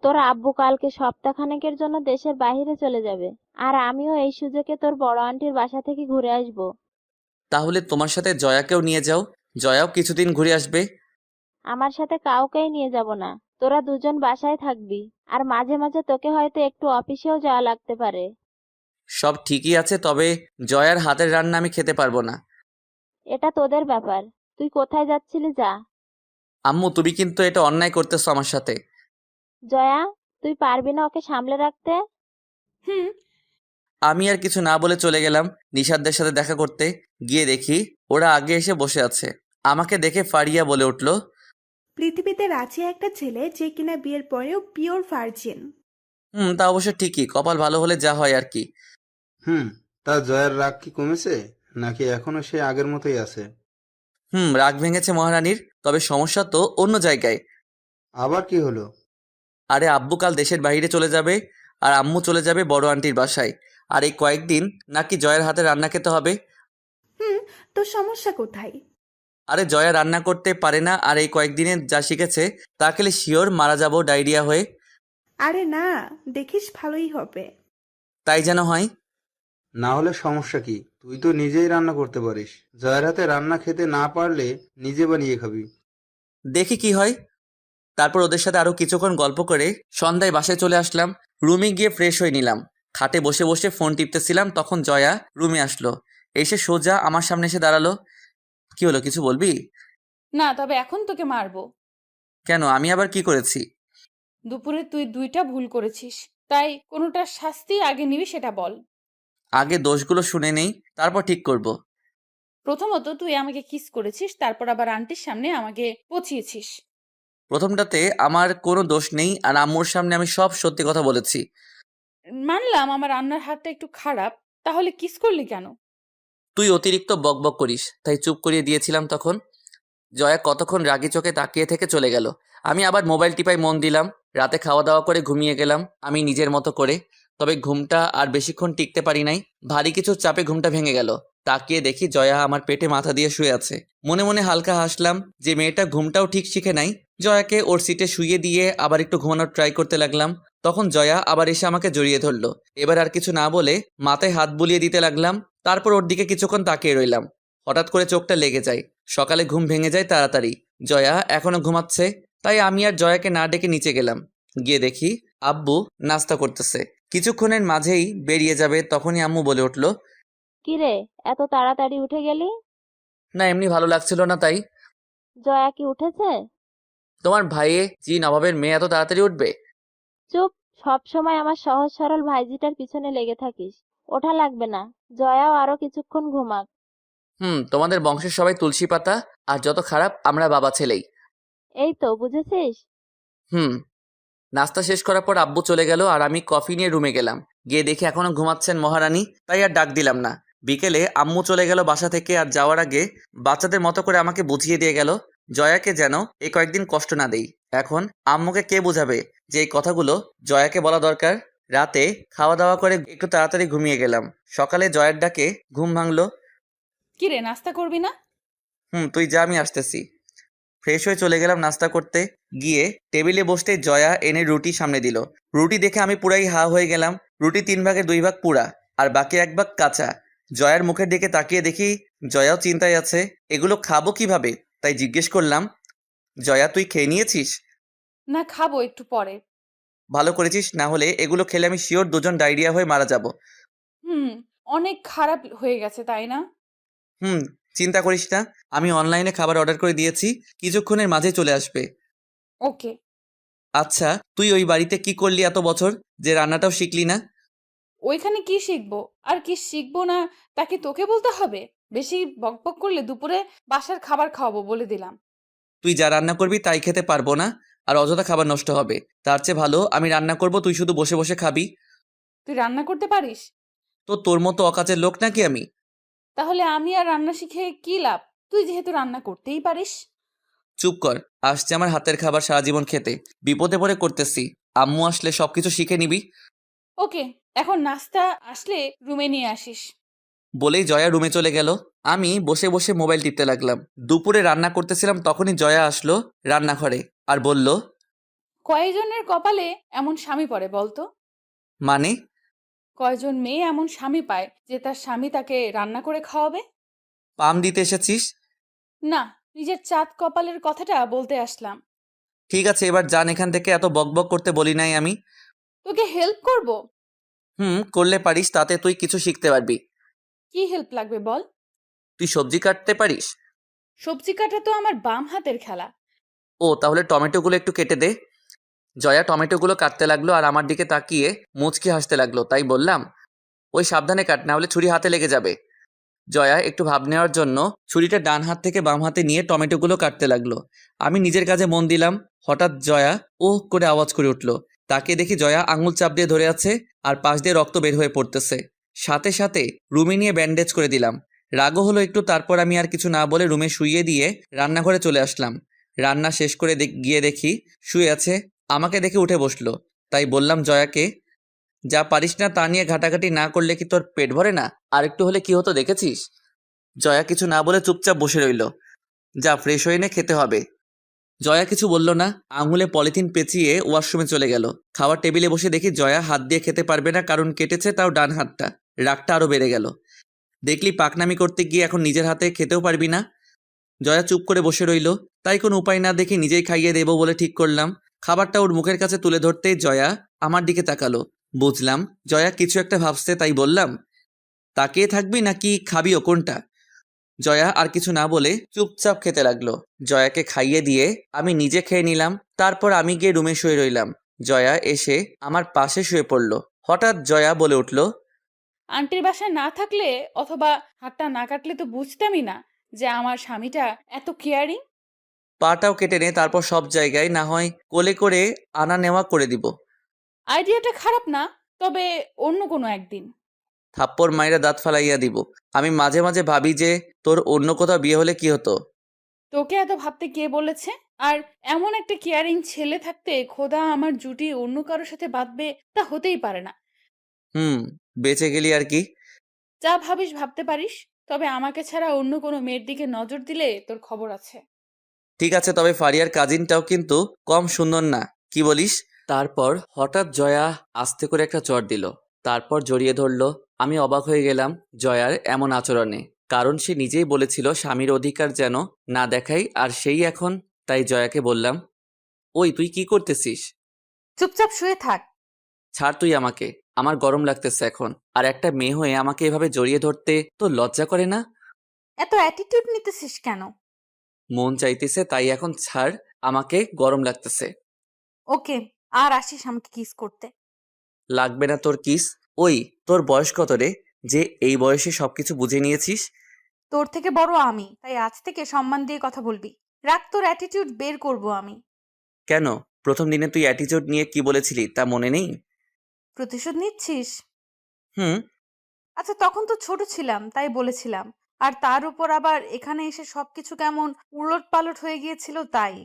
তোর আব্বু কালকে সপ্তাহখানেকের জন্য দেশের বাইরে চলে যাবে, আর আমিও এই সুযোগে তোর বড় আন্টির বাসা থেকে ঘুরে আসবো। তাহলে তোমার সাথে জয়াকেও নিয়ে যাও, জয়াও কিছুদিন ঘুরে আসবে। আমার সাথে কাউকেই নিয়ে যাব না, তোরা দুজন বাসায় থাকবি, আর মাঝে মাঝে তোকে হয়তো একটু অফিসেও যাওয়া লাগতে পারে। সব ঠিকই আছে, তবে জয়ার হাতের রান্না আমি খেতে পারবো না। এটা তোদের ব্যাপার, তুই কোথায় যাচ্ছিলি যা। আম্মু তুমি কিন্তু এটা অন্যায় করতেছো আমার সাথে। জয়া, তুই পারবি না ওকে সামলে রাখতে? হুম। আমি আর কিছু না বলে চলে গেলাম নিশাদদের সাথে দেখা করতে। গিয়ে দেখি ওরা আগে এসে বসে আছে। আমাকে দেখে ফারিয়া বলে উঠল, পৃথিবীতে আছে একটা ছেলে যে কিনা বিয়ের পরেও পিওর ভার্জিন। তা অবশ্য ঠিকই, কপাল ভালো হলে যা হয় আর কি। তা জয়ার রাগ কি কমেছে নাকি এখনো সে আগের মতোই আছে? রাগ ভেঙেছে মহারানীর, তবে সমস্যা তো অন্য জায়গায়। আবার কি হলো? আরে আব্বু কাল দেশের বাইরে চলে যাবে, আর আম্মু চলে যাবে বড় আন্টির বাসায়। আর এই কয়েকদিন নাকি জয়ার হাতে রান্না খেতে হবে। তোর সমস্যা কোথায়? আরে জয়া রান্না করতে পারে না, আর এই কয়েকদিনে যা শিখেছে তা খেলে শিওর মারা যাবো ডায়রিয়া হয়ে। আরে না, দেখিস ভালোই হবে। তাই যেন হয়। না হলে সমস্যা কি? তুই তো নিজেই রান্না করতে পারিস। জয়ার হাতে রান্না খেতে না পারলে নিজে বানিয়ে খাবি। দেখি কি হয়। তারপর ওদের সাথে আরো কিছুক্ষণ গল্প করে সন্ধ্যায় বাসায় চলে আসলাম। রুমে গিয়ে ফ্রেশ হয়ে নিলাম। খাটে বসে বসে ফোন টিপতেছিলাম, তখন জয়া রুমে আসলো। এসে সোজা আমার সামনে এসে দাঁড়ালো। কি হলো, কিছু বলবি? না, তবে এখন তোকে মারবো। কেন, আমি আবার কি করেছি? দুপুরে তুই 2টা ভুল করেছিস, তাই কোনোটার শাস্তি আগে নিবি সেটা বল। আগে দোষগুলো শুনে নেই, তারপর ঠিক করব। প্রথমত তুই আমাকে কিস করেছিস, তারপর আবার আন্টির সামনে আমাকে পচিয়েছিস। প্রথমটাতে আমার কোনো দোষ নেই, আর আম্মুর সামনে আমি সব সত্যি কথা বলেছি। মানলাম আমার রান্নার হাতটা একটু খারাপ, তাহলে কিস করলি কেন? তুই অতিরিক্ত বকবক করিস, তাই চুপ করিয়ে দিয়েছিলাম তখন। জয়া কতক্ষণ রাগি চোখে তাকিয়ে থেকে চলে গেল। আমি আবার মোবাইল টিপায় মন দিলাম। রাতে খাওয়া দাওয়া করে ঘুমিয়ে গেলাম আমি নিজের মতো করে। তবে ঘুমটা আর বেশিক্ষণ টিকতে পারি নাই। ভারী কিছু চাপে ঘুমটা ভেঙে গেল। তাকিয়ে দেখি জয়া আমার পেটে মাথা দিয়ে শুয়ে আছে। মনে মনে হালকা হাসলাম যে মেয়েটা ঘুমটাও ঠিক শিখে নাই। জয়াকে ওর সিটে শুইয়ে দিয়ে আবার একটু ঘুমানোর ট্রাই করতে লাগলাম। তখন জয়া আবার এসে আমাকে জড়িয়ে ধরলো। এবার আর কিছু না বলে মাথায় হাত বুলিয়ে দিতে লাগলাম। তারপর ওর দিকে কিছুক্ষণ তাকিয়ে রইলাম। হঠাৎ করে চোখটা লেগে যায়। সকালে ঘুম ভেঙে যায় তাড়াতাড়ি। জয়া এখনো ঘুমাচ্ছে, তাই আমি আর জয়াকে না ডেকে নিচে গেলাম। গিয়ে দেখি আব্বু নাস্তা করতেছে। কিছুক্ষণের মাঝেই বেরিয়ে যাবে, তখনই আম্মু বলে উঠল, কিরে, এত তাড়াতাড়ি উঠে গেলি? না, এমনি ভালো লাগছিল না তাই। জয়া কি উঠেছে? তোমার ভাইয়ে জি নবাবের মেয়ে এত তাড়াতাড়ি উঠবে? চুপ, সব সময় আমার সহজ সরল ভাইজিটার পিছনে লেগে থাকিস। ওঠা লাগবে না, জয়াও আরো কিছুক্ষণ ঘুমাক। তোমাদের বংশের সবাই তুলসী পাতা, আর যত খারাপ আমরা বাবা ছেলেই। এই তো বুঝেছিস। নাস্তা শেষ করার পর আব্বু চলে গেল, আর আমি কফি নিয়ে রুমে গেলাম। গিয়ে দেখি এখনো ঘুমাচ্ছেন মহারানী, তাই আর ডাক দিলাম না। বিকেলে আম্মু চলে গেল বাসা থেকে, আর যাওয়ার আগে বাচ্চাদের মতো করে আমাকে বুঝিয়ে দিয়ে গেল জয়াকে যেন এই কয়েকদিন কষ্ট না দেই। এখন আম্মুকে কে বোঝাবে যে এই কথাগুলো জয়াকে বলা দরকার? রাতে খাওয়া দাওয়া করে একটু তাড়াতাড়ি ঘুমিয়ে গেলাম। সকালে জয়ের ডাকে ঘুম ভাঙলো। কি রে, নাস্তা করবি না? তুই যা, আমি আসতেছি। ফ্রেশ হয়ে চলে গেলাম নাস্তা করতে। গিয়ে টেবিলে বসতেই জয়া এনে রুটি সামনে দিল। রুটি দেখে আমি পুরাই হা হয়ে গেলাম। রুটি 3 ভাগের 2 ভাগ পুরা আর বাকি 1 ভাগ কাঁচা। জয়ার মুখের দিকে তাকিয়ে দেখি জয়াও চিন্তায় আছে। এগুলো খাবো কিভাবে, তাই জিজ্ঞেস করলাম, জয়া তুই খেয়ে নিয়েছিস? না, খাবো একটু পরে। ভালো করেছিস, না হলে এগুলো খেলে আমি শিওর দুজন ডায়রিয়া হয়ে মারা যাব। হুম, অনেক খারাপ হয়ে গেছে তাই না? চিন্তা করিস না, আমি অনলাইনে খাবার অর্ডার করে দিয়েছি, কিছুক্ষণের মাঝে চলে আসবে। ওকে। আচ্ছা, তুই ওই বাড়িতে কি করলি এত বছর, যে রান্নাটাও শিখলি না? ওইখানে কি শিখবো আর কি শিখবো না তা কি তোকে বলতে হবে? বেশি বকবক করলে দুপুরে বাসার খাবার খাওয়াবো বলে দিলাম। তুই যা রান্না করবি তাই খেতে পারবো না, আর অযথা খাবার নষ্ট হবে। তার চেয়ে ভালো আমি রান্না করব, তুই শুধু বসে বসে খাবি। তুই রান্না করতে পারিস? তো তোর মতো অকাজের লোক নাকি আমি? তাহলে আমি আর রান্না শিখে কি লাভ? তুই যেহেতু রান্না করতেই পারিস। চুপ কর, আসছে আমার হাতের খাবার সারা জীবন খেতে। বিপদে পড়ে করতেছি, আম্মু আসলে সবকিছু শিখে নিবি। ওকে, এখন নাস্তা আসলে রুমে নিয়ে আসিস। বলেই জয়া রুমে চলে গেল। আমি বসে বসে মোবাইল টিপতে লাগলাম। দুপুরে রান্না করতেছিলাম, তখনই জয়া আসলো রান্নাঘরে আর বলল, কয়জনের কপালে এমন স্বামী পড়ে বলতো? মানে? কয়জন মেয়ে এমন স্বামী পায় যে তার স্বামী তাকে রান্না করে খাওয়াবে? পাম দিতে এসেছিস? না, নিজের চাঁদ কপালের কথাটা বলতে আসলাম। ঠিক আছে, এবার যান এখান থেকে, এত বকবক করতে বলি নাই আমি। তোকে হেল্প করব? করলে পারিস, তাতে তুই কিছু শিখতে পারবি। কি হেল্প লাগবে বল? তুই সবজি কাটতে পারিস? সবজি কাটা তো আমার বাম হাতের খেলা। ও, তাহলে টমেটোগুলো একটু কেটে দে। জয়া টমেটোগুলো কাটতে লাগলো আর আমার দিকে তাকিয়ে মুচকি হাসতে লাগলো। তাই বললাম, ওই সাবধানে কাট, না হলে ছুরি হাতে লেগে যাবে। জয়া একটু ভাব নেওয়ার জন্য ছুরিটা ডান হাত থেকে বাম হাতে নিয়ে টমেটোগুলো কাটতে লাগলো। আমি নিজের কাজে মন দিলাম। হঠাৎ জয়া ওহ করে আওয়াজ করে উঠল। তাকে দেখি জয়া আঙুল চাপ দিয়ে ধরে আছে আর পাশ দিয়ে রক্ত বের হয়ে পড়তেছে। সাথে সাথে রুমে নিয়ে ব্যান্ডেজ করে দিলাম। রাগও হলো একটু, তারপর আমি আর কিছু না বলে রুমে শুইয়ে দিয়ে রান্নাঘরে চলে আসলাম। রান্না শেষ করে গিয়ে দেখি শুয়ে আছে। আমাকে দেখে উঠে বসলো। তাই বললাম জয়াকে, যা পারিস না তা নিয়ে ঘাটাঘাটি না করলে কি তোর পেট ভরে না? আর একটু হলে কি হতো দেখেছিস? জয়া কিছু না বলে চুপচাপ বসে রইল। যা ফ্রেশ হয়ে নে, খেতে হবে। জয়া কিছু বলল না, আঙুলে পলিথিন পেঁচিয়ে ওয়াশরুমে চলে গেল। খাওয়ার টেবিলে বসে দেখি জয়া হাত দিয়ে খেতে পারবে না, কারণ কেটেছে তাও ডান হাতটা। রাগটা আরো বেড়ে গেল। দেখলি পাকনামি করতে গিয়ে এখন নিজের হাতে খেতেও পারবি না। জয়া চুপ করে বসে রইল। তাই কোনো উপায় না দেখে নিজেই খাইয়ে দেবো বলে ঠিক করলাম। খাবারটা ওর মুখের কাছে তুলে ধরতেই জয়া আমার দিকে তাকালো। বুঝলাম জয়া কিছু একটা ভাবছে, তাই বললাম, তাকিয়ে থাকবি নাকি খাবিও, কোনটা? জয়া আর কিছু না বলে চুপচাপ খেতে লাগলো। জয়াকে খাইয়ে দিয়ে আমি নিজে খেয়ে নিলাম। তারপর আমি গিয়ে রুমে শুয়ে রইলাম। জয়া এসে আমার পাশে শুয়ে পড়ল। হঠাৎ জয়া বলে উঠল, আন্টির বাসায় না থাকলে অথবা হাতটা না কাটলে তো বুঝতামই না যে আমার স্বামীটা এত কেয়ারিং। পাটাও কেটে নে, তারপর সব জায়গায় না হয় কোলে করে আনা নেওয়া করে দিব। আইডিয়াটা খারাপ না, তবে অন্য কোনো একদিন। থাপ্পড় মাইরা দাঁত ফালাইয়া দিব। আমি মাঝে মাঝে ভাবি যে তোর অন্য কোথাও বিয়ে হলে কি হতো। তোকে এত ভাবতে কে বলেছে? আর এমন একটা কেয়ারিং ছেলে থাকতে খোদা আমার জুটি অন্য কারোর সাথে বাঁধবে তা হতেই পারে না। বেঁচে গেলি আর কি। যা ভাবিস ভাবতে পারিস, তবে আমাকে ছাড়া অন্য কোনো মেয়ের দিকে নজর দিলে তোর খবর আছে। ঠিক আছে, তবে ফারিয়ার কাজিনটাও কিন্তু কম সুন্দর না, কি বলিস? তারপর হঠাৎ জয়া আস্তে করে একটা চড় দিল, তারপর জড়িয়ে ধরলো। আমি অবাক হয়ে গেলাম জয়ার এমন আচরণে, কারণ সে নিজেই বলেছিল স্বামীর অধিকার যেন না দেখাই, আর সেই এখন। তাই জয়াকে বললাম, ওই তুই কি করতেছিস? চুপচাপ শুয়ে থাক। ছাড় তুই আমাকে, আমার গরম লাগতেছে এখন। আর একটা মেয়ে হয়ে আমাকে এভাবে জড়িয়ে ধরতে তো লজ্জা করে না? এত অ্যাটিটিউড নিতেছিস কেন? মন চাইতেছে তাই এখন ছাড়, আমাকে গরম লাগতেছে। ওকে, আর আসিস আমাকে কিস করতে। লাগবে না তোর কিস। ওই তোর বয়স কত রে, যে এই বয়সে সবকিছু বুঝে নিয়েছিস? তোর থেকে বড় আমি, তাই আজ থেকে সম্মান দিয়ে কথা বলবি। রাখ, তোর অ্যাটিটিউড বের করব আমি। কেন, প্রথম দিনে তুই অ্যাটিটিউড নিয়ে কি বলেছিলি তা মনে নেই? প্রতিশোধ নিচ্ছিস? হুম। আচ্ছা, তখন তো ছোট ছিলাম তাই বলেছিলাম। আর তার উপর আবার এখানে এসে সবকিছু কেমন উলটপালট হয়ে গিয়েছিল তাই।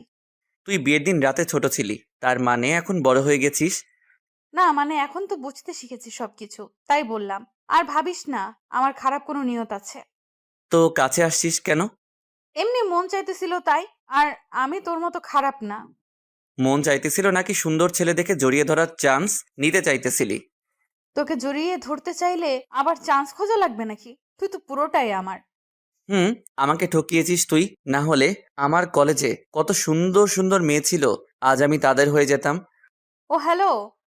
তুই বিয়ের দিন রাতে ছোট ছিলি, তার মানে এখন বড় হয়ে গেছিস। না মানে এখন তো বুঝতে শিখেছি সবকিছু, তাই বললাম। আর ভাবিস না আমার খারাপ কোনো নিয়ত আছে। তো কাছে আসছিস কেন? এমনি মন চাইতেছিল তাই। আর আমি তোর মতো খারাপ না। মন চাইতেছিল নাকি সুন্দর ছেলে দেখে জড়িয়ে ধরার চান্স নিতে চাইতেছিলি? তোকে জড়িয়ে ধরতে চাইলে আবার চান্স খোঁজা লাগবে নাকি? তুই তো পুরোটাই আমার। আমাকে ঠকিয়েছিস তুই। না হলে আমার কলেজে কত সুন্দর সুন্দর মেয়ে ছিল, আজ আমি তাদের হয়ে যেতাম। ও হ্যালো,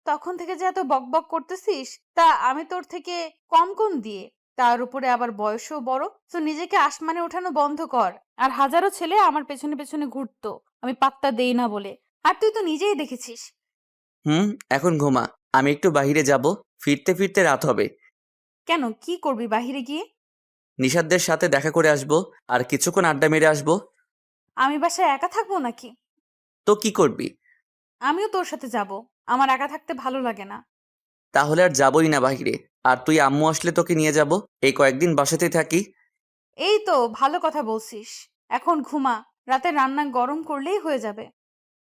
তখন থেকে যে এত বকবক করতেছিস, তা আমি তোর থেকে কম কোন দিয়ে? তার উপরে আবার বয়সও বড়, তো নিজেকে আসমানে ওঠানো বন্ধ কর। আর হাজারো ছেলে আমার পেছনে পেছনে ঘুরতো, আমি পাত্তা দেই না বলে। আর তুই তো নিজেই দেখেছিস। এখন ঘুমা, আমি একটু বাইরে যাব, ফিরতে ফিরতে রাত হবে। কেন, কি করবি বাহিরে গিয়ে? নিশাদদের সাথে দেখা করে আসবো, আর কিছুক্ষণ আড্ডা মেরে আসবো। আমি বাসায় একা থাকবো নাকি? তো কি করবি? আমিও তোর সাথে যাব। আমার একা থাকতে ভালো লাগে না। তাহলে আর যাবই না বাহিরে। আর তুই আম্মু আসলে তোকে নিয়ে যাব, এই কয়েকদিন বাসাতেই থাকি। এই তো ভালো কথা বলছিস। এখন ঘুমা, রাতে রান্না গরম করলেই হয়ে যাবে।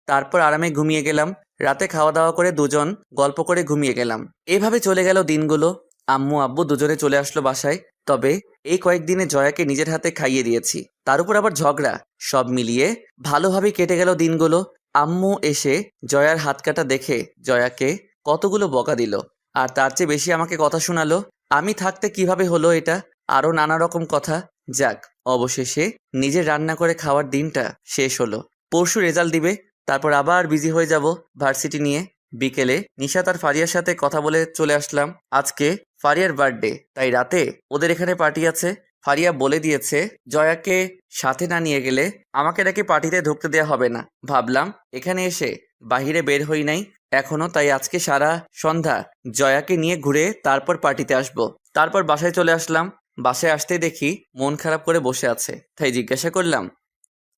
তারপর আরামে ঘুমিয়ে গেলাম। রাতে খাওয়া দাওয়া করে দুজন গল্প করে ঘুমিয়ে গেলাম। এভাবে চলে গেল দিনগুলো। আম্মু আব্বু দুজনে চলে আসলো বাসায়। তবে এই কয়েকদিনে জয়াকে নিজের হাতে খাইয়ে দিয়েছি, তার উপর আবার ঝগড়া। সব মিলিয়ে ভালোভাবেই কেটে গেল দিনগুলো। আম্মু এসে জয়ার হাত কাটা দেখে জয়াকে কতগুলো বকা দিল, আর তার চেয়ে বেশি আমাকে কথা শোনালো। আমি থাকতে কিভাবে হলো এটা, আরো নানা রকম কথা। যাক, অবশেষে নিজের রান্না করে খাওয়ার দিনটা শেষ হলো। পরশু রেজাল্ট দিবে, তারপর আবার বিজি হয়ে যাব ভার্সিটি নিয়ে। বিকেলে নিশাত আর ফারিয়ার সাথে কথা বলে চলে আসলাম। আজকে ফারিয়ার বার্থডে, তাই রাতে ওদের এখানে পার্টি আছে। ফারিয়া বলে দিয়েছে জয়াকে সাথে না নিয়ে গেলে আমাকে নাকি পার্টিতে ঢুকতে দেওয়া হবে না। ভাবলাম এখানে এসে বাহিরে বের হই নাই এখনো, তাই আজকে সারা সন্ধ্যা জয়াকে নিয়ে ঘুরে তারপর পার্টিতে আসবো। তারপর বাসায় চলে আসলাম। বাসায় আসতেই দেখি মন খারাপ করে বসে আছে, তাই জিজ্ঞাসা করলাম,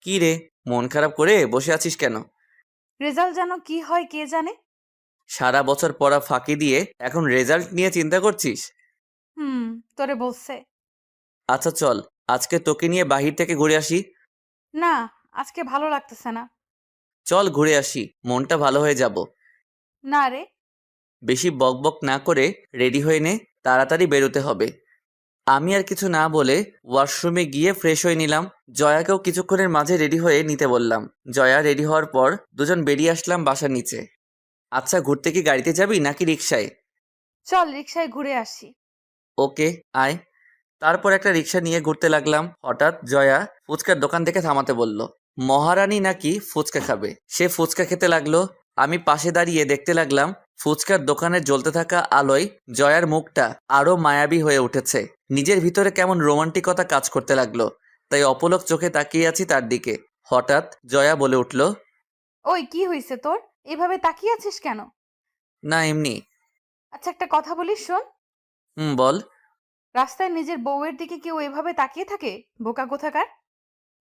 কি রে, মন খারাপ করে বসে আছিস কেন? রেজাল্ট যেন কি হয় কে জানে। সারা বছর পড়া ফাঁকি দিয়ে এখন রেজাল্ট নিয়ে চিন্তা করছিস? তোরে বলছে। আচ্ছা চল, আজকে তোকে নিয়ে বাহির থেকে ঘুরে আসি। না, আজকে ভালো লাগতেছে না। চল ঘুরে আসি, মনটা ভালো হয়ে যাব। না রে। বেশি বকবক না করে রেডি হয়ে নে, তাড়াতাড়ি বেরোতে হবে। আমি আর কিছু না বলে ওয়াশরুমে গিয়ে ফ্রেশ হয়ে নিলাম। জয়াকেও কিছুক্ষণের মাঝে রেডি হয়ে নিতে বললাম। জয়া রেডি হওয়ার পর দুজন বেরিয়ে আসলাম বাসার নিচে। আচ্ছা, ঘুরতে কি গাড়িতে যাবি নাকি রিক্সায়? চল রিক্সায় ঘুরে আসি। ওকে, আয়। তারপর একটা রিক্সা নিয়ে ঘুরতে লাগলাম। হঠাৎ জয়া ফুচকার দোকান থেকে থামাতে বলল। মহারানী নাকি ফুচকা খাবে, সে ফুচকা খেতে লাগলো। আমি পাশে দাঁড়িয়ে দেখতে লাগলাম ফুচকার দোকানে জ্বলতে থাকা আলোয় জয়ার মুখটা আরো মায়াবী হয়ে উঠেছে। নিজের ভিতরে কেমন রোমান্টিকতা কাজ করতে লাগলো, তাই অপলক চোখে তাকিয়ে আছি তার দিকে। হঠাৎ জয়া বলে উঠল, ওই কি হয়েছে তোর, এভাবে তাকিয়ে আছিস কেন? না এমনি। আচ্ছা একটা কথা বলিস, শোন। বল। রাস্তায় নিজের বউয়ের দিকে কেউ এভাবে তাকিয়ে থাকে? বোকা কোথাকার।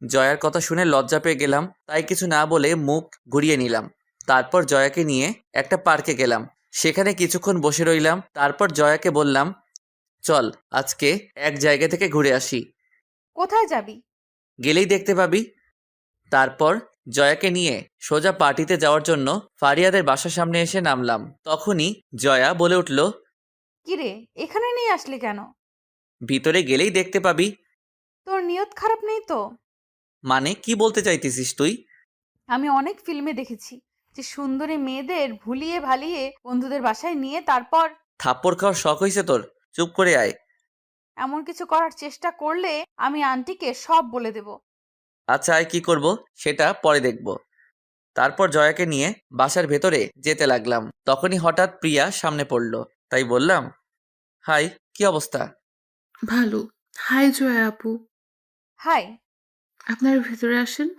জয়ার কথা শুনে লজ্জা পেয়ে গেলাম, তাই কিছু না বলে মুখ ঘুরিয়ে নিলাম। তারপর জয়াকে নিয়ে একটা পার্কে গেলাম, সেখানে কিছুক্ষণ বসে রইলাম। তারপর জয়াকে বললাম, চল আজকে এক জায়গা থেকে ঘুরে আসি। কোথায় যাবি? গেলেই দেখতে পাবি। তারপর জয়াকে নিয়ে সোজা পার্টিতে যাওয়ার জন্য ফারিয়াদের বাসার সামনে এসে নামলাম। তখনই জয়া বলে উঠল, কিরে, এখানে নিয়ে আসলি কেন? ভিতরে গেলেই দেখতে পাবি। তোর নিয়ত খারাপ নেই তো? মানে কি বলতে চাইতেছিস তুই? আমি অনেক ফিল্মে দেখেছি যে সুন্দরী মেয়েদের ভুলিয়ে ভালিয়ে বন্ধুদের বাসায় নিয়ে তারপর। থাপ্পড় খাওয়ার শখ হয়েছে তোর? চুপ করে আয়। এমন কিছু করার চেষ্টা করলে আমি আন্টিকে সব বলে দেব। আচ্ছা আয়, কি করব সেটা পরে দেখব। তারপর জয়াকে নিয়ে বাসার ভেতরে যেতে লাগলাম। তখনই হঠাৎ প্রিয়া সামনে পড়ল, তাই বললাম, হাই, কি অবস্থা? ভালো। হাই জয়া আপু। হাই। আপনারা ভিতরে আসেন।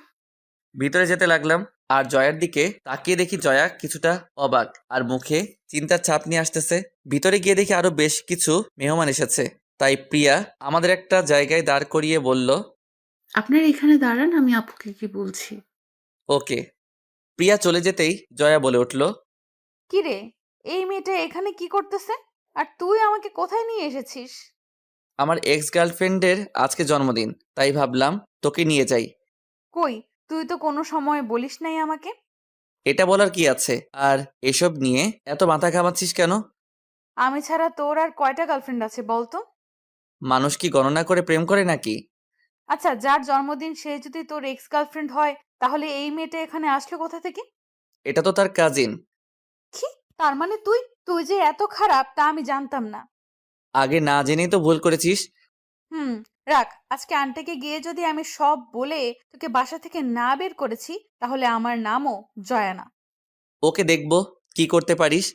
ভিতরে যেতে লাগলাম, আর জয়ার দিকে তাকিয়ে দেখি জয়া কিছুটা অবাক আর মুখে চিন্তার ছাপ নিয়ে আসতেছে। ভিতরে গিয়ে দেখি আরো বেশ কিছু মেহমান এসেছে, তাই প্রিয়া আমাদের একটা জায়গায় দাঁড় করিয়ে বলল, আপনারা এখানে দাঁড়ান, আমি আপুকে কি বলছি। ওকে। প্রিয়া চলে যেতেই জয়া বলে উঠল, কিরে, এই মেয়েটা এখানে কি করতেছে? আর তুই আমাকে কোথায় নিয়ে এসেছিস? আমার এক্স গার্লফ্রেন্ডের আজকে জন্মদিন, তাই ভাবলাম তোকে নিয়ে যাই। কই, তুই তো কোনো সময় বলিস নাই আমাকে। এটা বলার কি আছে? আর এসব নিয়ে এত মাথা ঘামাচ্ছিস কেন? আমি ছাড়া তোর আর কয়টা গার্লফ্রেন্ড আছে বলতো? মানুষ কি গণনা করে প্রেম করে নাকি? আচ্ছা, যার জন্মদিন সে যদি তোর এক্স গার্লফ্রেন্ড হয়, তাহলে এই মেয়েটা এখানে আসলো কোথা থেকে? এটা তো তার কাজিন। কি? তার মানে তুই তুই যে এত খারাপ তা আমি জানতাম না। আগে না জেনেই তো ভুল করেছিস। হুম, রাখ। আজকে আন্টিকে গিয়ে যদি আমি সব বলে তোকে বাসা থেকে না বের করেছি, তাহলে আমার নামও জয়া না। ওকে দেখবো কি করতে পারিস।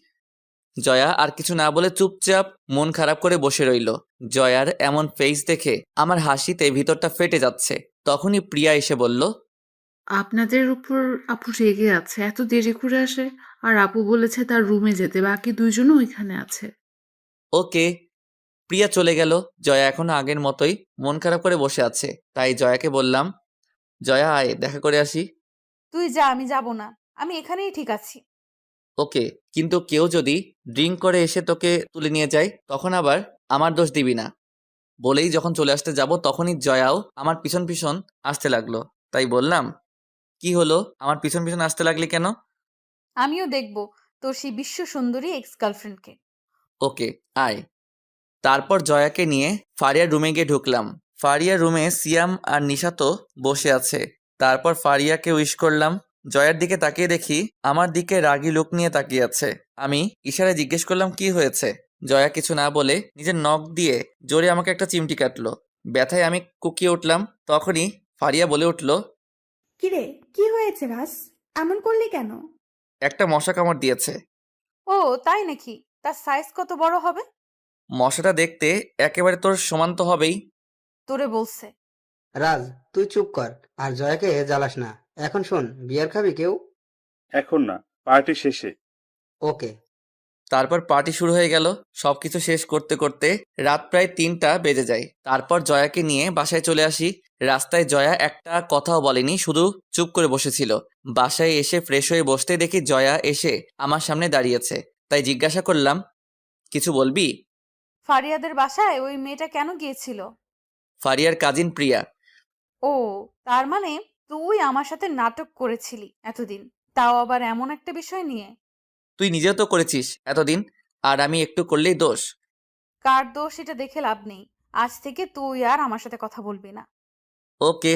জয়া আর কিছু না বলে চুপচাপ মন খারাপ করে বসে রইল। জয়ার এমন ফেস দেখে আমার হাসিতে ভিতরটা ফেটে যাচ্ছে। তখনই প্রিয়া এসে বলল, আপনাদের উপর আপু রেগে আছে, এত দেরি করে আসে। আর আপু বলেছে তার রুমে যেতে, বাকি দুইজনও ওইখানে আছে। ওকে। প্রিয়া চলে গেল। জয়া এখনো আগের মতোই মন খারাপ করে বসে আছে। তাই জয়াকে বললাম, জয়া আয় দেখা করে আসি। তুই যা, আমি যাব না। আমি এখানেই ঠিক আছি। ওকে, কিন্তু কেউ যদি ড্রিঙ্ক করে এসে তোকে তুলে নিয়ে যায় তখন আবার আমার দোষ দিবি না। বলেই যখন চলে আসতে যাব তখনই জয়াও আমার পিছন পিছন আসতে লাগলো। তাই বললাম, কি হলো, আমার পিছন পিছন আসতে লাগলি কেন? আমিও দেখব তোর সেই বিশ্ব সুন্দরী এক্স গার্লফ্রেন্ডকে। ওকে, আয়। তারপর জয়াকে নিয়ে ফারিয়ার রুমে গিয়ে ঢুকলাম। ফারিয়ার রুমে সিয়াম আর নিশাতো বসে আছে। তারপর ফারিয়াকে উইশ করলাম। জয়ার দিকে তাকিয়ে দেখি আমার দিকে রাগী লোক নিয়ে তাকিয়ে আছে। আমি ইশারায় জিজ্ঞেস করলাম কি হয়েছে। জয়া কিছু না বলে নিজের নখ দিয়ে জোরে আমাকে একটা চিমটি কাটলো। ব্যথায় আমি কুকিয়ে উঠলাম। তখনই ফারিয়া বলে উঠল, কিরে, কি হয়েছে রাস? এমন করলি কেন? একটা মশা কামড় দিয়েছে। ও তাই নাকি? তার সাইজ কত বড় হবে? মশাটা দেখতে একেবারে তোর সমান তো হবেই। তোরে বলছে। রাজ, তুই চুপ কর আর জয়াকে জ্বালাস না। এখন শোন, বিয়ার খাবি কেউ? এখন না, পার্টি শেষে। ওকে। তারপর পার্টি শুরু হয়ে গেল। সবকিছু শেষ করতে করতে রাত প্রায় 3টা বেজে যায়। তারপর জয়াকে নিয়ে বাসায় চলে আসি। রাস্তায় জয়া একটা কথাও বলেনি, শুধু চুপ করে বসেছিল। বাসায় এসে ফ্রেশ হয়ে বসতে দেখি জয়া এসে আমার সামনে দাঁড়িয়েছে। তাই জিজ্ঞাসা করলাম, কিছু বলবি? ফারিয়াদের বাসায় ওই মেয়েটা কেন গিয়েছিল? ফারিয়ার কাজিন প্রিয়া। ও, তার মানে তুই আমার সাথে নাটক করেছিলি এতদিন, তাও আবার এমন একটা বিষয় নিয়ে। তুই নিজেও তো করেছিস এতদিন, আর আমি একটু করলেই দোষ? কার দোষ এটা দেখে লাভ নেই। আজ থেকে তুই আর আমার সাথে কথা বলবি না। ওকে।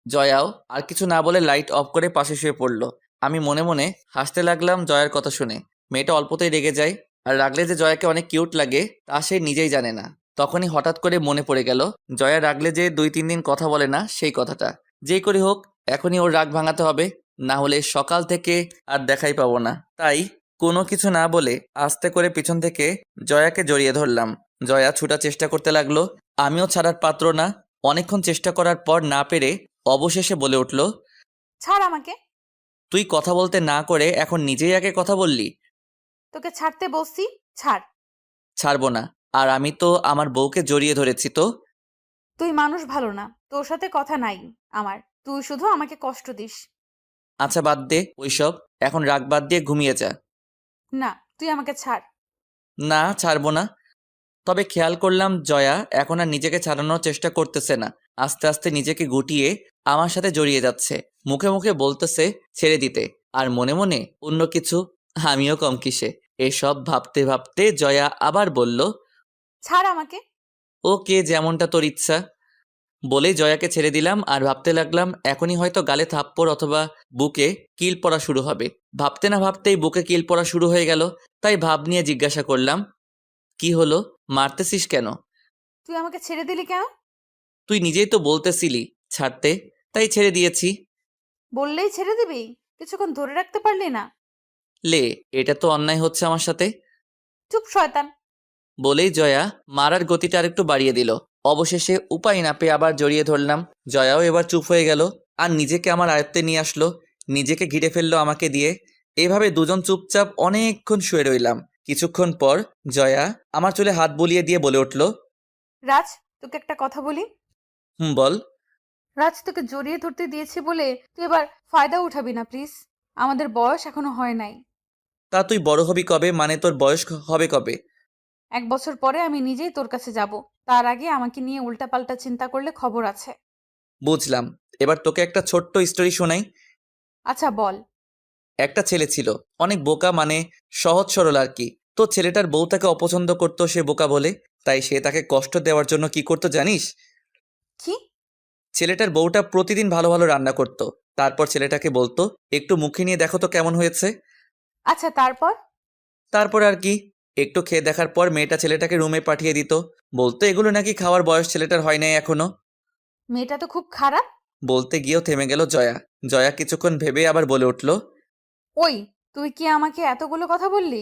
জয়াও আর কিছু না বলে লাইট অফ করে পাশে শুয়ে পড়লো। আমি মনে মনে হাসতে লাগলাম জয়ার কথা শুনে। মেয়েটা অল্পতেই রেগে যায়, আর রাগলে যে জয়াকে অনেক কিউট লাগে তা সে নিজেই জানে না। তখনই হঠাৎ করে মনে পড়ে গেল জয়া রাগলে যে 2-3 দিন কথা বলে না, সেই কথাটা। যেই করে হোক এখনই ওর রাগ ভাঙাতে হবে, না হলে সকাল থেকে আর দেখাই পাবো না। তাই কোনো কিছু না বলে আস্তে করে পিছন থেকে জয়াকে জড়িয়ে ধরলাম। জয়া ছুটার চেষ্টা করতে লাগলো, আমিও ছাড়ার পাত্র না। অনেকক্ষণ চেষ্টা করার পর না পেরে অবশেষে বলে উঠল, ছাড় আমাকে। তুই কথা বলতে না করে এখন নিজেই আগে কথা বললি। তোকে ছাড়তে বলছি, ছাড়। ছাড়বো না। আর আমি তো আমার বউকে জড়িয়ে ধরেছি তো। তুই মানুষ ভালো না, তোর সাথে কথা নাই আমার। তুই শুধু আমাকে কষ্ট দিস। আচ্ছা বাদ দে ওইসব, এখন রাগ বাদ দিয়ে ঘুমিয়ে যা। না, তুই আমাকে ছাড়। না, ছাড়বো না। তবে খেয়াল করলাম জয়া এখন আর নিজেকে ছাড়ানোর চেষ্টা করতেছে না। আস্তে আস্তে নিজেকে গুটিয়ে আমার সাথে জড়িয়ে যাচ্ছে। মুখে মুখে বলতেছে ছেড়ে দিতে, আর মনে মনে অন্য কিছু। আমিও কম কিসে। এসব ভাবতে ভাবতে জয়া আবার বলল, ছাড় আমাকে। ওকে, যেমনটা তোর ইচ্ছা। বলেই জয়াকে ছেড়ে দিলাম আর ভাবতে লাগলাম এখনই হয়তো গালে থাপ্পড় অথবা বুকে কিল পড়া শুরু হবে। ভাবতে না ভাবতেই বুকে কিল পড়া শুরু হয়ে গেল। তাই ভাব নিয়ে জিজ্ঞাসা করলাম, কি হলো, মারতেছিস কেন? তুই আমাকে ছেড়ে দিলি কেন? তুই নিজেই তো বলতেছিলি ছাড়তে, তাই ছেড়ে দিয়েছি। বললেই ছেড়ে দিবি? কিছুক্ষণ ধরে রাখতে পারলি না? লে, এটা তো অন্যায় হচ্ছে আমার সাথে। চুপ শয়তান। বলেই জয়া মারার গতিটা আরেকটু বাড়িয়ে দিল। অবশেষে উপায় না পেয়ে আবার জড়িয়ে ধরলাম। জয়াও এবার চুপ হয়ে গেল আর নিজেকে আমার আয়ত্তে নিয়ে আসলো। নিজেকে ঘিরে ফেললো আমাকে দিয়ে। এভাবে দুজন চুপচাপ অনেকক্ষণ শুয়ে রইলাম। কিছুক্ষণ পর জয়া আমার চুলে হাত বুলিয়ে দিয়ে বলে উঠল, রাজ, তোকে একটা কথা বলি। বল। রাজ, তোকে জড়িয়ে ধরতে দিয়েছি বলে তুই এবার ফায়দা উঠাবি না প্লিজ। আমাদের বয়স এখনো হয় নাই। তা তুই বড় হবি কবে? মানে তোর বয়স হবে কবে? 1 বছর পরে আমি নিজেই তোর কাছে যাব। তার আগে আমাকে নিয়ে উল্টাপাল্টা চিন্তা করলে খবর আছে। বুঝলাম। এবার তোকে একটা ছোট্ট স্টোরি শোনাই। আচ্ছা বল। একটা ছেলে ছিল, অনেক বোকা, মানে সহজ সরল আর কি। তো ছেলেটার বউ তাকে অপছন্দ করতো সে বোকা বলে, তাই সে তাকে কষ্ট দেওয়ার জন্য কি করতো জানিস? কি? ছেলেটার বউটা প্রতিদিন ভালো ভালো রান্না করতো, তারপর ছেলেটাকে বলতো একটু মুখে নিয়ে দেখো তো কেমন হয়েছে। আচ্ছা তারপর? তারপর আর কি, একটু খেয়ে দেখার পর মেয়েটা ছেলেটাকে রুমে পাঠিয়ে দিত, বলতো এগুলো নাকি খাওয়ার বয়স ছেলেটার হয় নাই এখনো। মেয়েটা তো খুব খারাপ। বলতে গিয়েও থেমে গেল জয়া। জয়া কিছুক্ষণ ভেবে আবার বলে উঠল, ওই, তুই কি আমাকে এতগুলো কথা বললি?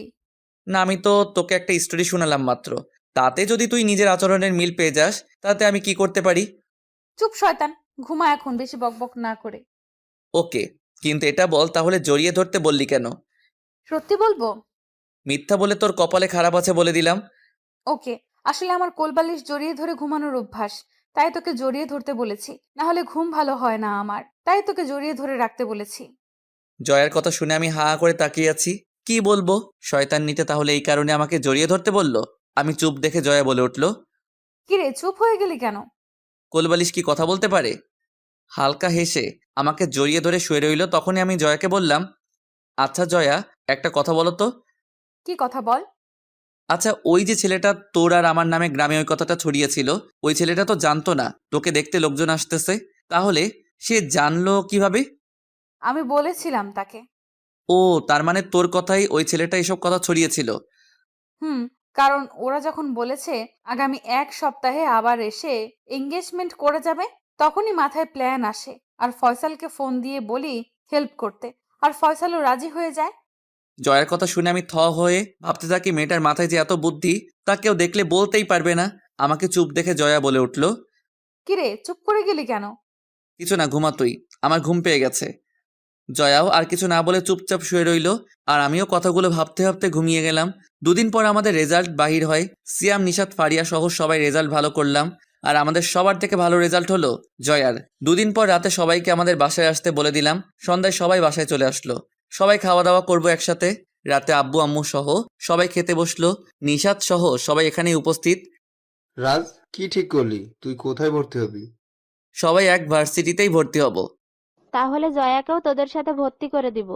না, আমি তো তোকে একটা স্টোরি শোনালাম মাত্র, তাতে যদি তুই নিজের আচরণের মিল পেয়ে যাস তাতে আমি কি করতে পারি? চুপ শয়তান, ঘুমা এখন, বেশি বকবক না করে। ওকে, কিন্তু এটা বল তাহলে জড়িয়ে ধরতে বললি কেন? সত্যি বলবো? মিথ্যা বলে তোর কপালে খারাপ আছে বলে দিলাম। ওকে, আসলে আমার কোলবালিশ জড়িয়ে ধরে ঘুমানোর অভ্যাস, তাই তোকে জড়িয়ে ধরতে বলেছি। না হলে ঘুম ভালো হয় না আমার, তাই তোকে জড়িয়ে ধরে রাখতে বলেছি। জয়ার কথা শুনে আমি হা করে তাকিয়ে আছি, কি বলবো? শয়তান নিতে তাহলে এই কারণে আমাকে জড়িয়ে ধরতে বলল? আমি চুপ দেখে জয়া বলে উঠল, কিরে চুপ হয়ে গেলি কেন? কোলবালিশ কি কথা বলতে পারে? হালকা হেসে আমাকে জড়িয়ে ধরে শুয়ে রইল। তখনই আমি জয়াকে বললাম, আচ্ছা জয়া, একটা কথা বলো তো। কি কথা বল? আচ্ছা, ওই যে ছেলেটা তোর আর আমার নামে গ্রামে ওই কথাটা ছড়িয়েছিল, ওই ছেলেটা তো জানতো না তোকে দেখতে লোকজন আসতেছে, তাহলে সে জানলো কিভাবে? আমি বলেছিলাম তাকে। ও, তার মানে তোর কথাই ওই ছেলেটা এসব কথা ছড়িয়েছিল। হুম, কারণ ওরা যখন বলেছে আগামী 1 সপ্তাহে আবার এসে এঙ্গেজমেন্ট করে যাবে, তখনই মাথায় প্ল্যান আসে। আর ফয়সালকে ফোন দিয়ে বলি হেল্প করতে, আর ফয়সালও রাজি হয়ে যায়। জয়ের কথা শুনে আমি থ হয়ে ভাবতে থাকি, মেয়েটার মাথায় যে এত বুদ্ধি তা কেউ দেখলে বলতেই পারবে না। আমাকে চুপ দেখে জয়া বলে উঠল, কিরে চুপ করে গেলি কেন? কিছু না, ঘুমা তুই, আমার ঘুম পেয়ে গেছে। জয়াও আর কিছু না বলে চুপচাপ শুয়ে রইল, আর আমিও কথাগুলো ভাবতে ভাবতে ঘুমিয়ে গেলাম। 2 দিন পর আমাদের রেজাল্ট বাহির হয়। সিয়াম, নিশাত, ফারিয়া সহ সবাই রেজাল্ট ভালো করলাম, আর আমাদের সবার থেকে ভালো রেজাল্ট হলো জয়ার। 2 দিন পর রাতে সবাইকে আমাদের বাসায় আসতে বলে দিলাম। সন্ধ্যায় সবাই বাসায় চলে আসলো। সবাই খাওয়া দাওয়া করবো একসাথে। রাতে আব্বু আম্মু সহ সবাই খেতে বসলো, নিশাত সহ সবাই এখানেই উপস্থিত। রাজ, কি ঠিক করলি? তুই কোথায় ভর্তি হবি? সবাই এক ভার্সিটিতেই ভর্তি হব। তাহলে জয়াকেও তোদের সাথে ভর্তি করে দিব।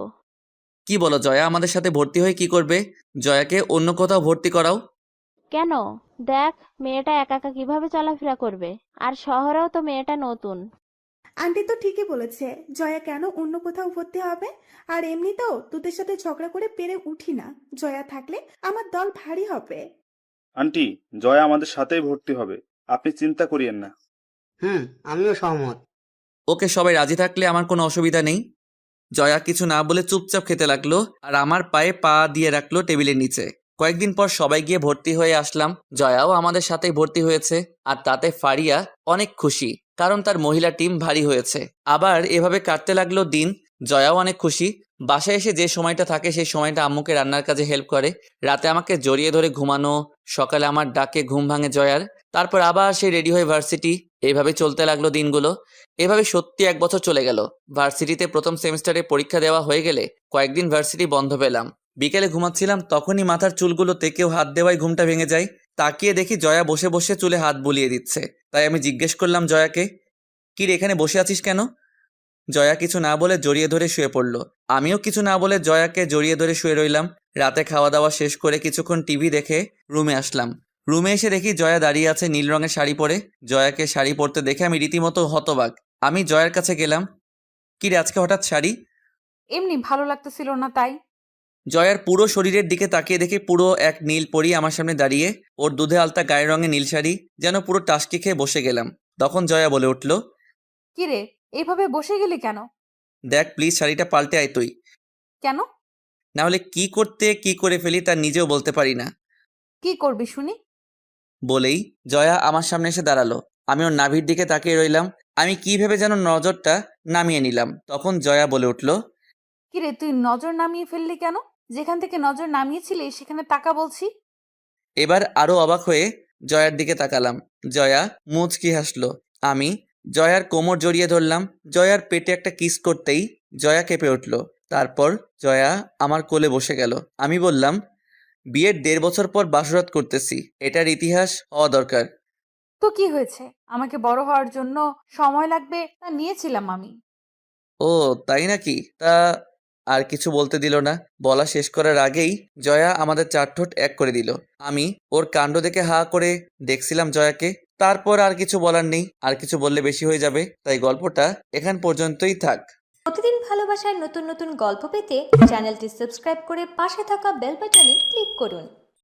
কি বলো, জয়া আমাদের সাথে ভর্তি হয়ে কি করবে? জয়াকে অন্য কোথাও ভর্তি করাও। কেন? দেখ, মেয়েটা একা একা কিভাবে চলাফেরা করবে, আর শহরেও তো মেয়েটা নতুন। আন্টি তো ঠিকই বলেছে, জয়া কেন অন্য কোথাও ভর্তি হবে? আর এমনিতেও তোদের সাথে ঝগড়া করে পেরে উঠি না, জয়া থাকলে আমার দল ভারী হবে। আন্টি, জয়া আমাদের সাথেই ভর্তি হবে, আপনি চিন্তা করিয়েন না। আমিও সহমত। ওকে, সবাই রাজি থাকলে আমার কোনো অসুবিধা নেই। জয়া কিছু না বলে চুপচাপ খেতে লাগলো, আর আমার পায়ে পা দিয়ে রাখলো টেবিলের নিচে। কয়েকদিন পর সবাই গিয়ে ভর্তি হয়ে আসলাম। জয়াও আমাদের সাথেই ভর্তি হয়েছে, আর তাতে ফারিয়া অনেক খুশি, কারণ তার মহিলা টিম ভারী হয়েছে। আবার এভাবে কাটতে লাগলো দিন। জয়াও অনেক খুশি। বাসায় এসে যে সময়টা থাকে সেই সময়টা আম্মুকে রান্নার কাজে হেল্প করে। রাতে আমাকে জড়িয়ে ধরে ঘুমানো, সকালে আমার ডাকে ঘুম ভাঙে জয়ার। তারপর আবার সে রেডি হয়ে ভার্সিটি। এইভাবে চলতে লাগলো দিনগুলো। এভাবে সত্যি 1 বছর চলে গেল। ভার্সিটিতে প্রথম সেমিস্টারে পরীক্ষা দেওয়া হয়ে গেলে কয়েকদিন ভার্সিটি বন্ধ পেলাম। বিকেলে ঘুমাচ্ছিলাম, তখনই মাথার চুলগুলোতে কেউ হাত দেওয়ায় ঘুমটা ভেঙে যায়। তাকিয়ে দেখি জয়া বসে বসে চুলে হাত বুলিয়ে দিচ্ছে। তাই আমি জিজ্ঞেস করলাম জয়াকে, কি রে, এখানে বসে আছিস কেন? জয়া কিছু না বলে জড়িয়ে ধরে শুয়ে পড়ল। আমিও কিছু না বলে জয়াকে জড়িয়ে ধরে শুয়ে রইলাম। রাতে খাওয়া দাওয়া শেষ করে কিছুক্ষণ টিভি দেখে রুমে আসলাম। রুমে এসে দেখি জয়া দাঁড়িয়ে আছে নীল রঙের শাড়ি পরে। জয়াকে শাড়ি পরতে দেখে আমি রীতিমতো হতবাক। আমি জয়ার কাছে গেলাম, কি রে আজকে হঠাৎ শাড়ি? এমনি ভালো লাগতেছিল না তাই। জয়ার পুরো শরীরের দিকে তাকিয়ে দেখি পুরো এক নীল পরি আমার সামনে দাঁড়িয়ে। ওর দুধে আলতা গায়ের রঙে নীল শাড়ি, যেন পুরো টাসকি খেয়ে বসে গেলাম। তখন জয়া বলে উঠল, কিরে এইভাবে বসে গেলি কেন? দেখ প্লিজ, শাড়িটা পাল্টে আয় তুই, কেন? না হলে কি করতে কি করে ফেলি তা নিজেও বলতে পারি না। কি করবি শুনি? বলেই জয়া আমার সামনে এসে দাঁড়ালো। আমি ওর নাভির দিকে তাকিয়ে রইলাম। আমি কি ভেবে যেন নজরটা নামিয়ে নিলাম। তখন জয়া বলে উঠল, কিরে তুই নজর নামিয়ে ফেললি কেন? যেখান থেকে নজর নামিয়েছিলি সেখানে তাকা বলছি। এবার আরো অবাক হয়ে জয়ার দিকে তাকালাম। জয়া মুচকি হাসলো। আমি জয়ার কোমর জড়িয়ে ধরলাম। জয়ার পেটে একটা কিস করতেই জয়া কেঁপে উঠল। তারপর জয়া আমার কোলে বসে গেল। আমি বললাম, বিয়ের 1.5 বছর পর বাসরাত করতেছি, এটার ইতিহাস হওয়া দরকার। তো কি হয়েছে? আমাকে বড় হওয়ার জন্য সময় লাগবে তা নিয়েছিলাম আমি। ও তাই নাকি? তা আর কিছু বলতে দিল না। বলা শেষ করার আগেই জয়া আমাদের 4 ঠোঁট এক করে দিল। আমি ওর কাণ্ড দেখে হা করে দেখছিলাম জয়াকে। তারপর আর কিছু বলার নেই, আর কিছু বললে বেশি হয়ে যাবে, তাই গল্পটা এখান পর্যন্তই থাক। প্রতিদিন ভালোবাসার নতুন নতুন গল্প পেতে চ্যানেলটি সাবস্ক্রাইব করে পাশে থাকা বেল বাটনে ক্লিক করুন।